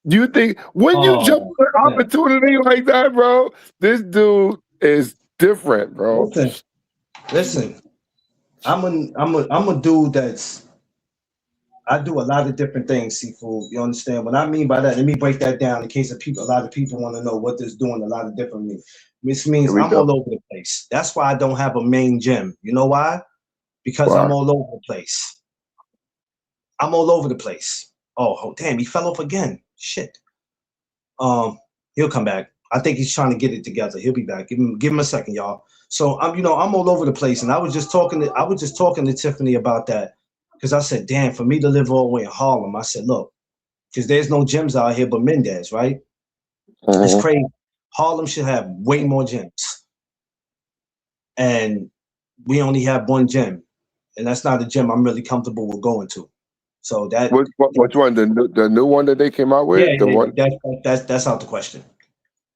Do you think when you jump on an opportunity like that, bro? This dude is different, bro. Listen. I'm a dude that's I do a lot of different things, Seafood. You understand? What I mean by that, let me break that down in case a lot of people want to know what this doing a lot of different means. Which means I'm all over the place. That's why I don't have a main gym. You know why? Because I'm all over the place. I'm all over the place. Oh damn, he fell off again. Shit. He'll come back. I think he's trying to get it together. He'll be back. Give him a second, y'all. So I'm all over the place, and I was just talking to Tiffany about that because I said, damn, for me to live all the way in Harlem, I said, look, because there's no gyms out here but Mendez, right? It's crazy. Harlem should have way more gyms, and we only have one gym, and that's not a gym I'm really comfortable with going to. So that which one? The new one that they came out with? That's out the question.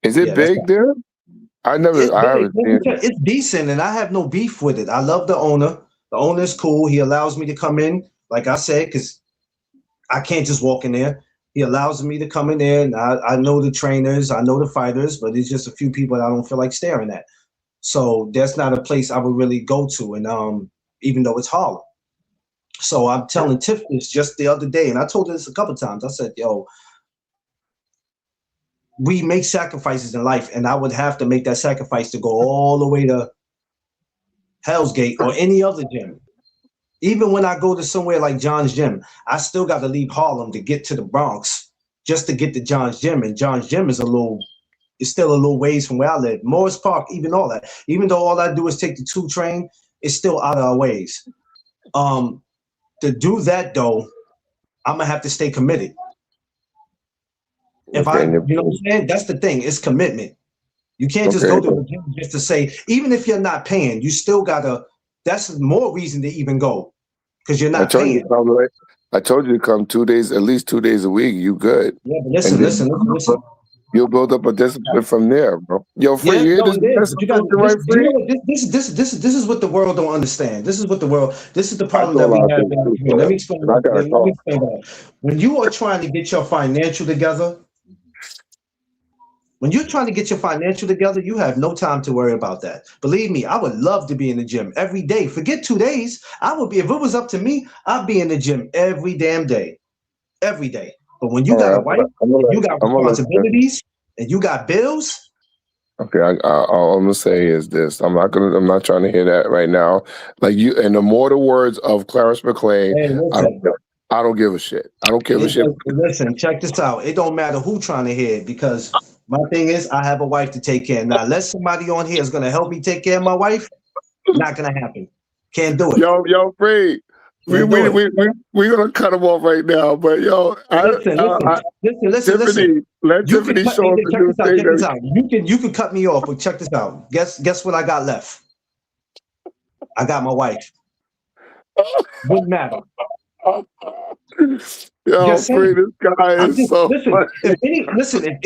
Is it big there? I haven't seen it. It's decent, and I have no beef with it. I love the owner. The owner is cool. He allows me to come in, like I said, because I can't just walk in there. He allows me to come in there, and I know the trainers, I know the fighters, but it's just a few people that I don't feel like staring at. So that's not a place I would really go to, and even though it's Harlem. So I'm telling Tiff this just the other day, and I told her this a couple of times. I said, yo, we make sacrifices in life, and I would have to make that sacrifice to go all the way to Hell's Gate or any other gym. Even when I go to somewhere like John's Gym, I still got to leave Harlem to get to the Bronx just to get to John's Gym. And John's Gym is still a little ways from where I live. Morris Park, even all that. Even though all I do is take the 2 train, it's still out of our ways. To do that though, I'm gonna have to stay committed. You know what I'm saying? That's the thing. It's commitment. You can't just go to the gym just to say, even if you're not paying, you still gotta. That's more reason to even go, because you're not paying. I told you to come 2 days, at least 2 days a week. You good. Yeah, but listen, And then listen. you'll build up a discipline from there, bro. Yo, Free, Yeah, you hear no, this it is. mess But you got I'm right, this. You know Free? what? This is what the world don't understand. This is what the world. This is the I problem throw that a we lot of have things down too, here. Let me bro. explain. And I gotta Let me talk. explain that. When you are trying to get your financial together, when you're trying to get your financial together, you have no time to worry about that. Believe me, I would love to be in the gym every day. Forget 2 days. I would be, if it was up to me, I'd be in the gym every damn day. Every day. But when you All got right, a wife, I'm gonna and you got I'm gonna let you. responsibilities, and you got bills, Okay, all I'm gonna say is this. I'm not trying to hear that right now. Like you, in the mortal words of Clarence McLean, hey, listen. I don't give a shit. I don't give a shit. Listen, check this out. It don't matter who trying to hear it because my thing is I have a wife to take care of. Now, unless somebody on here is gonna help me take care of my wife, not gonna happen. Can't do it. Yo, Free. We're gonna cut him off right now. But yo, Listen. Tiffany, let You can Tiffany cut. show us the Check new this out. thing. Check this out. You can cut me off, but check this out. Guess what I got left? I got my wife. Wouldn't matter. Yo, Just saying. Free, this guy I'm is just so listen. funny. If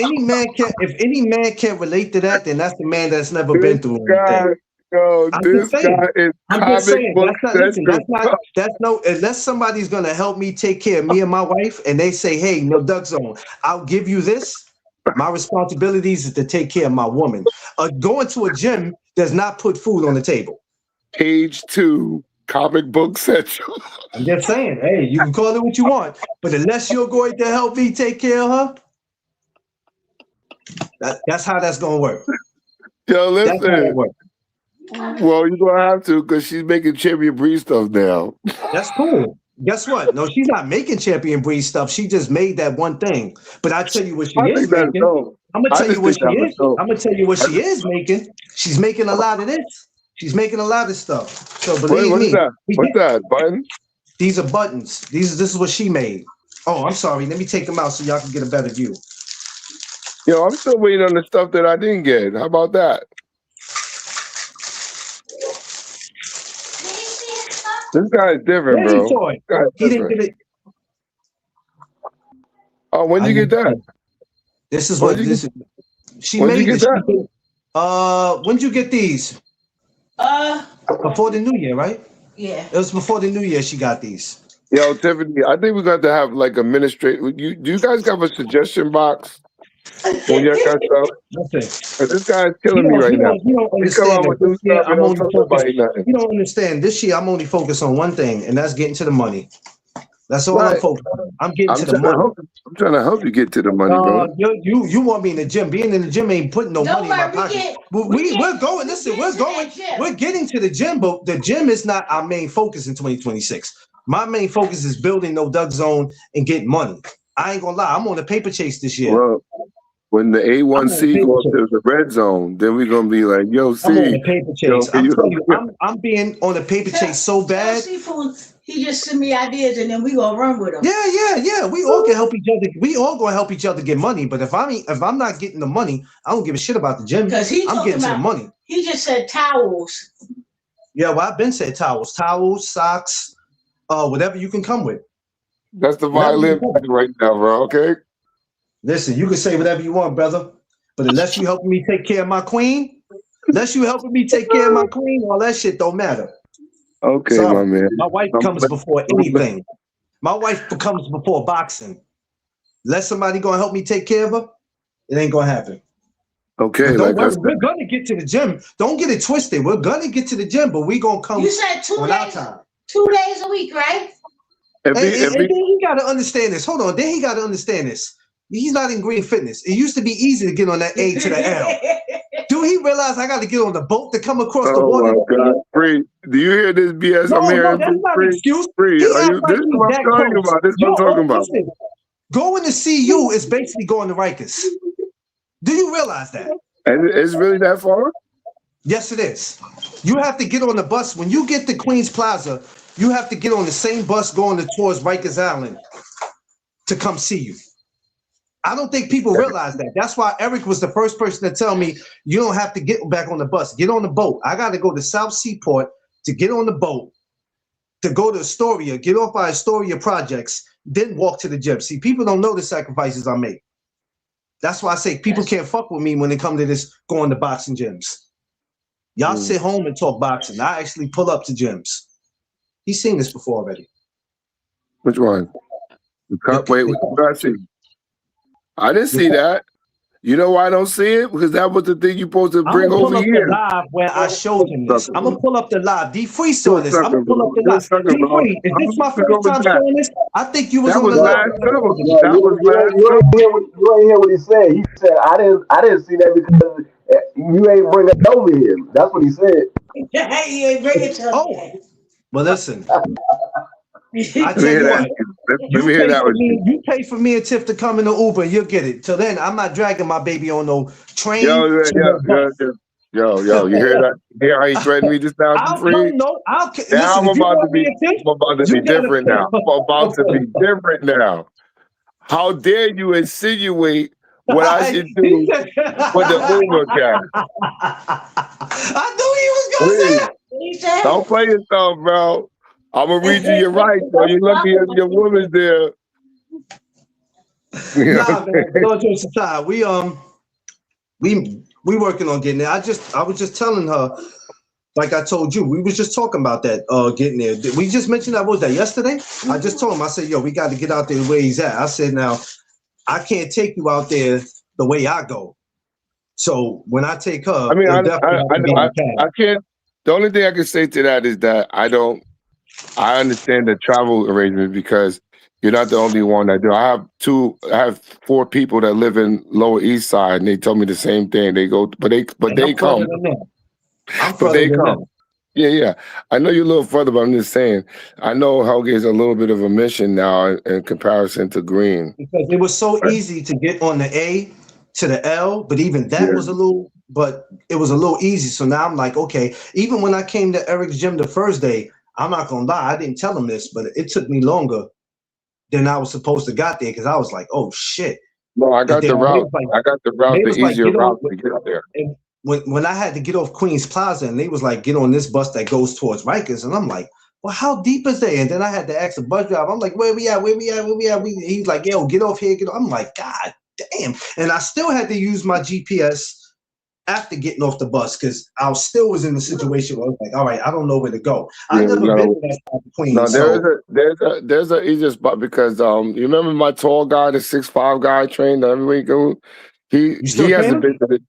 any man can relate to that, then that's the man that's never been This through guy, anything. yo, I'm this just saying. guy is I'm just comic saying. book That's not. Listen. central. That's no. Unless somebody's gonna help me take care of me and my wife, and they say, "Hey, no, Doug Zone, I'll give you this." My responsibilities is to take care of my woman. Going to a gym does not put food on the table. Page 2, comic book central. I'm just saying. Hey, you can call it what you want, but unless you're going to help me take care of her, that's how that's gonna work. Yo, That's how that listen. works. Well, you're gonna have to because she's making champion breed stuff now. That's cool. Guess what? No, she's not making champion breed stuff. She just made that one thing. But I tell you what she I is think that's making. dope. I'm gonna I tell you just what think she that was is. dope. I'm gonna tell you what she is making. She's making a lot of this. She's making a lot of stuff. So believe What is me, that? What's that? Button? these are buttons. This is what she made. Oh, I'm sorry. Let me take them out so y'all can get a better view. Yo, I'm still waiting on the stuff that I didn't get. How about that? This guy's different, Where's his bro. toy? This guy's He didn't different. get it. Oh, when did you get that? This is When'd what you this is. She When'd you made get this. that? When'd you get these? Before the new year, right? Yeah. It was before the new year she got these. Yo, Tiffany, I think we're going to have like administrative. Do you guys have a suggestion box when you got stuff? Listen, This guy's killing me right now. you don't He come understand out that with new this year stuff and I'm don't only tell focused. nobody nothing. You don't understand. This year I'm only focused on one thing, and that's getting to the money. That's all I'm Right. focused on. I'm getting I'm to the money. I'm trying to help you get to the money, bro. You want me in the gym? Being in the gym ain't putting no money in my pocket. We're going. Listen, we're going. We're getting to the gym, but the gym is not our main focus in 2026. My main focus is building No Doug Zone and getting money. I ain't gonna lie. I'm on a paper chase this year. Well, when the A1C I'm goes to the red zone, then we're gonna be like, yo, I'm on C. a paper Yo, chase. can I'm you telling help you, I'm being on a paper chase so bad. Seafood, he just send me ideas and then we gonna run with them. Yeah. We all can help each other. We all gonna help each other get money. But if I'm not getting the money, I don't give a shit about the gym. Because I'm getting to the money. He just said towels. Yeah, well, I've been said towels, socks, whatever you can come with. That's the violin right now, bro. Okay. Listen, you can say whatever you want, brother. But unless you helping me take care of my queen, all that shit don't matter. Okay, Sorry. my man. My wife comes before anything. My wife comes before boxing. Unless somebody gonna help me take care of her, it ain't gonna happen. Okay, Don't worry, we're gonna get to the gym. Don't get it twisted. We're gonna get to the gym, but we gonna come. You said 2 on days. Our time. 2 days a week, right? And then he gotta understand this. Hold on. Then he gotta understand this. He's not in Green Fitness. It used to be easy to get on that A to the L. Do he realize I got to get on the boat to come across the water? Oh my God, Free! Do you hear this BS? No, I'm hearing that's not an excuse. Free. He Are act you? like This is he's what that I'm talking close. about. This is what I'm talking about. Listen, going to CU is basically going to Rikers. Do you realize that? And it's really that far? Yes, it is. You have to get on the bus when you get to Queens Plaza. You have to get on the same bus going towards Rikers Island to come see you. I don't think people realize that. That's why Eric was the first person to tell me you don't have to get back on the bus. Get on the boat. I got to go to South Seaport to get on the boat to go to Astoria, get off by Astoria Projects, then walk to the gym. See, people don't know the sacrifices I make. That's why I say people can't fuck with me when it comes to this going to boxing gyms. Y'all sit home and talk boxing. I actually pull up to gyms. He's seen this before already. Which one? Wait, what did I see? I didn't see that. You know why I don't see it? Because that was the thing you supposed to bring over here. Live where I showed him this. I'm gonna pull up the live. D Free saw this. I'm gonna pull up the live. D Free, is this my first time showing this? I think you was on the live. You ain't hear what he said. He said I didn't see that because you ain't bring it over here. That's what he said. He ain't bring it to me. Well, listen. I tell you what, you pay for me and Tiff to come in the Uber, you'll get it. Till then, I'm not dragging my baby on no train. Yo, you hear that? You hear how he threatened me just now? I'm about to be different now. I'm about to be different now. How dare you insinuate what I should do with the Uber cab? I knew he was going to say it. Don't play yourself, bro. I'm gonna read you your rights, so you're lucky if your woman's there. Nah, man, we working on getting there. I was just telling her, like I told you, we was just talking about that getting there. We just mentioned that. What was that yesterday? I just told him, I said, yo, we got to get out there the way he's at. I said, now I can't take you out there the way I go. So when I take her, I mean, I can't. The only thing I can say to that is that I understand the travel arrangement because you're not the only one that do. I have 4 people that live in Lower East Side, and they told me the same thing. They go, but they come. But they come. Yeah. I know you're a little further, but I'm just saying. I know Helge's a little bit of a mission now in comparison to Green. Because it was so easy to get on the A to the L, but even that was a little easy. So now I'm like, okay. Even when I came to Eric's gym the first day, I'm not gonna lie, I didn't tell him this, but it took me longer than I was supposed to got there because I was like, oh shit. No, I got the route. The easier route to get up there. And when I had to get off Queens Plaza and they was like, get on this bus that goes towards Rikers, and I'm like, well, how deep is they? And then I had to ask the bus driver, I'm like, where we at? He's like, yo, get off here, I'm like, God damn. And I still had to use my GPS after getting off the bus because I still was in the situation where I was like, all right, I don't know where to go. I've never been to that side of Queens. No, there's an easier spot because you remember my tall guy, the 6'5" guy trained every week. He hasn't been to the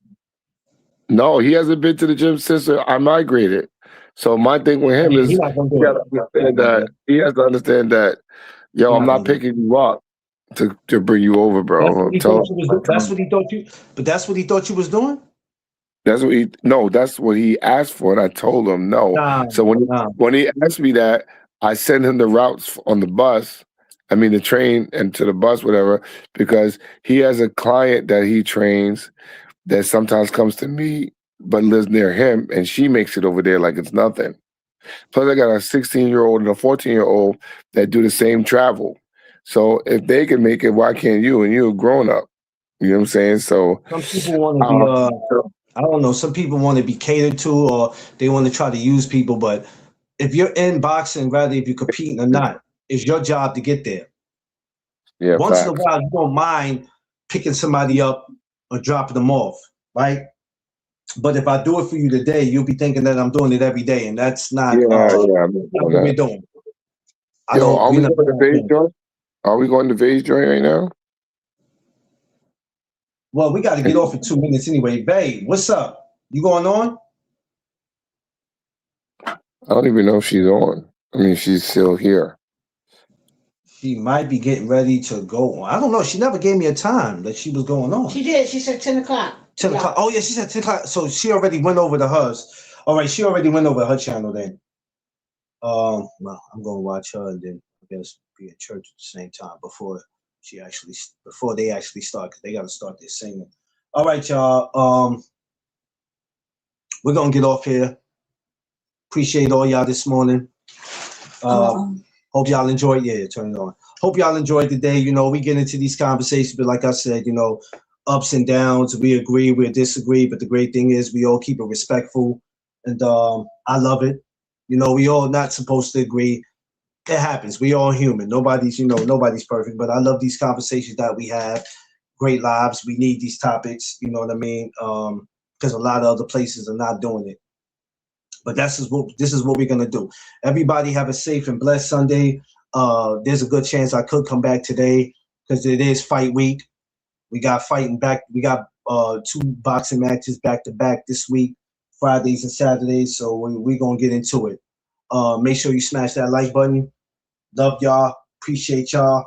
he hasn't been to the gym since I migrated. So my thing with him is he has to understand that, yo, I'm not picking you up to bring you over, bro. That's what he thought you was doing? That's what he asked for, and I told him no. So when he asked me that, I sent him the routes on the bus. I mean the train and to the bus, whatever, because he has a client that he trains that sometimes comes to me but lives near him, and she makes it over there like it's nothing. Plus, I got a 16-year-old and a 14-year-old that do the same travel. So if they can make it, why can't you? And you're a grown up. You know what I'm saying? So some people want to be I don't know. Some people want to be catered to, or they want to try to use people. But if you're in boxing, rather if you're competing or not, it's your job to get there. Yeah. Once in a while, you don't mind picking somebody up or dropping them off, right? But if I do it for you today, you'll be thinking that I'm doing it every day, and that's not what we're doing. Are we going to Vase joint? Are we going to Vase joint right now? Well, we got to get off in 2 minutes anyway. Babe, what's up? You going on? I don't even know if she's on. I mean, she's still here. She might be getting ready to go on. I don't know. She never gave me a time that she was going on. She did. She said 10 o'clock. 10 o'clock. Oh, yeah, she said 10 o'clock. So she already went over to hers. All right, she already went over to her channel then. Well, I'm going to watch her and then I guess be at church at the same time before they actually start, because they got to start their singing. All right, y'all. We're going to get off here. Appreciate all y'all this morning. Hope y'all enjoyed. Yeah, turn it on. Hope y'all enjoyed the day. You know, we get into these conversations, but like I said, you know, ups and downs. We agree, we disagree, but the great thing is we all keep it respectful, and I love it. You know, we all not supposed to agree, it happens. We all human. Nobody's perfect. But I love these conversations that we have. Great lives. We need these topics. You know what I mean? Because a lot of other places are not doing it. But this is what we're gonna do. Everybody have a safe and blessed Sunday. There's a good chance I could come back today because it is fight week. We got fighting back. We got 2 boxing matches back to back this week, Fridays and Saturdays. So we're gonna get into it. Make sure you smash that like button. Love y'all. Appreciate y'all.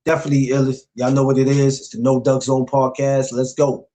Definitely, y'all know what it is. It's the No Duck Zone podcast. Let's go.